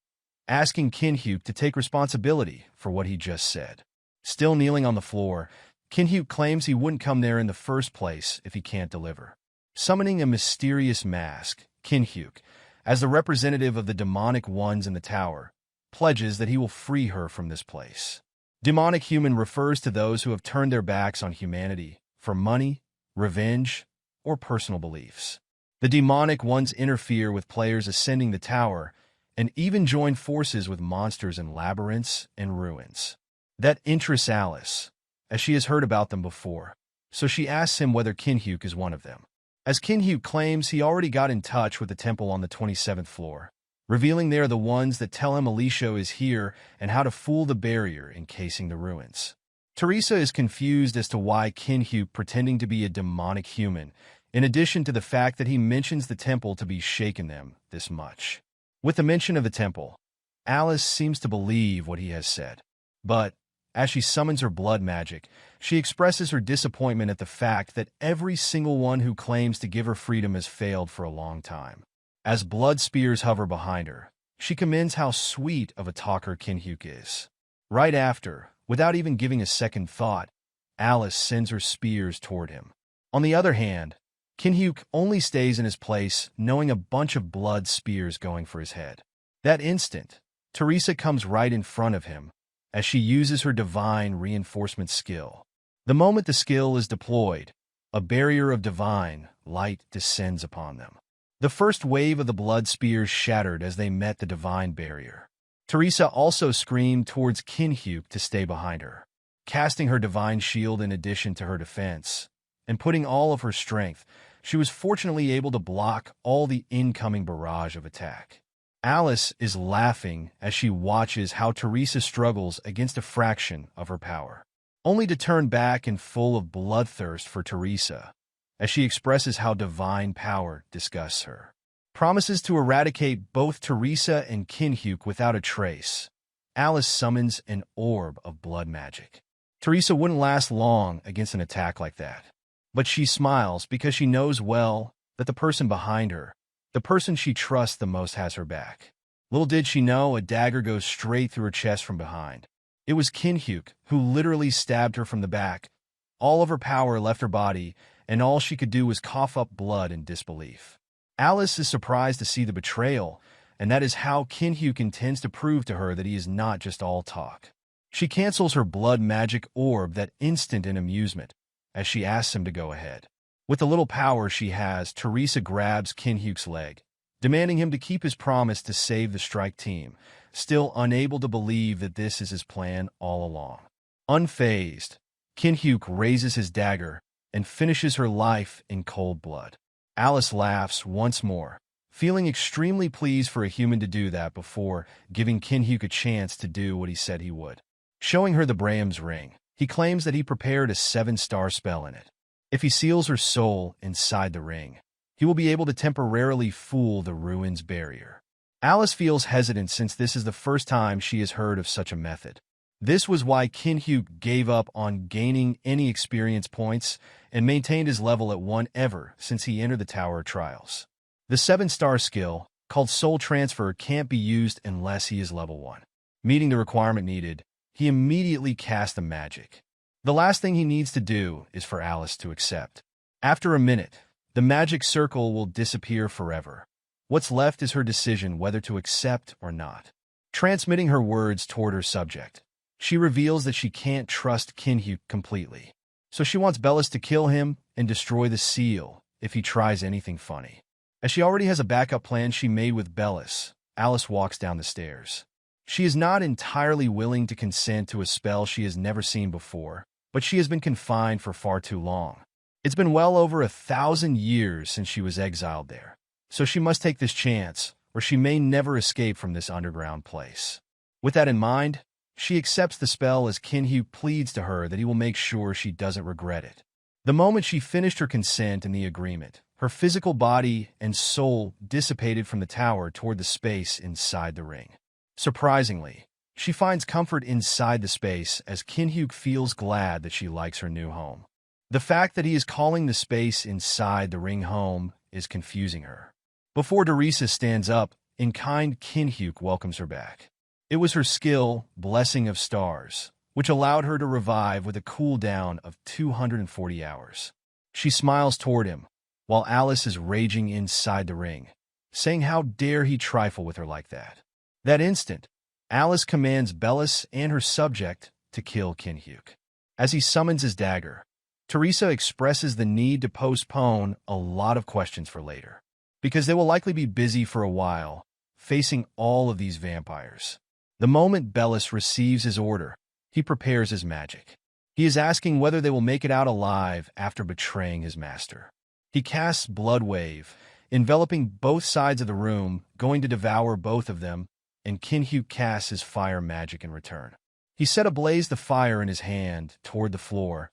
Speaker 1: asking Jinhyeok to take responsibility for what he just said. Still kneeling on the floor, Jinhyeok claims he wouldn't come there in the first place if he can't deliver. Summoning a mysterious mask, Jinhyeok, as the representative of the demonic ones in the tower, pledges that he will free her from this place. Demonic human refers to those who have turned their backs on humanity for money, revenge, or personal beliefs. The demonic ones interfere with players ascending the tower and even join forces with monsters in labyrinths and ruins. That interests Alice, as she has heard about them before. so she asks him whether Jinhyeok is one of them. As Jinhyeok claims he already got in touch with the temple on the 27th floor, revealing they are the ones that tell him Alicia is here and how to fool the barrier encasing the ruins. Teresa is confused as to why Jinhyeok pretending to be a demonic human, in addition to the fact that he mentions the temple to be shaken them this much. With the mention of the temple, Alice seems to believe what he has said. But, as she summons her blood magic, she expresses her disappointment at the fact that every single one who claims to give her freedom has failed for a long time. As blood spears hover behind her, she commends how sweet of a talker Jinhyeok is. Right after, without even giving a second thought, Alice sends her spears toward him. On the other hand, Jinhyeok only stays in his place, knowing a bunch of blood spears going for his head. That instant, Teresa comes right in front of him, as she uses her divine reinforcement skill. The moment the skill is deployed, a barrier of divine light descends upon them. The first wave of the blood spears shattered as they met the divine barrier. Teresa also screamed towards Jinhyeok to stay behind her, casting her divine shield in addition to her defense, and putting all of her strength. She was fortunately able to block all the incoming barrage of attack. Alice is laughing as she watches how Teresa struggles against a fraction of her power, only to turn back and full of bloodthirst for Teresa, as she expresses how divine power disgusts her. Promises to eradicate both Teresa and Jinhyeok without a trace, Alice summons an orb of blood magic. Teresa wouldn't last long against an attack like that, but she smiles because she knows well that the person behind her, the person she trusts the most, has her back. Little did she know a dagger goes straight through her chest from behind. It was Jinhyeok who literally stabbed her from the back. All of her power left her body, and all she could do was cough up blood in disbelief. Alice is surprised to see the betrayal, and that is how Jinhyeok intends to prove to her that he is not just all talk. She cancels her blood magic orb that instant in amusement, as she asks him to go ahead. With the little power she has, Teresa grabs Jinhyeok's leg, demanding him to keep his promise to save the strike team, still unable to believe that this is his plan all along. Unfazed, Jinhyeok raises his dagger and finishes her life in cold blood. Alice laughs once more, feeling extremely pleased for a human to do that before giving Jinhyeok a chance to do what he said he would. Showing her the Braham's ring, he claims that he prepared a 7-star spell in it. If he seals her soul inside the ring, he will be able to temporarily fool the ruins barrier. Alice feels hesitant since this is the first time she has heard of such a method. This was why Jinhyeok gave up on gaining any experience points and maintained his level at 1 ever since he entered the Tower of Trials. The 7-star skill, called Soul Transfer, can't be used unless he is level 1. Meeting the requirement needed, he immediately cast the magic. The last thing he needs to do is for Alice to accept. After a minute, the magic circle will disappear forever. What's left is her decision whether to accept or not. Transmitting her words toward her subject, she reveals that she can't trust Jinhyeok completely, so she wants Bellis to kill him and destroy the seal if he tries anything funny. As she already has a backup plan she made with Bellis, Alice walks down the stairs. She is not entirely willing to consent to a spell she has never seen before, but she has been confined for far too long. It's been well over 1,000 years since she was exiled there, so she must take this chance, or she may never escape from this underground place. With that in mind, she accepts the spell as Jinhyeok pleads to her that he will make sure she doesn't regret it. The moment she finished her consent in the agreement, her physical body and soul dissipated from the tower toward the space inside the ring. Surprisingly, she finds comfort inside the space as Jinhyeok feels glad that she likes her new home. The fact that he is calling the space inside the ring home is confusing her. Before Teresa stands up, in kind Jinhyeok welcomes her back. It was her skill, Blessing of Stars, which allowed her to revive with a cooldown of 240 hours. She smiles toward him, while Alice is raging inside the ring, saying how dare he trifle with her like that. That instant, Alice commands Bellis and her subject to kill Jinhyeok. As he summons his dagger, Teresa expresses the need to postpone a lot of questions for later, because they will likely be busy for a while, facing all of these vampires. The moment Bellis receives his order, he prepares his magic. He is asking whether they will make it out alive after betraying his master. He casts Blood Wave, enveloping both sides of the room, going to devour both of them, and Jinhyeok casts his fire magic in return. He set ablaze the fire in his hand toward the floor,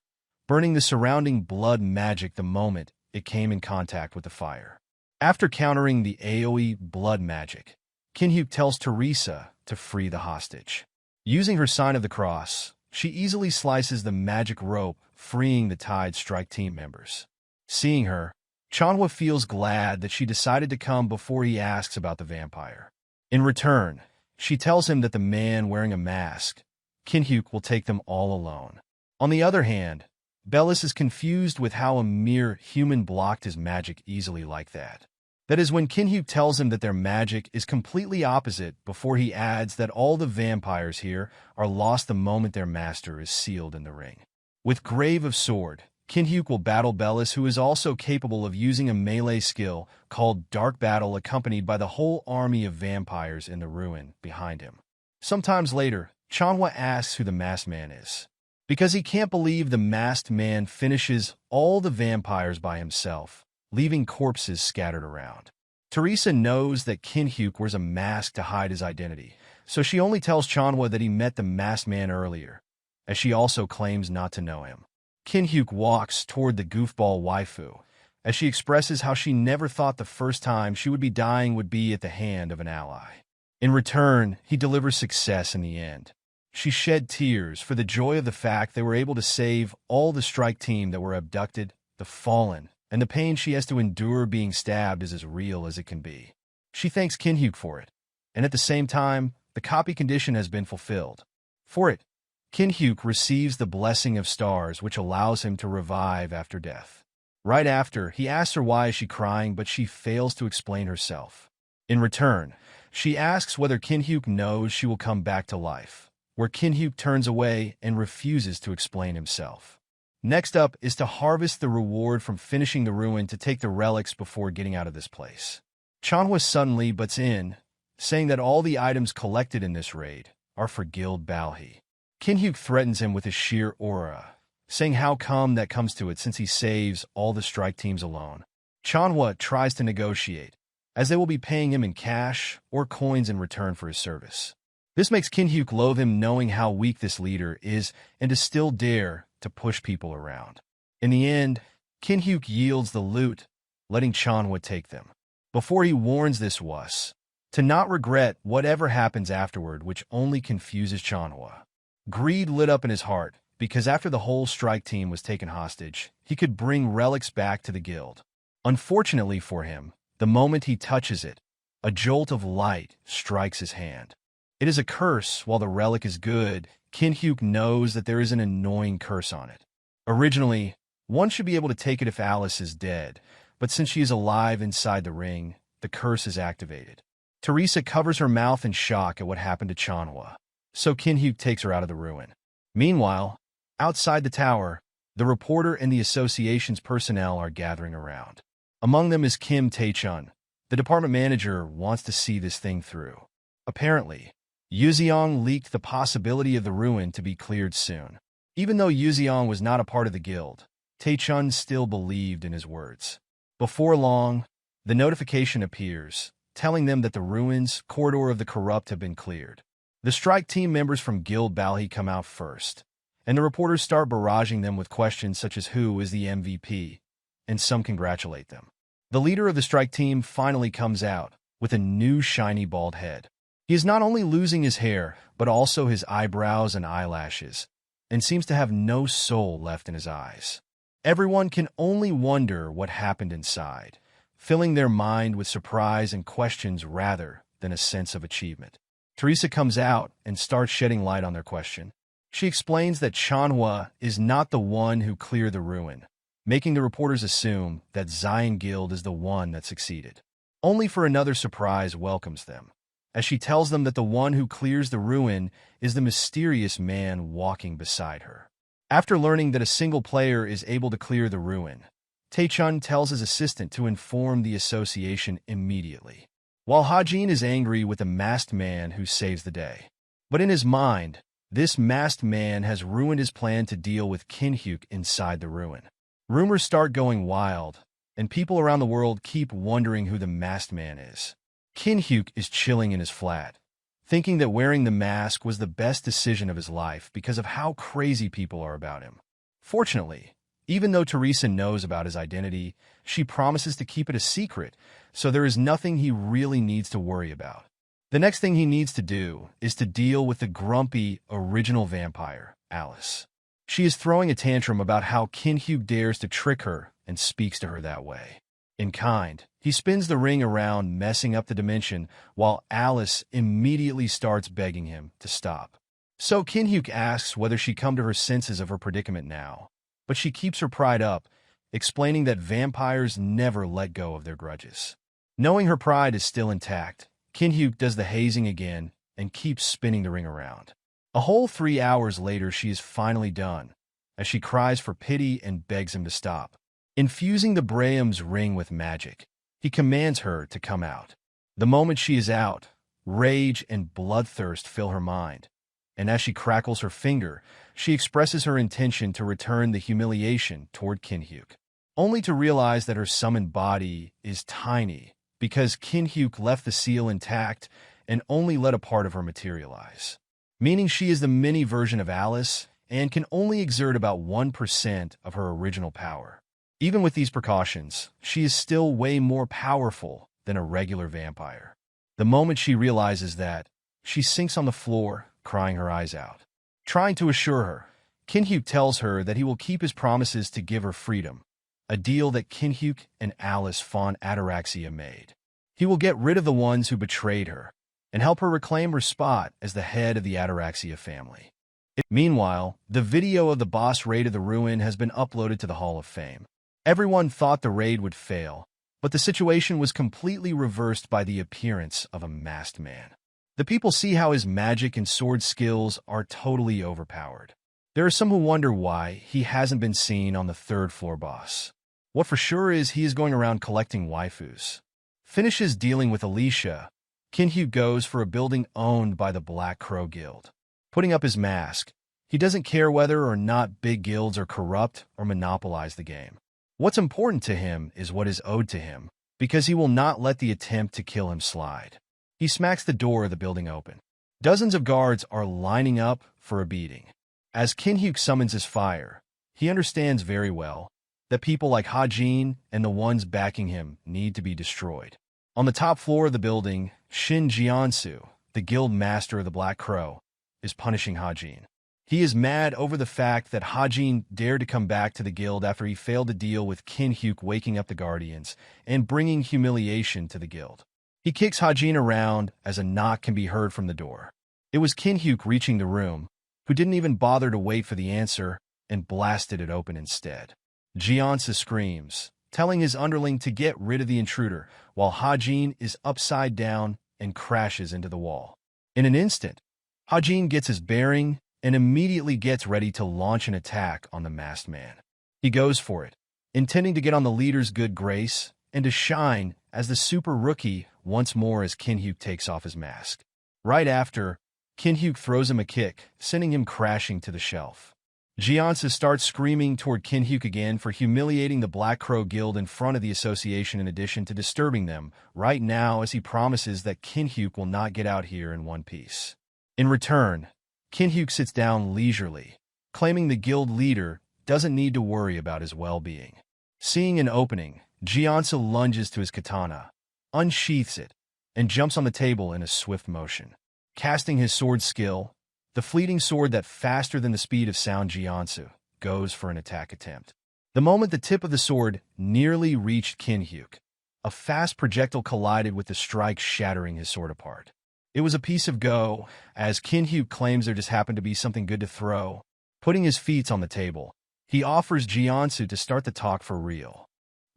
Speaker 1: burning the surrounding blood magic the moment it came in contact with the fire. After countering the AoE blood magic, Jinhyeok tells Teresa to free the hostage. Using her sign of the cross, she easily slices the magic rope, freeing the Tide Strike team members. Seeing her, Chanhwa feels glad that she decided to come before he asks about the vampire. In return, she tells him that the man wearing a mask, Jinhyeok, will take them all alone. On the other hand, Bellis is confused with how a mere human blocked his magic easily like that. That is when Jinhyeok tells him that their magic is completely opposite before he adds that all the vampires here are lost the moment their master is sealed in the ring. With Grave of Sword, Jinhyeok will battle Bellis, who is also capable of using a melee skill called Dark Battle, accompanied by the whole army of vampires in the ruin behind him. Sometimes later, Chanhwa asks who the masked man is, because he can't believe the masked man finishes all the vampires by himself, leaving corpses scattered around. Teresa knows that Jinhyeok wears a mask to hide his identity, so she only tells Chanhwa that he met the masked man earlier, as she also claims not to know him. Jinhyeok walks toward the goofball waifu, as she expresses how she never thought the first time she would be dying would be at the hand of an ally. In return, he delivers success in the end. She shed tears for the joy of the fact they were able to save all the strike team that were abducted, the fallen, and the pain she has to endure being stabbed is as real as it can be. She thanks Jinhyeok for it, and at the same time, the copy condition has been fulfilled. For it, Jinhyeok receives the Blessing of Stars, which allows him to revive after death. Right after, he asks her why is she crying, but she fails to explain herself. In return, she asks whether Jinhyeok knows she will come back to life, where Jinhyeok turns away and refuses to explain himself. Next up is to harvest the reward from finishing the ruin to take the relics before getting out of this place. Chanhwa suddenly butts in, saying that all the items collected in this raid are for Guild Balhi. Jinhyeok threatens him with his sheer aura, saying how come that comes to it since he saves all the strike teams alone. Chanhwa tries to negotiate, as they will be paying him in cash or coins in return for his service. This makes Jinhyeok loathe him, knowing how weak this leader is and to still dare to push people around. In the end, Jinhyeok yields the loot, letting Chanhwa take them. Before he warns this wuss to not regret whatever happens afterward, which only confuses Chanhwa. Greed lit up in his heart, because after the whole strike team was taken hostage, he could bring relics back to the guild. Unfortunately for him, the moment he touches it, a jolt of light strikes his hand. It is a curse. While the relic is good, Jinhyeok knows that there is an annoying curse on it. Originally, one should be able to take it if Alice is dead, but since she is alive inside the ring, the curse is activated. Teresa covers her mouth in shock at what happened to Chanhwa, so Jinhyeok takes her out of the ruin. Meanwhile, outside the tower, the reporter and the association's personnel are gathering around. Among them is Kim Tae-chun. The department manager wants to see this thing through. Apparently, Yuzeong leaked the possibility of the ruin to be cleared soon. Even though Yuzeong was not a part of the guild, Tae-chun still believed in his words. Before long, the notification appears, telling them that the ruins corridor of the corrupt have been cleared. The strike team members from Guild Balhi come out first, and the reporters start barraging them with questions such as who is the MVP, and some congratulate them. The leader of the strike team finally comes out with a new shiny bald head. He is not only losing his hair, but also his eyebrows and eyelashes, and seems to have no soul left in his eyes. Everyone can only wonder what happened inside, filling their mind with surprise and questions rather than a sense of achievement. Teresa comes out and starts shedding light on their question. She explains that Chanhwa is not the one who cleared the ruin, making the reporters assume that Zion Guild is the one that succeeded. Only for another surprise welcomes them, as she tells them that the one who clears the ruin is the mysterious man walking beside her. After learning that a single player is able to clear the ruin, Tae-chun tells his assistant to inform the association immediately. While Hajin is angry with the masked man who saves the day. But in his mind, This masked man has ruined his plan to deal with Jinhyeok inside the ruin. Rumors start going wild, and people around the world keep wondering who the masked man is. Jinhyeok is chilling in his flat, thinking that wearing the mask was the best decision of his life because of how crazy people are about him. Fortunately, even though Teresa knows about his identity, she promises to keep it a secret, so there is nothing he really needs to worry about. The next thing he needs to do is to deal with the grumpy, original vampire, Alice. She is throwing a tantrum about how Jinhyeok dares to trick her and speaks to her that way. In kind, he spins the ring around, messing up the dimension, while Alice immediately starts begging him to stop. So Jinhyeok asks whether she come to her senses of her predicament now, but she keeps her pride up, explaining that vampires never let go of their grudges. Knowing her pride is still intact, Jinhyeok does the hazing again and keeps spinning the ring around. A whole 3 hours later, she is finally done, as she cries for pity and begs him to stop. Infusing the Braham's ring with magic, he commands her to come out. The moment she is out, rage and bloodthirst fill her mind, and as she crackles her finger, she expresses her intention to return the humiliation toward Jinhyeok, only to realize that her summoned body is tiny because Jinhyeok left the seal intact and only let a part of her materialize, meaning she is the mini version of Alice and can only exert about 1% of her original power. Even with these precautions, she is still way more powerful than a regular vampire. The moment she realizes that, she sinks on the floor, crying her eyes out. Trying to assure her, Jinhyeok tells her that he will keep his promises to give her freedom, a deal that Jinhyeok and Alice Fawn Ataraxia made. He will get rid of the ones who betrayed her and help her reclaim her spot as the head of the Ataraxia family. Meanwhile, the video of the boss raid of the ruin has been uploaded to the Hall of Fame. Everyone thought the raid would fail, but the situation was completely reversed by the appearance of a masked man. The people see how his magic and sword skills are totally overpowered. There are some who wonder why he hasn't been seen on the third-floor boss. What for sure is he is going around collecting waifus. Finishes dealing with Alicia, Jinhyeok goes for a building owned by the Black Crow Guild. Putting up his mask, he doesn't care whether or not big guilds are corrupt or monopolize the game. What's important to him is what is owed to him, because he will not let the attempt to kill him slide. He smacks the door of the building open. Dozens of guards are lining up for a beating. As Jinhyeok summons his fire, he understands very well that people like Hajin and the ones backing him need to be destroyed. On the top floor of the building, Shin Jiansu, the guild master of the Black Crow, is punishing Hajin. He is mad over the fact that Hajin dared to come back to the guild after he failed to deal with Jinhyeok waking up the Guardians and bringing humiliation to the guild. He kicks Hajin around as a knock can be heard from the door. It was Jinhyeok reaching the room, who didn't even bother to wait for the answer and blasted it open instead. Jiansu screams, telling his underling to get rid of the intruder, while Hajin is upside down and crashes into the wall. In an instant, Hajin gets his bearing and immediately gets ready to launch an attack on the masked man. He goes for it, intending to get on the leader's good grace and to shine as the super rookie once more as Jinhyeok takes off his mask. Right after, Jinhyeok throws him a kick, sending him crashing to the shelf. Jiansu starts screaming toward Jinhyeok again for humiliating the Black Crow Guild in front of the association in addition to disturbing them right now as he promises that Jinhyeok will not get out here in one piece. In return, Jinhyeok sits down leisurely, claiming the guild leader doesn't need to worry about his well-being. Seeing an opening, Jiansu lunges to his katana, unsheaths it, and jumps on the table in a swift motion. Casting his sword skill, the fleeting sword that faster than the speed of sound Jiansu goes for an attack attempt. The moment the tip of the sword nearly reached Jinhyeok, a fast projectile collided with the strike, shattering his sword apart. It was a piece of go, as Jinhyeok claims there just happened to be something good to throw. Putting his feet on the table, he offers Jiansu to start the talk for real.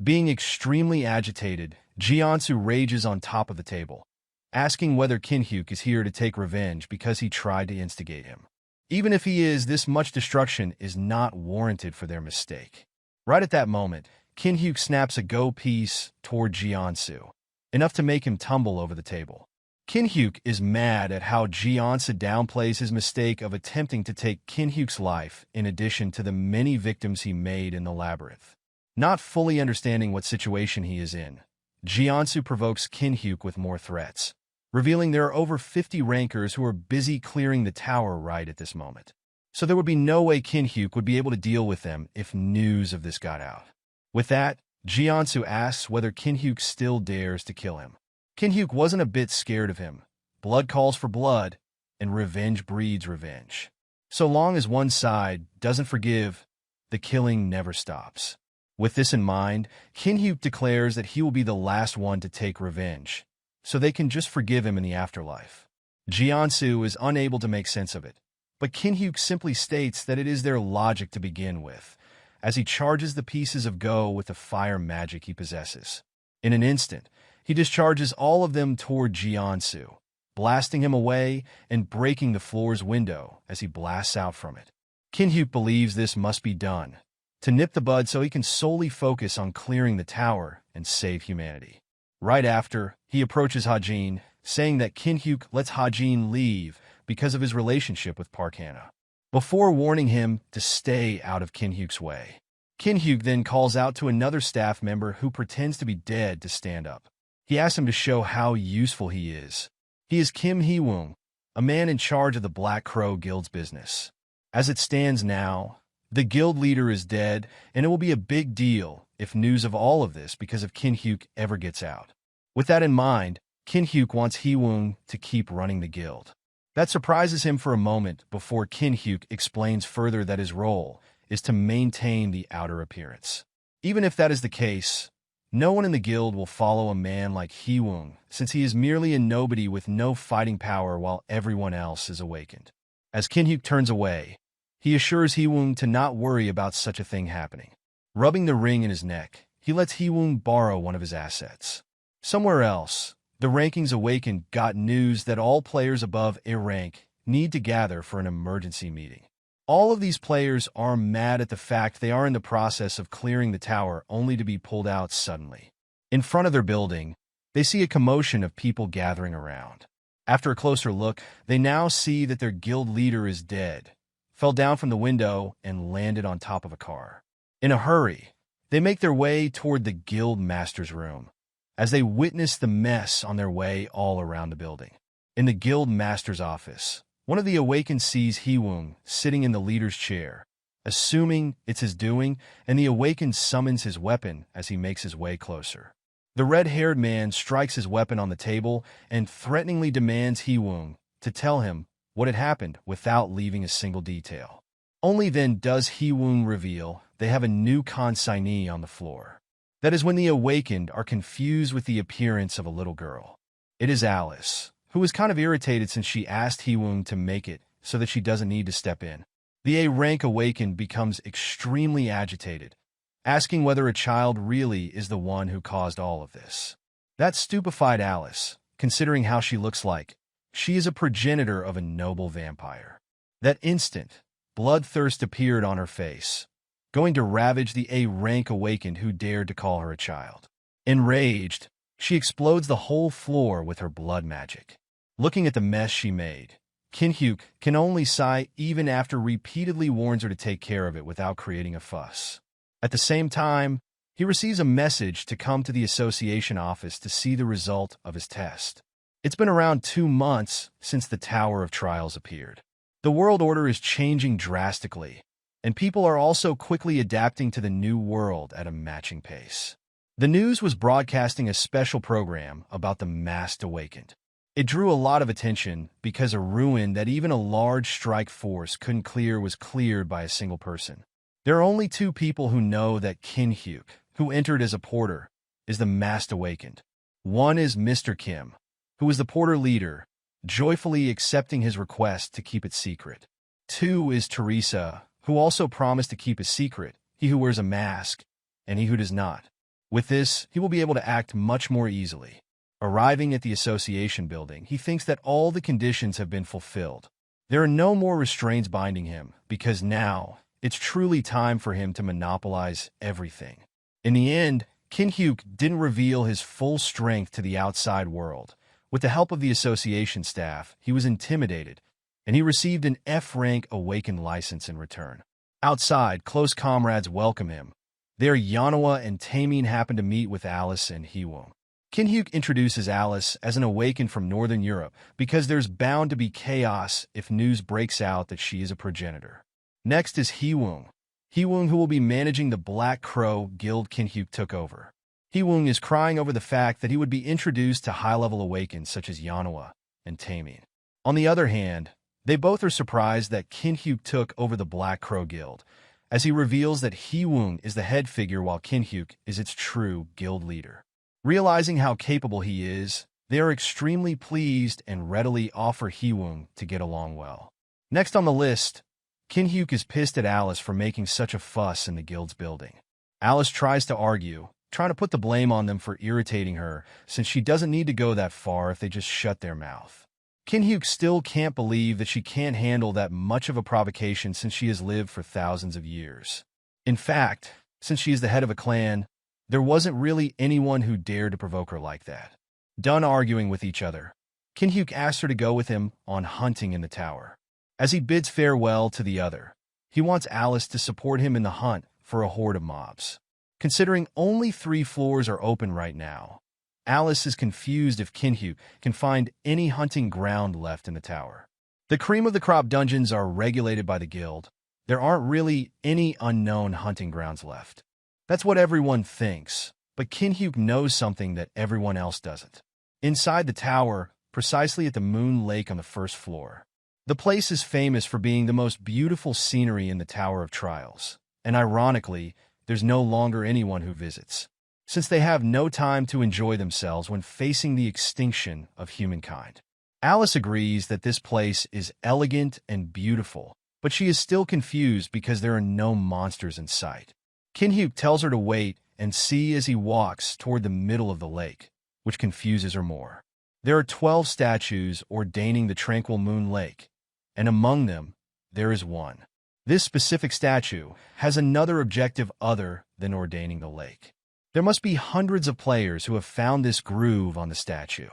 Speaker 1: Being extremely agitated, Jiansu rages on top of the table, asking whether Jinhyeok is here to take revenge because he tried to instigate him. Even if he is, this much destruction is not warranted for their mistake. Right at that moment, Jinhyeok snaps a go piece toward Jiansu, enough to make him tumble over the table. Jinhyeok is mad at how Jeonsu downplays his mistake of attempting to take Jinhyuk's life in addition to the many victims he made in the labyrinth. Not fully understanding what situation he is in, Jeonsu provokes Jinhyeok with more threats, revealing there are over 50 rankers who are busy clearing the tower right at this moment. So there would be no way Jinhyeok would be able to deal with them if news of this got out. With that, Jeonsu asks whether Jinhyeok still dares to kill him. Jinhyeok wasn't a bit scared of him. Blood calls for blood, and revenge breeds revenge. So long as one side doesn't forgive, the killing never stops. With this in mind, Jinhyeok declares that he will be the last one to take revenge, so they can just forgive him in the afterlife. Jeonsu is unable to make sense of it, but Jinhyeok simply states that it is their logic to begin with, as he charges the pieces of Go with the fire magic he possesses. In an instant, he discharges all of them toward Jeonsu, blasting him away and breaking the floor's window as he blasts out from it. Jinhyeok believes this must be done to nip the bud so he can solely focus on clearing the tower and save humanity. Right after, he approaches Hajin, saying that Jinhyeok lets Hajin leave because of his relationship with Park Hana, before warning him to stay out of Jinhyeok's way. Jinhyeok then calls out to another staff member who pretends to be dead to stand up. He asks him to show how useful he is. He is Kim Hee-woong, a man in charge of the Black Crow Guild's business. As it stands now, the guild leader is dead, and it will be a big deal if news of all of this because of Jinhyeok ever gets out. With that in mind, Jinhyeok wants Hee-woong to keep running the guild. That surprises him for a moment before Jinhyeok explains further that his role is to maintain the outer appearance. Even if that is the case, no one in the guild will follow a man like Hee-woong, since he is merely a nobody with no fighting power while everyone else is awakened. As Jinhyeok turns away, he assures Hee-woong to not worry about such a thing happening. Rubbing the ring in his neck, he lets Hee-woong borrow one of his assets. Somewhere else, the Rankings Awakened got news that all players above A rank need to gather for an emergency meeting. All of these players are mad at the fact they are in the process of clearing the tower only to be pulled out suddenly. In front of their building, they see a commotion of people gathering around. After a closer look, they now see that their guild leader is dead, fell down from the window, and landed on top of a car. In a hurry, they make their way toward the guild master's room, as they witness the mess on their way all around the building. In the guild master's office, one of the Awakened sees Hee-woong sitting in the leader's chair, assuming it's his doing, and the Awakened summons his weapon as he makes his way closer. The red-haired man strikes his weapon on the table and threateningly demands Hee-woong to tell him what had happened without leaving a single detail. Only then does Hee-woong reveal they have a new consignee on the floor. That is when the Awakened are confused with the appearance of a little girl. It is Alice, who was kind of irritated since she asked Hee-woong to make it so that she doesn't need to step in. The A-rank Awakened becomes extremely agitated, asking whether a child really is the one who caused all of this. That stupefied Alice, considering how she looks like. She is a progenitor of a noble vampire. That instant, bloodthirst appeared on her face, going to ravage the A-rank Awakened who dared to call her a child. Enraged, she explodes the whole floor with her blood magic. Looking at the mess she made, Jinhyeok can only sigh even after repeatedly warns her to take care of it without creating a fuss. At the same time, he receives a message to come to the association office to see the result of his test. It's been around 2 months since the Tower of Trials appeared. The world order is changing drastically, and people are also quickly adapting to the new world at a matching pace. The news was broadcasting a special program about the Masked Awakened. It drew a lot of attention because a ruin that even a large strike force couldn't clear was cleared by a single person. There are only 2 people who know that Jinhyeok, who entered as a porter, is the Masked Awakened. One is Mr. Kim, who is the porter leader, joyfully accepting his request to keep it secret. 2 is Teresa, who also promised to keep a secret, he who wears a mask, and he who does not. With this, he will be able to act much more easily. Arriving at the association building, he thinks that all the conditions have been fulfilled. There are no more restraints binding him, because now, it's truly time for him to monopolize everything. In the end, Jinhyeok didn't reveal his full strength to the outside world, With the help of the association staff, he was intimidated, and he received an F-rank awakened license in return. Outside, close comrades welcome him. There, Yanhwa and Taemin happen to meet with Alice and Hee-woong. Jinhyeok introduces Alice as an awakened from Northern Europe because there's bound to be chaos if news breaks out that she is a progenitor. Next is Hee-woong. Hee-woong, who will be managing the Black Crow guild Jinhyeok took over. Hee-woong is crying over the fact that he would be introduced to high-level awakens such as Yanhwa and Taemin. On the other hand, they both are surprised that Jinhyeok took over the Black Crow guild, as he reveals that Hee-woong is the head figure while Jinhyeok is its true guild leader. Realizing how capable he is, they are extremely pleased and readily offer Hee-woong to get along well. Next on the list, Jinhyeok is pissed at Alice for making such a fuss in the guild's building. Alice tries to argue, trying to put the blame on them for irritating her, since she doesn't need to go that far if they just shut their mouth. Jinhyeok still can't believe that she can't handle that much of a provocation since she has lived for thousands of years. In fact, since she is the head of a clan, there wasn't really anyone who dared to provoke her like that. Done arguing with each other, Jinhyeok asks her to go with him on hunting in the tower. As he bids farewell to the other, he wants Alice to support him in the hunt for a horde of mobs. Considering only 3 floors are open right now, Alice is confused if Jinhyeok can find any hunting ground left in the tower. The cream of the crop dungeons are regulated by the guild. There aren't really any unknown hunting grounds left. That's what everyone thinks, but Jinhyeok knows something that everyone else doesn't. Inside the tower, precisely at the Moon Lake on the 1st floor, the place is famous for being the most beautiful scenery in the Tower of Trials, and ironically, there's no longer anyone who visits, since they have no time to enjoy themselves when facing the extinction of humankind. Alice agrees that this place is elegant and beautiful, but she is still confused because there are no monsters in sight. Jinhyeok tells her to wait and see as he walks toward the middle of the lake, which confuses her more. There are 12 statues ordaining the tranquil Moon Lake, and among them, there is one. This specific statue has another objective other than ordaining the lake. There must be hundreds of players who have found this groove on the statue.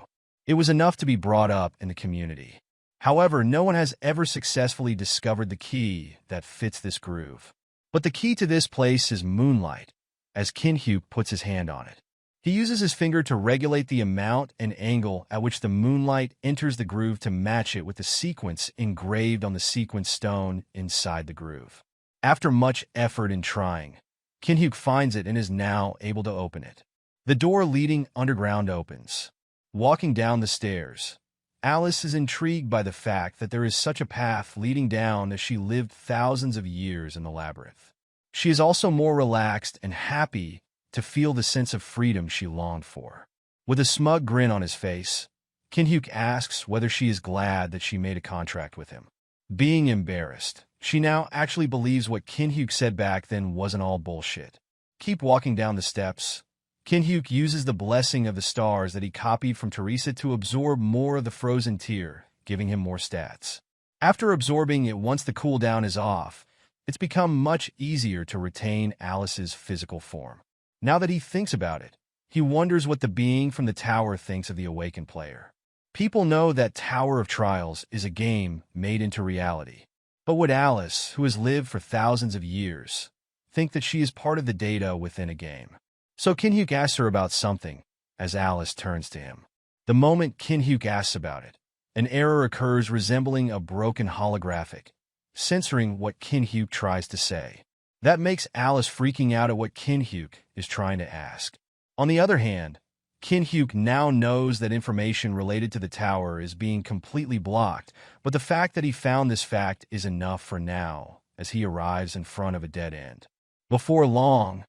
Speaker 1: It was enough to be brought up in the community. However, no one has ever successfully discovered the key that fits this groove. But the key to this place is moonlight, as Jinhyeok puts his hand on it. He uses his finger to regulate the amount and angle at which the moonlight enters the groove to match it with the sequence engraved on the sequence stone inside the groove. After much effort and trying, Jinhyeok finds it and is now able to open it. The door leading underground opens. Walking down the stairs, Alice is intrigued by the fact that there is such a path leading down as she lived thousands of years in the labyrinth. She is also more relaxed and happy to feel the sense of freedom she longed for. With a smug grin on his face, Jinhyeok asks whether she is glad that she made a contract with him. Being embarrassed, she now actually believes what Jinhyeok said back then wasn't all bullshit. Keep walking down the steps. Jinhyeok uses the blessing of the stars that he copied from Teresa to absorb more of the frozen tear, giving him more stats. After absorbing it once the cooldown is off, it's become much easier to retain Alice's physical form. Now that he thinks about it, he wonders what the being from the tower thinks of the awakened player. People know that Tower of Trials is a game made into reality. But would Alice, who has lived for thousands of years, think that she is part of the data within a game? So Jinhyeok asks her about something, as Alice turns to him. The moment Jinhyeok asks about it, an error occurs resembling a broken holographic, censoring what Jinhyeok tries to say. That makes Alice freaking out at what Jinhyeok is trying to ask. On the other hand, Jinhyeok now knows that information related to the tower is being completely blocked, but the fact that he found this fact is enough for now, as he arrives in front of a dead end. Before long,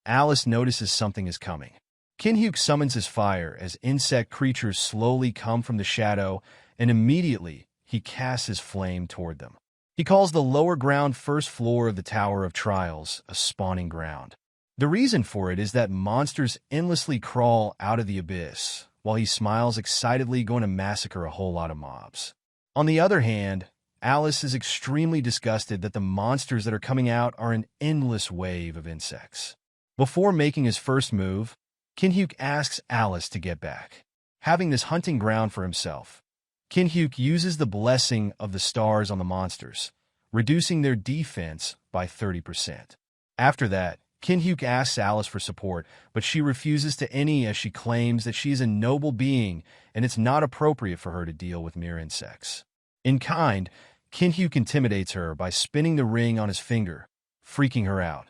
Speaker 1: Alice notices something is coming. Jinhyeok summons his fire as insect creatures slowly come from the shadow, and immediately he casts his flame toward them. He calls the lower ground 1st floor of the Tower of Trials a spawning ground. The reason for it is that monsters endlessly crawl out of the abyss, while he smiles excitedly going to massacre a whole lot of mobs. On the other hand, Alice is extremely disgusted that the monsters that are coming out are an endless wave of insects. Before making his first move, Jinhyeok asks Alice to get back. having this hunting ground for himself. Jinhyeok uses the blessing of the stars on the monsters, reducing their defense by 30%. After that, Jinhyeok asks Alice for support, but she refuses to any as she claims that she is a noble being and it's not appropriate for her to deal with mere insects. In kind, Jinhyeok intimidates her by spinning the ring on his finger, freaking her out.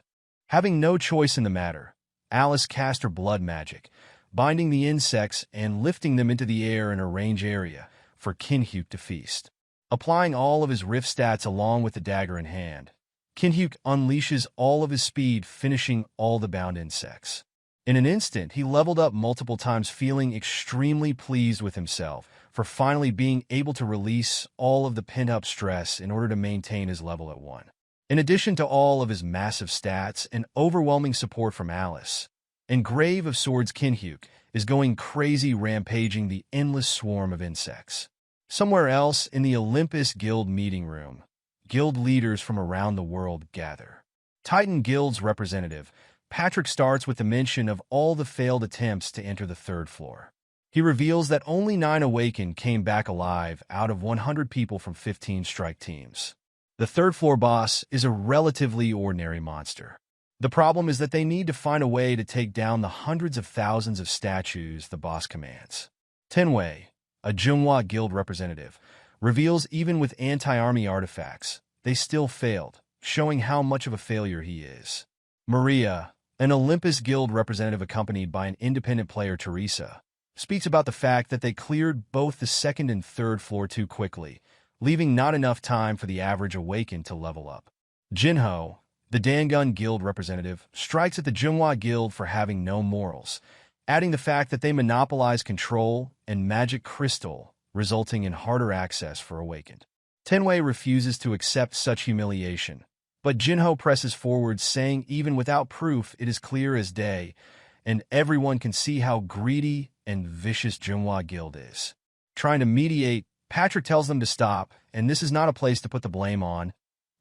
Speaker 1: Having no choice in the matter, Alice casts her blood magic, binding the insects and lifting them into the air in a range area for Jinhyeok to feast. Applying all of his rift stats along with the dagger in hand, Jinhyeok unleashes all of his speed, finishing all the bound insects. In an instant, he leveled up multiple times, feeling extremely pleased with himself for finally being able to release all of the pent-up stress in order to maintain his level at 1. In addition to all of his massive stats and overwhelming support from Alice, Engrave of Swords Jinhyeok is going crazy, rampaging the endless swarm of insects. Somewhere else in the Olympus Guild meeting room, guild leaders from around the world gather. Titan Guild's representative, Patrick, starts with the mention of all the failed attempts to enter the 3rd floor. He reveals that only 9 Awakened came back alive out of 100 people from 15 strike teams. The 3rd floor boss is a relatively ordinary monster. The problem is that they need to find a way to take down the hundreds of thousands of statues the boss commands. Tenwei, a Jinhyeok Guild representative, reveals even with anti-army artifacts, they still failed, showing how much of a failure he is. Maria, an Olympus Guild representative accompanied by an independent player, Teresa, speaks about the fact that they cleared both the 2nd and 3rd floor too quickly, leaving not enough time for the average Awakened to level up. Jinho, the Dangun Guild representative, strikes at the Jinhyeok Guild for having no morals, adding the fact that they monopolize control and magic crystal, resulting in harder access for Awakened. Tenwei refuses to accept such humiliation, but Jinho presses forward, saying even without proof it is clear as day, and everyone can see how greedy and vicious Jinhyeok Guild is. Trying to mediate, Patrick tells them to stop, and this is not a place to put the blame on.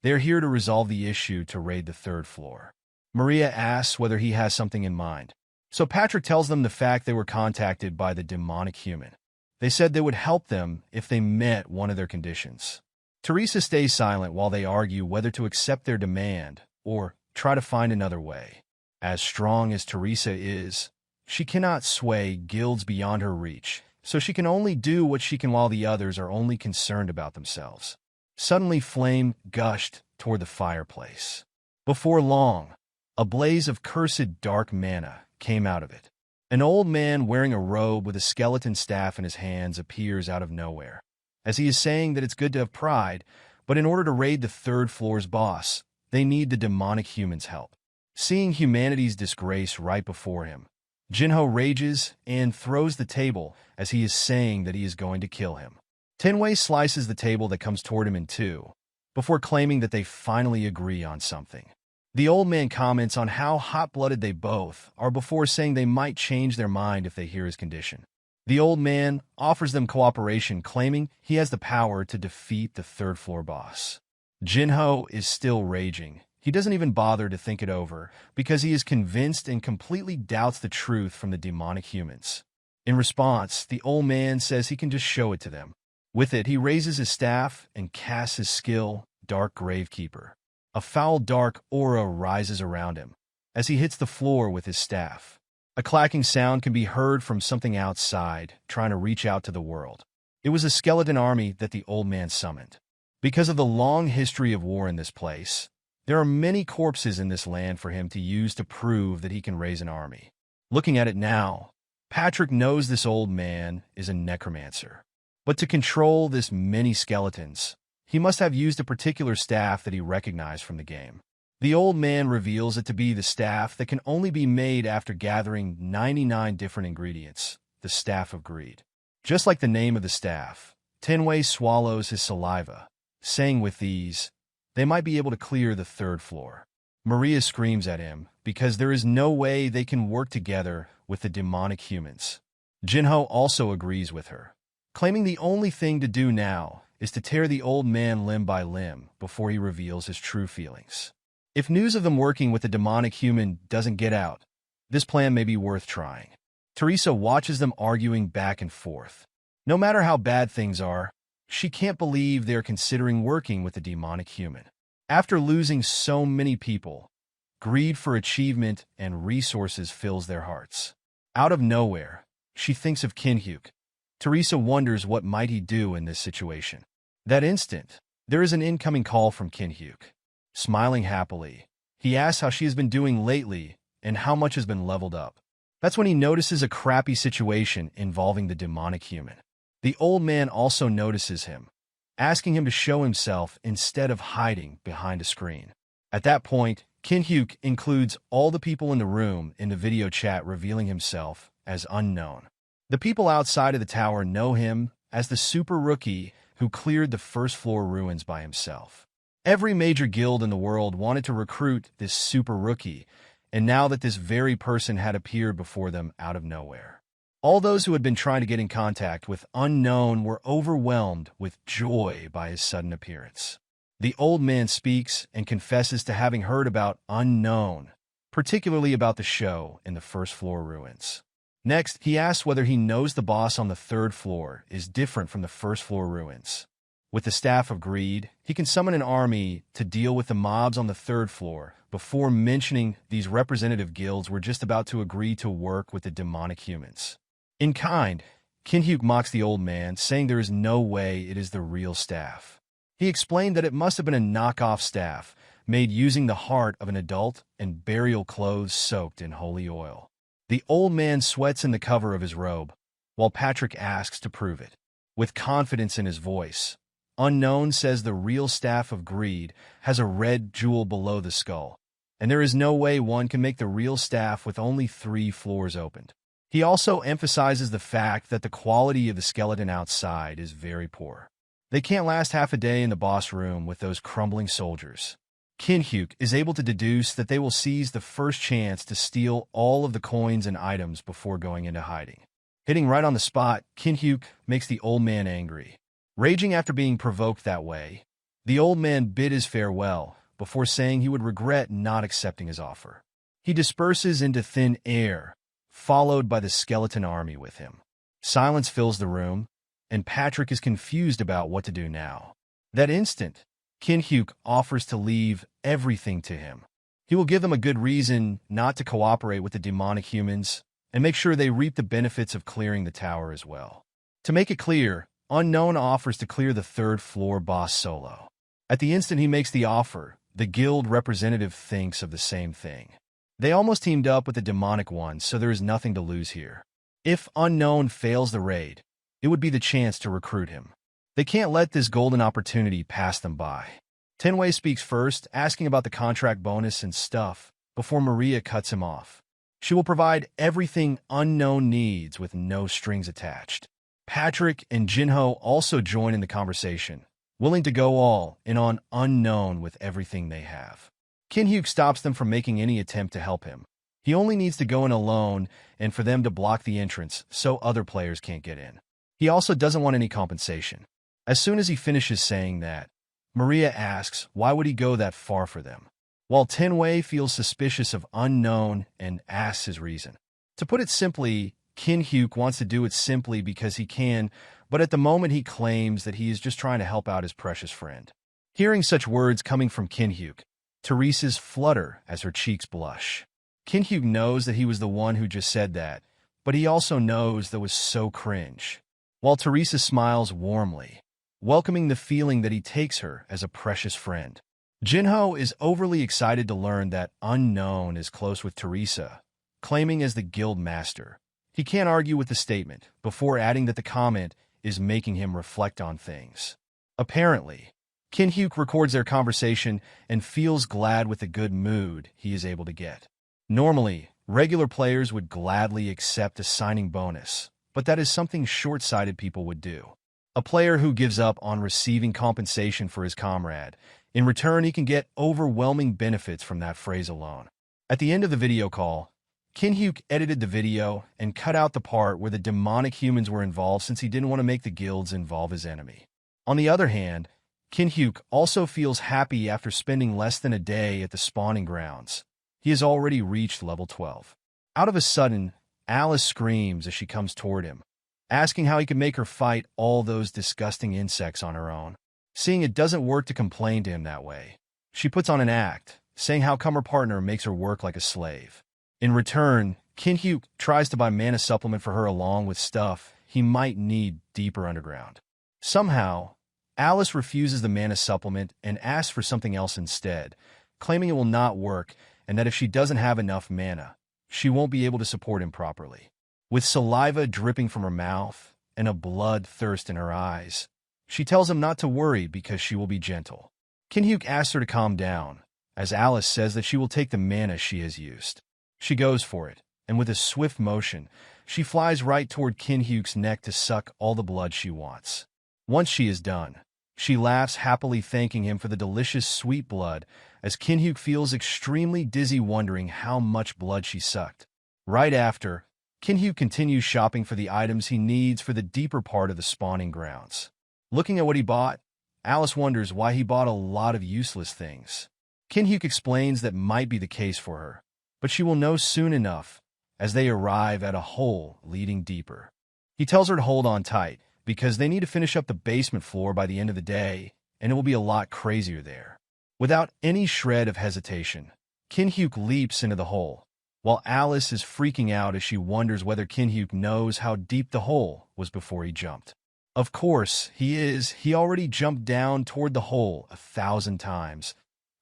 Speaker 1: They're here to resolve the issue to raid the 3rd floor. Maria asks whether he has something in mind, so Patrick tells them the fact they were contacted by the demonic human. They said they would help them if they met one of their conditions. Teresa stays silent while they argue whether to accept their demand or try to find another way. As strong as Teresa is, she cannot sway guilds beyond her reach, so she can only do what she can while the others are only concerned about themselves. Suddenly, flame gushed toward the fireplace. Before long, a blaze of cursed dark mana came out of it. An old man wearing a robe with a skeleton staff in his hands appears out of nowhere, as he is saying that it's good to have pride, but in order to raid the 3rd floor's boss, they need the demonic human's help. Seeing humanity's disgrace right before him, Jinho rages and throws the table as he is saying that he is going to kill him. Tenwei slices the table that comes toward him in 2, before claiming that they finally agree on something. The old man comments on how hot-blooded they both are before saying they might change their mind if they hear his condition. The old man offers them cooperation, claiming he has the power to defeat the 3rd floor boss. Jinho is still raging. He doesn't even bother to think it over because he is convinced and completely doubts the truth from the demonic humans. In response, the old man says he can just show it to them. With it, he raises his staff and casts his skill, Dark Gravekeeper. A foul dark aura rises around him as he hits the floor with his staff. A clacking sound can be heard from something outside, trying to reach out to the world. It was a skeleton army that the old man summoned. Because of the long history of war in this place, there are many corpses in this land for him to use to prove that he can raise an army. Looking at it now, Patrick knows this old man is a necromancer. But to control this many skeletons, he must have used a particular staff that he recognized from the game. The old man reveals it to be the staff that can only be made after gathering 99 different ingredients, the Staff of Greed. Just like the name of the staff, Tenwei swallows his saliva, saying with these, they might be able to clear the 3rd floor. Maria screams at him because there is no way they can work together with the demonic humans. Jinho also agrees with her, claiming the only thing to do now is to tear the old man limb by limb before he reveals his true feelings. If news of them working with the demonic human doesn't get out, this plan may be worth trying. Teresa watches them arguing back and forth. No matter how bad things are, she can't believe they're considering working with a demonic human. After losing so many people, greed for achievement and resources fills their hearts. Out of nowhere, she thinks of Jinhyeok. Teresa wonders what might he do in this situation. That instant, there is an incoming call from Jinhyeok. Smiling happily, he asks how she has been doing lately and how much has been leveled up. That's when he notices a crappy situation involving the demonic human. The old man also notices him, asking him to show himself instead of hiding behind a screen. At that point, Jinhyeok includes all the people in the room in the video chat, revealing himself as unknown. The people outside of the tower know him as the super rookie who cleared the first floor ruins by himself. Every major guild in the world wanted to recruit this super rookie, and now that this very person had appeared before them out of nowhere, all those who had been trying to get in contact with Unknown were overwhelmed with joy by his sudden appearance. The old man speaks and confesses to having heard about Unknown, particularly about the show in the first floor ruins. Next, he asks whether he knows the boss on the third floor is different from the first floor ruins. With the Staff of Greed, he can summon an army to deal with the mobs on the third floor, before mentioning these representative guilds were just about to agree to work with the demonic humans. In kind, Jinhyeok mocks the old man, saying there is no way it is the real staff. He explained that it must have been a knockoff staff, made using the heart of an adult and burial clothes soaked in holy oil. The old man sweats in the cover of his robe, while Patrick asks to prove it. With confidence in his voice, Unknown says the real Staff of Greed has a red jewel below the skull, and there is no way one can make the real staff with only 3 floors opened. He also emphasizes the fact that the quality of the skeleton outside is very poor. They can't last half a day in the boss room with those crumbling soldiers. Jinhyeok is able to deduce that they will seize the first chance to steal all of the coins and items before going into hiding. Hitting right on the spot, Jinhyeok makes the old man angry. Raging after being provoked that way, the old man bid his farewell before saying he would regret not accepting his offer. He disperses into thin air, followed by the skeleton army with him. Silence fills the room, and Patrick is confused about what to do now. That instant, Jinhyeok offers to leave everything to him. He will give them a good reason not to cooperate with the demonic humans and make sure they reap the benefits of clearing the tower as well. To make it clear, Unknown offers to clear the third floor boss solo. At the instant he makes the offer, the guild representative thinks of the same thing. They almost teamed up with the demonic one, so there is nothing to lose here. If Unknown fails the raid, it would be the chance to recruit him. They can't let this golden opportunity pass them by. Tenwei speaks first, asking about the contract bonus and stuff, before Maria cuts him off. She will provide everything Unknown needs with no strings attached. Patrick and Jinho also join in the conversation, willing to go all in on Unknown with everything they have. Jinhyeok stops them from making any attempt to help him. He only needs to go in alone and for them to block the entrance so other players can't get in. He also doesn't want any compensation. As soon as he finishes saying that, Maria asks why would he go that far for them, while Tenwei feels suspicious of Unknown and asks his reason. To put it simply, Jinhyeok wants to do it simply because he can, but at the moment he claims that he is just trying to help out his precious friend. Hearing such words coming from Jinhyeok, Teresa's flutter as her cheeks blush. Jinhyeok knows that he was the one who just said that, but he also knows that was so cringe. While Teresa smiles warmly, welcoming the feeling that he takes her as a precious friend. Jinho is overly excited to learn that Unknown is close with Teresa, claiming as the guild master. He can't argue with the statement, before adding that the comment is making him reflect on things. Apparently, Jinhyeok records their conversation and feels glad with the good mood he is able to get. Normally, regular players would gladly accept a signing bonus, but that is something short-sighted people would do. A player who gives up on receiving compensation for his comrade, in return he can get overwhelming benefits from that phrase alone. At the end of the video call, Jinhyeok edited the video and cut out the part where the demonic humans were involved since he didn't want to make the guilds involve his enemy. On the other hand, Jinhyeok also feels happy after spending less than a day at the spawning grounds. He has already reached level 12. Out of a sudden, Alice screams as she comes toward him, asking how he can make her fight all those disgusting insects on her own. Seeing it doesn't work to complain to him that way, she puts on an act, saying how come her partner makes her work like a slave. In return, Jinhyeok tries to buy mana supplement for her along with stuff he might need deeper underground. Somehow, Alice refuses the mana supplement and asks for something else instead, claiming it will not work and that if she doesn't have enough mana, she won't be able to support him properly. With saliva dripping from her mouth and a bloodthirst in her eyes, she tells him not to worry because she will be gentle. Jinhyeok asks her to calm down, as Alice says that she will take the mana she has used. She goes for it, and with a swift motion, she flies right toward Jinhyeok's neck to suck all the blood she wants. Once she is done, she laughs happily, thanking him for the delicious sweet blood, as Jinhyeok feels extremely dizzy, wondering how much blood she sucked. Right after, Jinhyeok continues shopping for the items he needs for the deeper part of the spawning grounds. Looking at what he bought, Alice wonders why he bought a lot of useless things. Jinhyeok explains that might be the case for her, but she will know soon enough as they arrive at a hole leading deeper. He tells her to hold on tight, because they need to finish up the basement floor by the end of the day, and it will be a lot crazier there. Without any shred of hesitation, Jinhyeok leaps into the hole, while Alice is freaking out as she wonders whether Jinhyeok knows how deep the hole was before he jumped. Of course, he already jumped down toward the hole 1,000 times.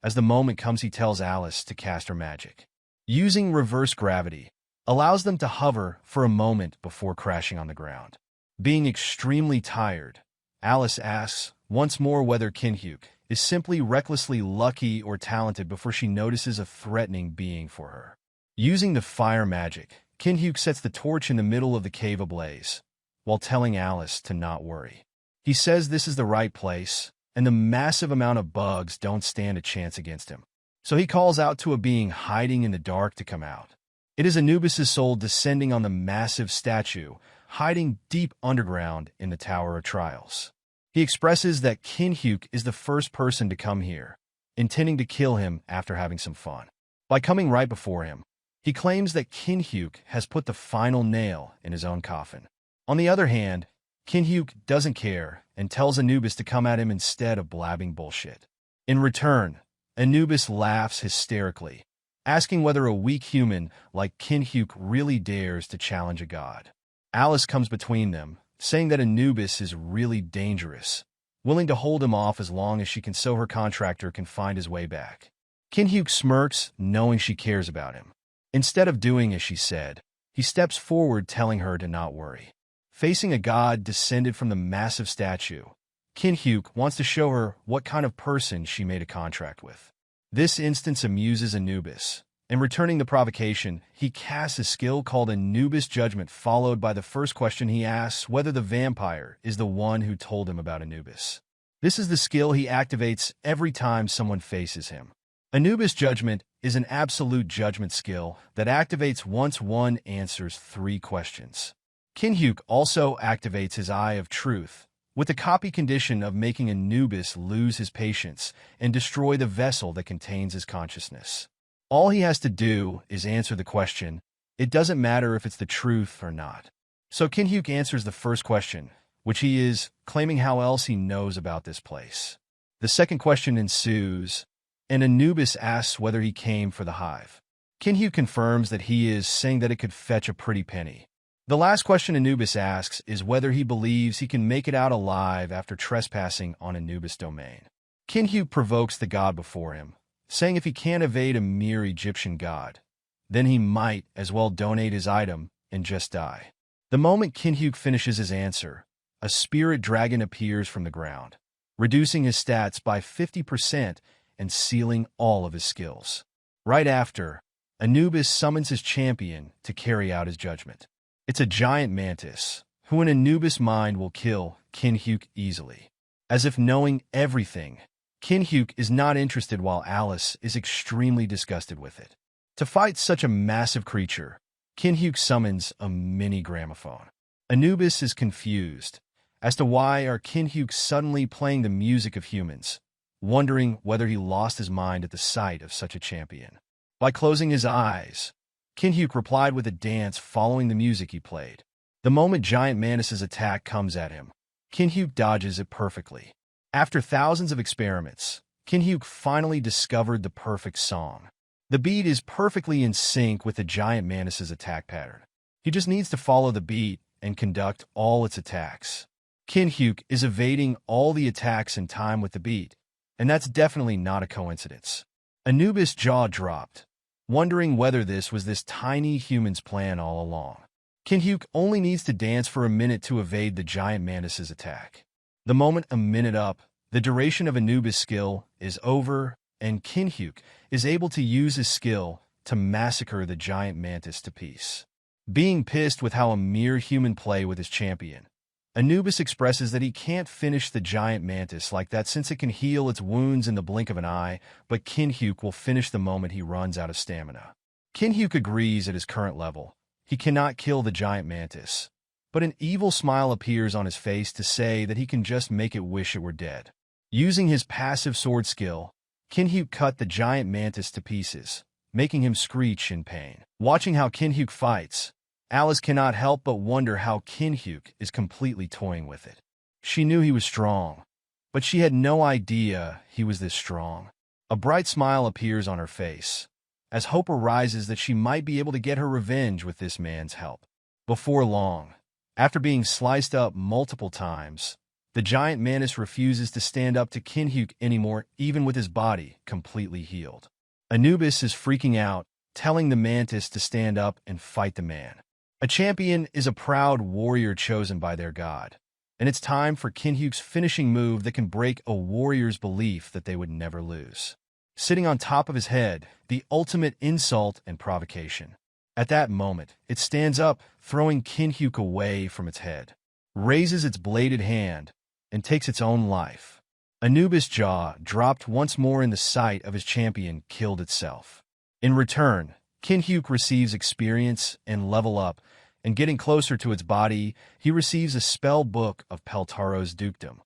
Speaker 1: As the moment comes, he tells Alice to cast her magic. Using reverse gravity allows them to hover for a moment before crashing on the ground. Being extremely tired, Alice asks once more whether Jinhyeok is simply recklessly lucky or talented before she notices a threatening being for her. Using the fire magic, Jinhyeok sets the torch in the middle of the cave ablaze, while telling Alice to not worry. He says this is the right place, and the massive amount of bugs don't stand a chance against him. So he calls out to a being hiding in the dark to come out. It is Anubis' soul descending on the massive statue, hiding deep underground in the Tower of Trials. He expresses that Jinhyeok is the first person to come here, intending to kill him after having some fun. By coming right before him, he claims that Jinhyeok has put the final nail in his own coffin. On the other hand, Jinhyeok doesn't care and tells Anubis to come at him instead of blabbing bullshit. In return, Anubis laughs hysterically, asking whether a weak human like Jinhyeok really dares to challenge a god. Alice comes between them, saying that Anubis is really dangerous, willing to hold him off as long as she can so her contractor can find his way back. Jinhyeok smirks, knowing she cares about him. Instead of doing as she said, he steps forward, telling her to not worry. Facing a god descended from the massive statue, Jinhyeok wants to show her what kind of person she made a contract with. This instance amuses Anubis, and returning the provocation, he casts a skill called Anubis Judgment, followed by the first question he asks whether the vampire is the one who told him about Anubis. This is the skill he activates every time someone faces him. Anubis Judgment is an absolute judgment skill that activates once one answers 3 questions. Jinhyeok also activates his Eye of Truth, with the copy condition of making Anubis lose his patience and destroy the vessel that contains his consciousness. All he has to do is answer the question. It doesn't matter if it's the truth or not. So Jinhyeok answers the first question, which he is claiming how else he knows about this place. The second question ensues, and Anubis asks whether he came for the hive. Jinhyeok confirms that he is, saying that it could fetch a pretty penny. The last question Anubis asks is whether he believes he can make it out alive after trespassing on Anubis' domain. Jinhyeok provokes the god before him, saying if he can't evade a mere Egyptian god, then he might as well donate his item and just die. The moment Jinhyeok finishes his answer, a spirit dragon appears from the ground, reducing his stats by 50% and sealing all of his skills. Right after, Anubis summons his champion to carry out his judgment. It's a giant mantis, who in Anubis' mind will kill Jinhyeok easily. As if knowing everything, Jinhyeok is not interested while Alice is extremely disgusted with it. To fight such a massive creature, Jinhyeok summons a mini gramophone. Anubis is confused as to why are Jinhyeok suddenly playing the music of humans, wondering whether he lost his mind at the sight of such a champion. By closing his eyes, Jinhyeok replied with a dance following the music he played. The moment Giant Mantis's attack comes at him, Jinhyeok dodges it perfectly. After thousands of experiments, Jinhyeok finally discovered the perfect song. The beat is perfectly in sync with the Giant Mantis's attack pattern. He just needs to follow the beat and conduct all its attacks. Jinhyeok is evading all the attacks in time with the beat, and that's definitely not a coincidence. Anubis' jaw dropped, wondering whether this tiny human's plan all along. Jinhyeok only needs to dance for a minute to evade the Giant Mantis's attack. The moment a minute up, the duration of Anubis' skill is over, and Jinhyeok is able to use his skill to massacre the Giant Mantis to peace. Being pissed with how a mere human play with his champion, Anubis expresses that he can't finish the Giant Mantis like that since it can heal its wounds in the blink of an eye, but Jinhyeok will finish the moment he runs out of stamina. Jinhyeok agrees at his current level. He cannot kill the Giant Mantis, but an evil smile appears on his face to say that he can just make it wish it were dead. Using his passive sword skill, Jinhyeok cut the Giant Mantis to pieces, making him screech in pain. Watching how Jinhyeok fights, Alice cannot help but wonder how Jinhyeok is completely toying with it. She knew he was strong, but she had no idea he was this strong. A bright smile appears on her face, as hope arises that she might be able to get her revenge with this man's help. Before long, after being sliced up multiple times, the Giant Mantis refuses to stand up to Jinhyeok anymore, even with his body completely healed. Anubis is freaking out, telling the Mantis to stand up and fight the man. A champion is a proud warrior chosen by their god, and it's time for Jinhyeok's finishing move that can break a warrior's belief that they would never lose. Sitting on top of his head, the ultimate insult and provocation. At that moment, it stands up, throwing Jinhyeok away from its head, raises its bladed hand, and takes its own life. Anubis' jaw dropped once more in the sight of his champion killed itself. In return, Jinhyeok receives experience and level up, and getting closer to its body, he receives a spell book of Peltaro's dukedom,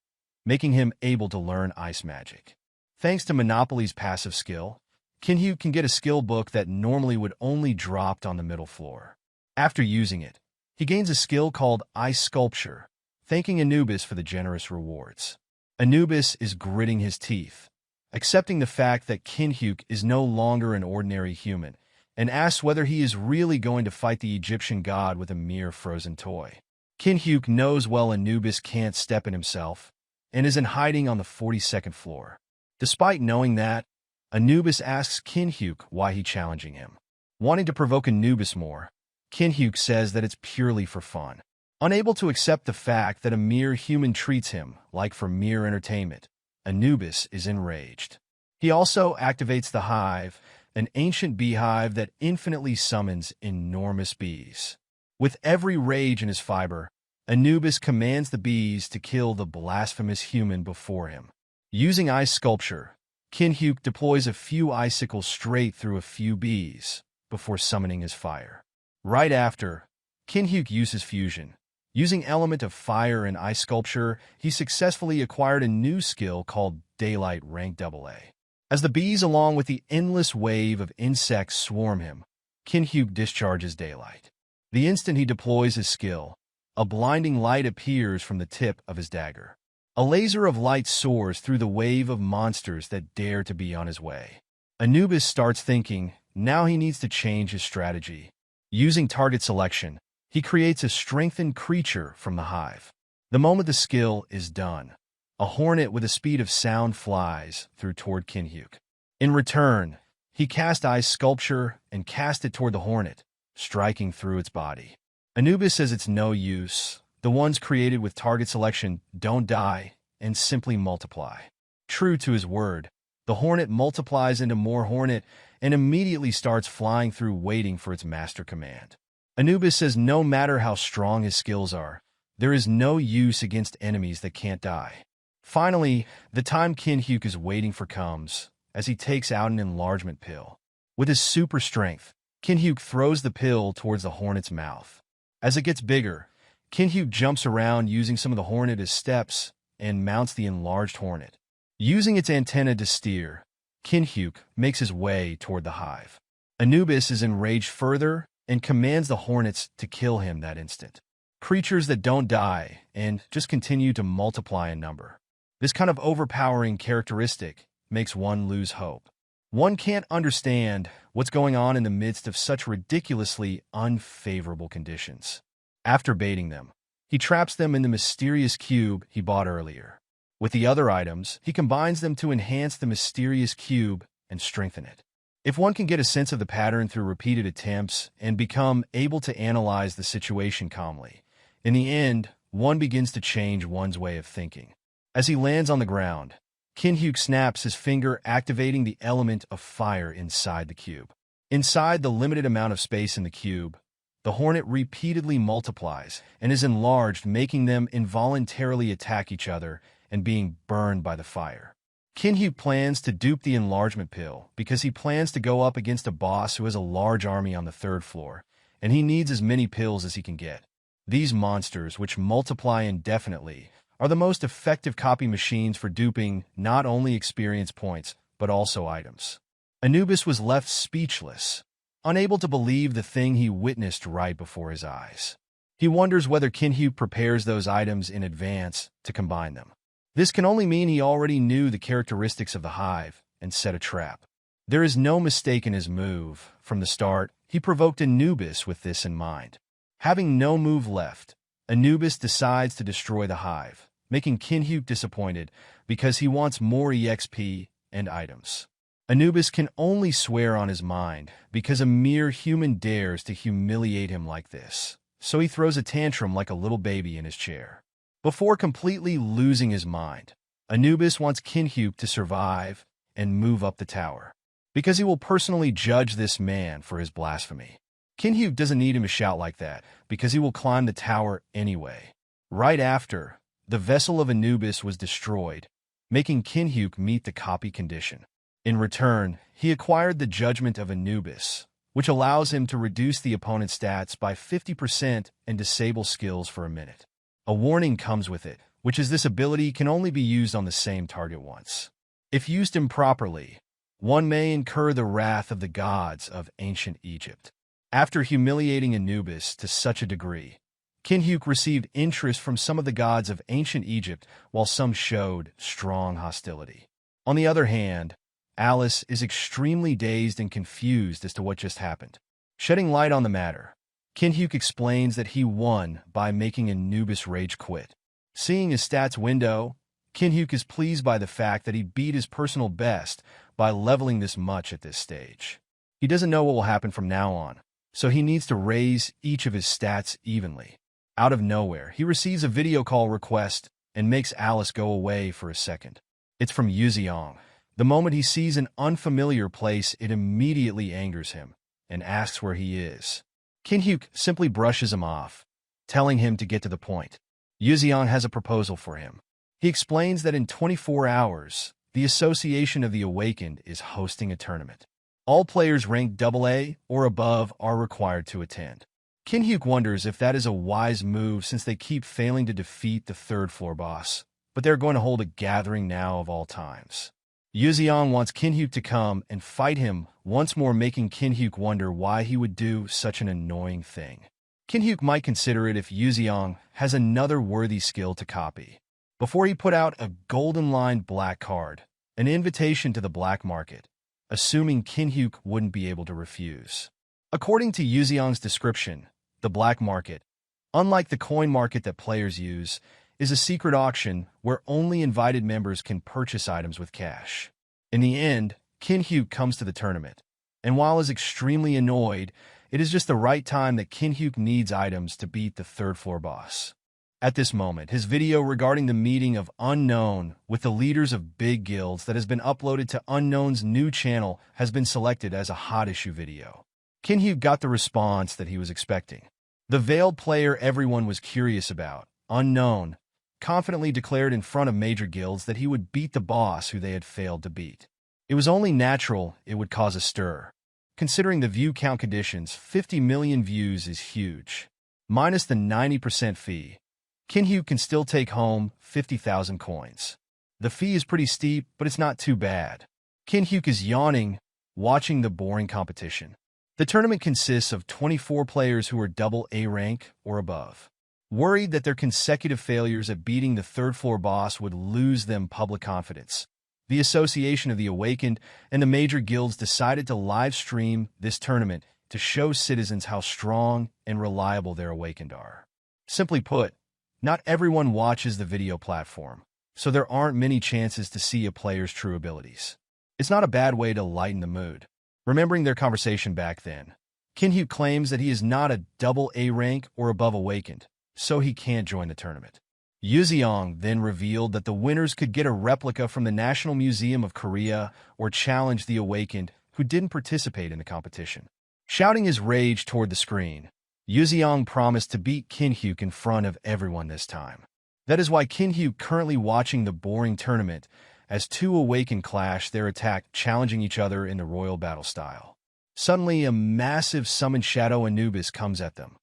Speaker 1: making him able to learn ice magic. Thanks to Monopoly's passive skill, Jinhyeok can get a skill book that normally would only dropped on the middle floor. After using it, he gains a skill called Ice Sculpture, thanking Anubis for the generous rewards. Anubis is gritting his teeth, accepting the fact that Jinhyeok is no longer an ordinary human, and asks whether he is really going to fight the Egyptian god with a mere frozen toy. Jinhyeok knows well Anubis can't step in himself, and is in hiding on the 42nd floor. Despite knowing that, Anubis asks Jinhyeok why he's challenging him. Wanting to provoke Anubis more, Jinhyeok says that it's purely for fun. Unable to accept the fact that a mere human treats him like for mere entertainment, Anubis is enraged. He also activates the hive, an ancient beehive that infinitely summons enormous bees. With every rage in his fiber, Anubis commands the bees to kill the blasphemous human before him. Using ice sculpture, Jinhyeok deploys a few icicles straight through a few bees before summoning his fire. Right after, Jinhyeok uses fusion. Using element of fire and ice sculpture, he successfully acquired a new skill called Daylight Rank AA. As the bees along with the endless wave of insects swarm him, Jinhyeok discharges Daylight. The instant he deploys his skill, a blinding light appears from the tip of his dagger. A laser of light soars through the wave of monsters that dare to be on his way. Anubis starts thinking, now he needs to change his strategy. Using target selection, he creates a strengthened creature from the hive. The moment the skill is done, a hornet with a speed of sound flies through toward Jinhyeok. In return, he cast ice sculpture and cast it toward the hornet, striking through its body. Anubis says it's no use. The ones created with target selection don't die and simply multiply. True to his word, the hornet multiplies into more hornet and immediately starts flying through waiting for its master command. Anubis says no matter how strong his skills are, there is no use against enemies that can't die. Finally, the time Jinhyeok is waiting for comes, as he takes out an enlargement pill. With his super strength, Jinhyeok throws the pill towards the hornet's mouth. As it gets bigger, Jinhyeok jumps around using some of the hornet as steps and mounts the enlarged hornet. Using its antenna to steer, Jinhyeok makes his way toward the hive. Anubis is enraged further and commands the hornets to kill him that instant. Creatures that don't die and just continue to multiply in number. This kind of overpowering characteristic makes one lose hope. One can't understand what's going on in the midst of such ridiculously unfavorable conditions. After baiting them, he traps them in the mysterious cube he bought earlier. With the other items, he combines them to enhance the mysterious cube and strengthen it. If one can get a sense of the pattern through repeated attempts and become able to analyze the situation calmly, in the end, one begins to change one's way of thinking. As he lands on the ground, Jinhyeok snaps his finger, activating the element of fire inside the cube. Inside the limited amount of space in the cube, the hornet repeatedly multiplies and is enlarged, making them involuntarily attack each other and being burned by the fire. Jinhyeok plans to dupe the enlargement pill because he plans to go up against a boss who has a large army on the 3rd floor, and he needs as many pills as he can get. These monsters, which multiply indefinitely, are the most effective copy machines for duping not only experience points, but also items. Anubis was left speechless, unable to believe the thing he witnessed right before his eyes. He wonders whether Jinhyeok prepares those items in advance to combine them. This can only mean he already knew the characteristics of the hive and set a trap. There is no mistake in his move. From the start, he provoked Anubis with this in mind. Having no move left, Anubis decides to destroy the hive, making Jinhyeok disappointed because he wants more EXP and items. Anubis can only swear on his mind because a mere human dares to humiliate him like this, so he throws a tantrum like a little baby in his chair. Before completely losing his mind, Anubis wants Jinhyeok to survive and move up the tower, because he will personally judge this man for his blasphemy. Jinhyeok doesn't need him to shout like that, because he will climb the tower anyway. Right after, the vessel of Anubis was destroyed, making Jinhyeok meet the copy condition. In return, he acquired the judgment of Anubis, which allows him to reduce the opponent's stats by 50% and disable skills for a minute. A warning comes with it, which is this ability can only be used on the same target once. If used improperly, one may incur the wrath of the gods of ancient Egypt. After humiliating Anubis to such a degree, Jinhyeok received interest from some of the gods of ancient Egypt, while some showed strong hostility. On the other hand, Alice is extremely dazed and confused as to what just happened. Shedding light on the matter, Jinhyeok explains that he won by making Anubis rage quit. Seeing his stats window, Jinhyeok is pleased by the fact that he beat his personal best by leveling this much at this stage. He doesn't know what will happen from now on, so he needs to raise each of his stats evenly. Out of nowhere, he receives a video call request and makes Alice go away for a second. It's from Jinhyeok. The moment he sees an unfamiliar place, it immediately angers him and asks where he is. Jinhyeok simply brushes him off, telling him to get to the point. Jinhyeok has a proposal for him. He explains that in 24 hours, the Association of the Awakened is hosting a tournament. All players ranked AA or above are required to attend. Jinhyeok wonders if that is a wise move since they keep failing to defeat the 3rd floor boss, but they're going to hold a gathering now of all times. Jinhyeok wants Jinhyeok to come and fight him once more, making Jinhyeok wonder why he would do such an annoying thing. Jinhyeok might consider it if Jinhyeok has another worthy skill to copy. Before he put out a golden-lined black card, an invitation to the black market, assuming Jinhyeok wouldn't be able to refuse. According to Jinhyeok's description, the black market, unlike the coin market that players use, is a secret auction where only invited members can purchase items with cash. In the end, Jinhyeok comes to the tournament, and while is extremely annoyed, it is just the right time that Jinhyeok needs items to beat the 3rd floor boss. At this moment, his video regarding the meeting of Unknown with the leaders of big guilds that has been uploaded to Unknown's new channel has been selected as a hot issue video. Jinhyeok got the response that he was expecting. The veiled player everyone was curious about, Unknown, confidently declared in front of major guilds that he would beat the boss who they had failed to beat. It was only natural it would cause a stir. Considering the view count conditions, 50 million views is huge. Minus the 90% fee, Jinhyeok can still take home 50,000 coins. The fee is pretty steep, but it's not too bad. Jinhyeok is yawning, watching the boring competition. The tournament consists of 24 players who are double A rank or above. Worried that their consecutive failures at beating the third-floor boss would lose them public confidence, the Association of the Awakened and the major guilds decided to live stream this tournament to show citizens how strong and reliable their Awakened are. Simply put, not everyone watches the video platform, so there aren't many chances to see a player's true abilities. It's not a bad way to lighten the mood. Remembering their conversation back then, Jinhyeok claims that he is not a double A rank or above Awakened, so he can't join the tournament. Yuzeong then revealed that the winners could get a replica from the National Museum of Korea or challenge the Awakened who didn't participate in the competition. Shouting his rage toward the screen, Yuzeong promised to beat Jinhyeok in front of everyone this time. That is why Jinhyeok currently watching the boring tournament as two Awakened clash their attack, challenging each other in the royal battle style. Suddenly, a massive summoned shadow Anubis comes at them,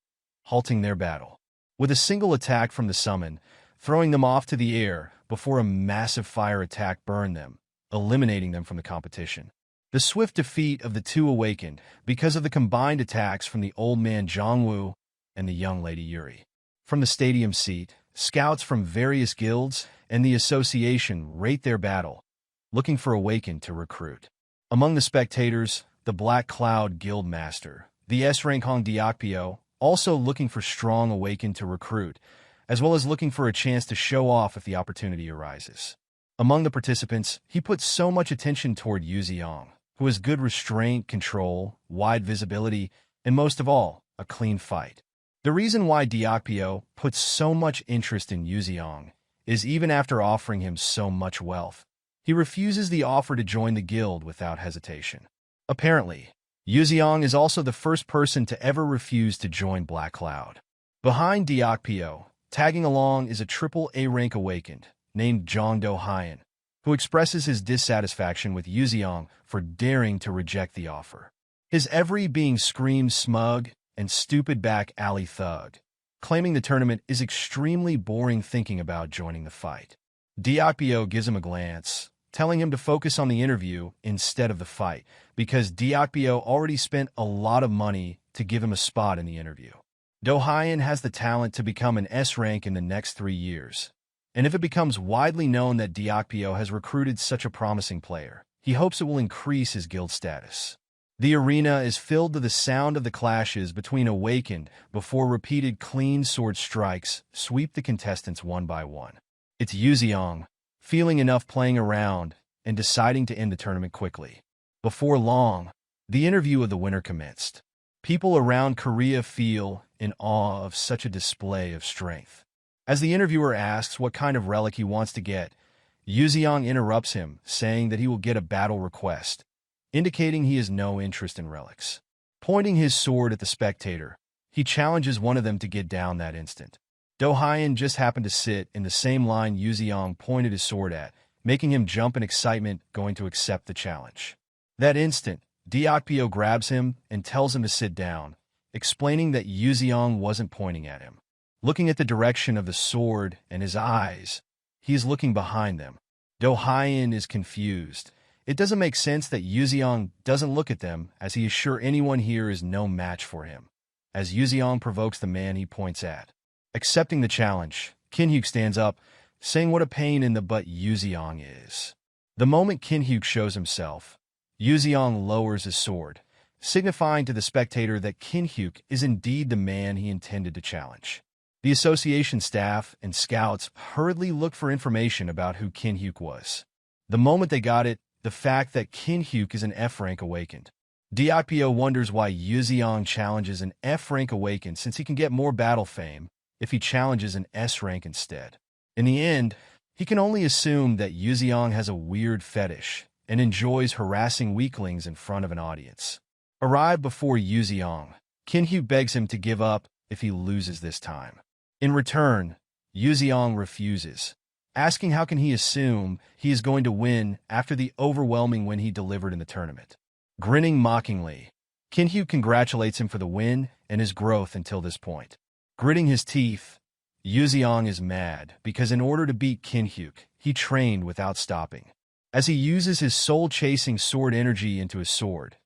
Speaker 1: halting their battle. With a single attack from the summon, throwing them off to the air before a massive fire attack burned them, eliminating them from the competition. The swift defeat of the two Awakened because of the combined attacks from the old man Jongwoo and the young lady Yuri. From the stadium seat, scouts from various guilds and the association rate their battle, looking for Awakened to recruit. Among the spectators, the Black Cloud Guild Master, the S-Rank Hong Diakpyo, also looking for strong Awakened to recruit, as well as looking for a chance to show off if the opportunity arises. Among the participants, he put so much attention toward Yuzeong, who has good restraint, control, wide visibility, and most of all, a clean fight. The reason why Diakpyo puts so much interest in Yuzeong is even after offering him so much wealth, he refuses the offer to join the guild without hesitation. Apparently, Yuzeong is also the first person to ever refuse to join Black Cloud. Behind Diakpyo, tagging along is a triple A rank Awakened named Jong Do-hyun, who expresses his dissatisfaction with Yuzeong for daring to reject the offer. His every being screams smug and stupid back alley thug, claiming the tournament is extremely boring thinking about joining the fight. Diakpyo gives him a glance, telling him to focus on the interview instead of the fight, because Diakpyo already spent a lot of money to give him a spot in the interview. Do-hyun has the talent to become an S-rank in the next 3 years, and if it becomes widely known that Diakpyo has recruited such a promising player, he hopes it will increase his guild status. The arena is filled to the sound of the clashes between Awakened before repeated clean sword strikes sweep the contestants one by one. It's Yuzeong, feeling enough playing around and deciding to end the tournament quickly. Before long, the interview of the winner commenced. People around Korea feel in awe of such a display of strength. As the interviewer asks what kind of relic he wants to get, Yuzeong interrupts him, saying that he will get a battle request, indicating he has no interest in relics. Pointing his sword at the spectator, he challenges one of them to get down that instant. Do-hyun just happened to sit in the same line Yuzeong pointed his sword at, making him jump in excitement, going to accept the challenge. That instant, Diakpyo grabs him and tells him to sit down, explaining that Yuzeong wasn't pointing at him. Looking at the direction of the sword and his eyes, he is looking behind them. Do-hyun is confused. It doesn't make sense that Yuzeong doesn't look at them, as he is sure anyone here is no match for him, as Yuzeong provokes the man he points at. Accepting the challenge, Jinhyeok stands up, saying what a pain in the butt Yuzeong is. The moment Jinhyeok shows himself, Yuzeong lowers his sword, signifying to the spectator that Jinhyeok is indeed the man he intended to challenge. The association staff and scouts hurriedly looked for information about who Jinhyeok was. The moment they got it, the fact that Jinhyeok is an F-rank Awakened. Diakpyo wonders why Yuzeong challenges an F-rank Awakened, since he can get more battle fame if he challenges an S-rank instead. In the end, he can only assume that Yuzeong has a weird fetish and enjoys harassing weaklings in front of an audience. Arrived before Yuzeong, Jinhyeok begs him to give up if he loses this time. In return, Yuzeong refuses, asking how can he assume he is going to win after the overwhelming win he delivered in the tournament. Grinning mockingly, Jinhyeok congratulates him for the win and his growth until this point. Gritting his teeth, Yuzeong is mad because in order to beat Jinhyeok, he trained without stopping. As he uses his soul-chasing sword energy into his sword,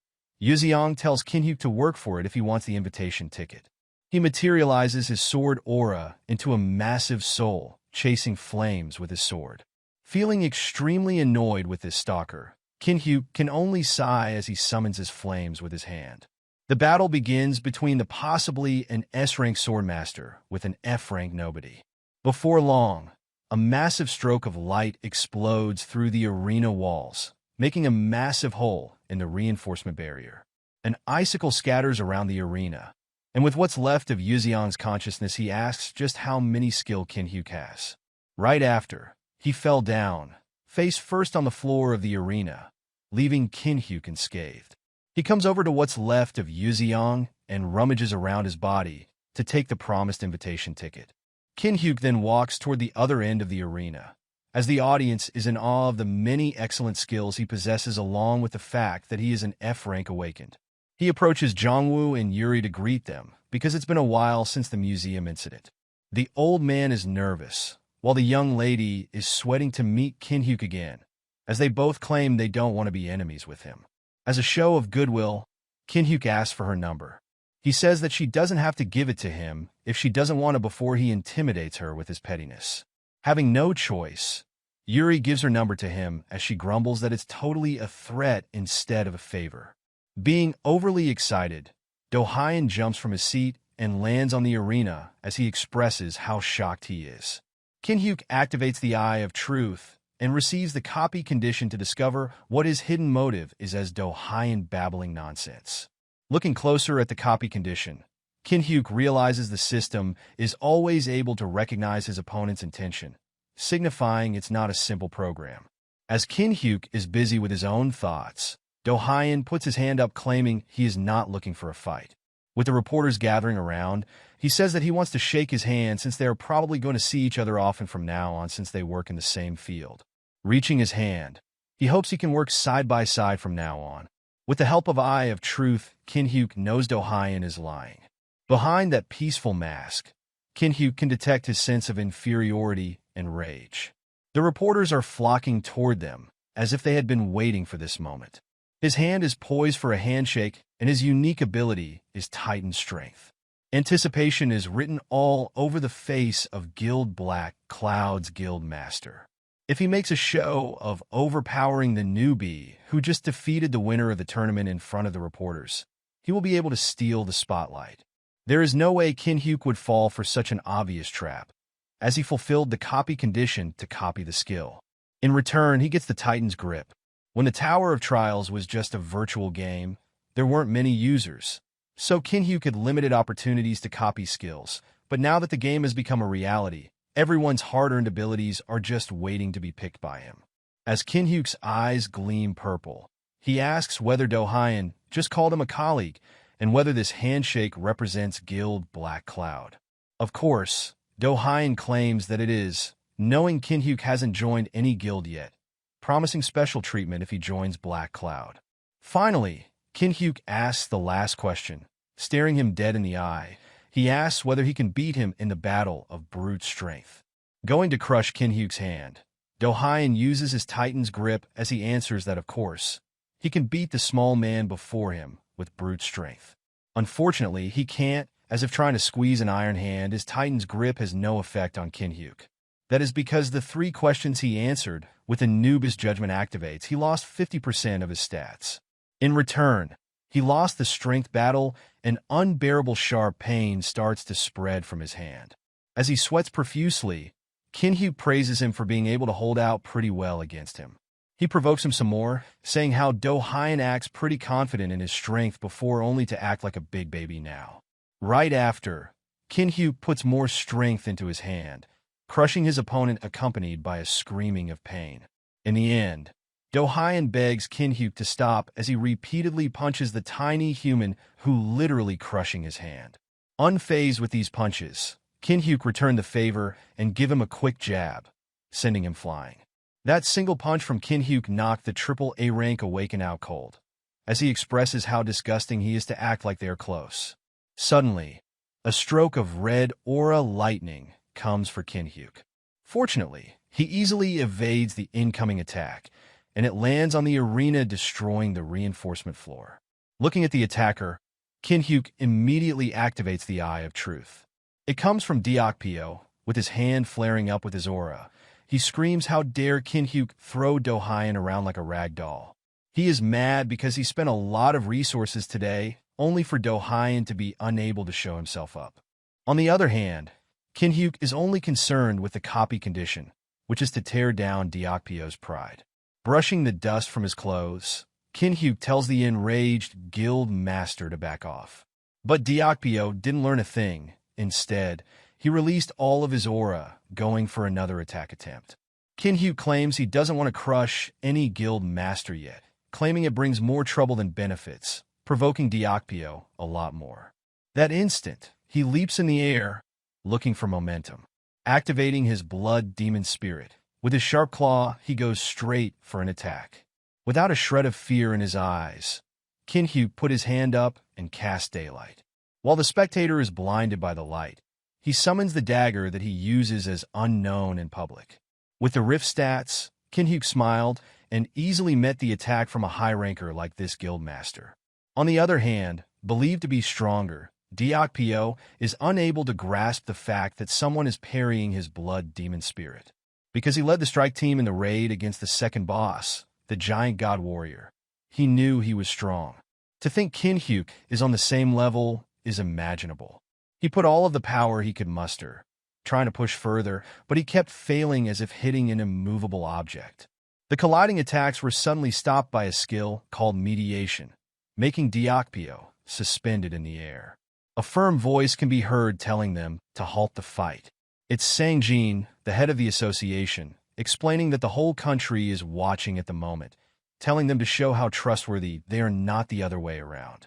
Speaker 1: Yuzeong tells Jinhyeok to work for it if he wants the invitation ticket. He materializes his sword aura into a massive soul, chasing flames with his sword. Feeling extremely annoyed with this stalker, Jinhyeok can only sigh as he summons his flames with his hand. The battle begins between the possibly an S-rank swordmaster with an F-rank nobody. Before long, a massive stroke of light explodes through the arena walls, making a massive hole in the reinforcement barrier. An icicle scatters around the arena, and with what's left of Yuzeong's consciousness, he asks just how many skill Jinhyeok has. Right after, he fell down, face first on the floor of the arena, leaving Jinhyeok unscathed. He comes over to what's left of Yuzeong and rummages around his body to take the promised invitation ticket. Jinhyeok then walks toward the other end of the arena, as the audience is in awe of the many excellent skills he possesses along with the fact that he is an F-rank awakened. He approaches Jongwoo and Yuri to greet them because it's been a while since the museum incident. The old man is nervous, while the young lady is sweating to meet Jinhyeok again, as they both claim they don't want to be enemies with him. As a show of goodwill, Jinhyeok asks for her number. He says that she doesn't have to give it to him if she doesn't want it before he intimidates her with his pettiness. Having no choice, Yuri gives her number to him as she grumbles that it's totally a threat instead of a favor. Being overly excited, Do-hyun jumps from his seat and lands on the arena as he expresses how shocked he is. Jinhyeok activates the Eye of Truth and receives the copy condition to discover what his hidden motive is as Do-hyun babbling nonsense. Looking closer at the copy condition, Jinhyeok realizes the system is always able to recognize his opponent's intention, signifying it's not a simple program. As Jinhyeok is busy with his own thoughts, Do-hyun puts his hand up claiming he is not looking for a fight. With the reporters gathering around, he says that he wants to shake his hand since they are probably going to see each other often from now on since they work in the same field. Reaching his hand, he hopes he can work side by side from now on. With the help of Eye of Truth, Jinhyeok knows Do-hyun is lying. Behind that peaceful mask, Jinhyeok can detect his sense of inferiority and rage. The reporters are flocking toward them, as if they had been waiting for this moment. His hand is poised for a handshake, and his unique ability is Titan Strength. Anticipation is written all over the face of Guild Black Cloud's guild master. If he makes a show of overpowering the Newbie, who just defeated the winner of the tournament in front of the reporters, he will be able to steal the spotlight. There is no way Jinhyeok would fall for such an obvious trap, as he fulfilled the copy condition to copy the skill. In return, he gets the Titan's grip. When the Tower of Trials was just a virtual game, there weren't many users, so Jinhyeok had limited opportunities to copy skills. But now that the game has become a reality, everyone's hard-earned abilities are just waiting to be picked by him. As Jinhyeok's eyes gleam purple, he asks whether Do-hyun just called him a colleague and whether this handshake represents Guild Black Cloud. Of course, Do-hyun claims that it is, knowing Jinhyeok hasn't joined any guild yet, promising special treatment if he joins Black Cloud. Finally, Jinhyeok asks the last question. Staring him dead in the eye, he asks whether he can beat him in the battle of brute strength. Going to crush Jinhyeok's hand, Do-hyun uses his Titan's grip as he answers that of course, he can beat the small man before him with brute strength. Unfortunately, he can't, as if trying to squeeze an iron hand, his Titan's grip has no effect on Jinhyeok. That is because the 3 questions he answered with Anubis judgment activates, he lost 50% of his stats. In return, he lost the strength battle, and unbearable sharp pain starts to spread from his hand. As he sweats profusely, Jinhyeok praises him for being able to hold out pretty well against him. He provokes him some more, saying how Do-hyun acts pretty confident in his strength before only to act like a big baby now. Right after, Jinhyeok puts more strength into his hand, crushing his opponent accompanied by a screaming of pain. In the end, Do-hyun begs Jinhyeok to stop as he repeatedly punches the tiny human who literally crushing his hand. Unfazed with these punches, Jinhyeok returned the favor and give him a quick jab, sending him flying. That single punch from Jinhyeok knocked the AAA rank Awaken out cold, as he expresses how disgusting he is to act like they are close. Suddenly, a stroke of red aura lightning comes for Jinhyeok. Fortunately, he easily evades the incoming attack, and it lands on the arena, destroying the reinforcement floor. Looking at the attacker, Jinhyeok immediately activates the Eye of Truth. It comes from Deokpyo, with his hand flaring up with his aura. He screams how dare Jinhyeok throw Do-Hyun around like a rag doll. He is mad because he spent a lot of resources today only for Do-Hyun to be unable to show himself up. On the other hand, Jinhyeok is only concerned with the copy condition, which is to tear down Deokpyo's pride. Brushing the dust from his clothes, Jinhyeok tells the enraged guild master to back off. But Deokpyo didn't learn a thing. Instead, he released all of his aura, going for another attack attempt. Jinhyeok claims he doesn't want to crush any guild master yet, claiming it brings more trouble than benefits, provoking Deokpyo a lot more. That instant, he leaps in the air, looking for momentum. Activating his blood demon spirit, with his sharp claw, he goes straight for an attack. Without a shred of fear in his eyes, Jinhyeok put his hand up and cast daylight. While the spectator is blinded by the light, he summons the dagger that he uses as unknown in public. With the rift stats, Jinhyeok smiled and easily met the attack from a high ranker like this guildmaster. On the other hand, believed to be stronger, Deokpyo is unable to grasp the fact that someone is parrying his blood demon spirit. Because he led the strike team in the raid against the second boss, the giant god warrior, he knew he was strong. To think Jinhyeok is on the same level is imaginable. He put all of the power he could muster, trying to push further, but he kept failing as if hitting an immovable object. The colliding attacks were suddenly stopped by a skill called mediation, making Deokpyo suspended in the air. A firm voice can be heard telling them to halt the fight. It's Sang-jin, the head of the association, explaining that the whole country is watching at the moment, telling them to show how trustworthy they are, not the other way around.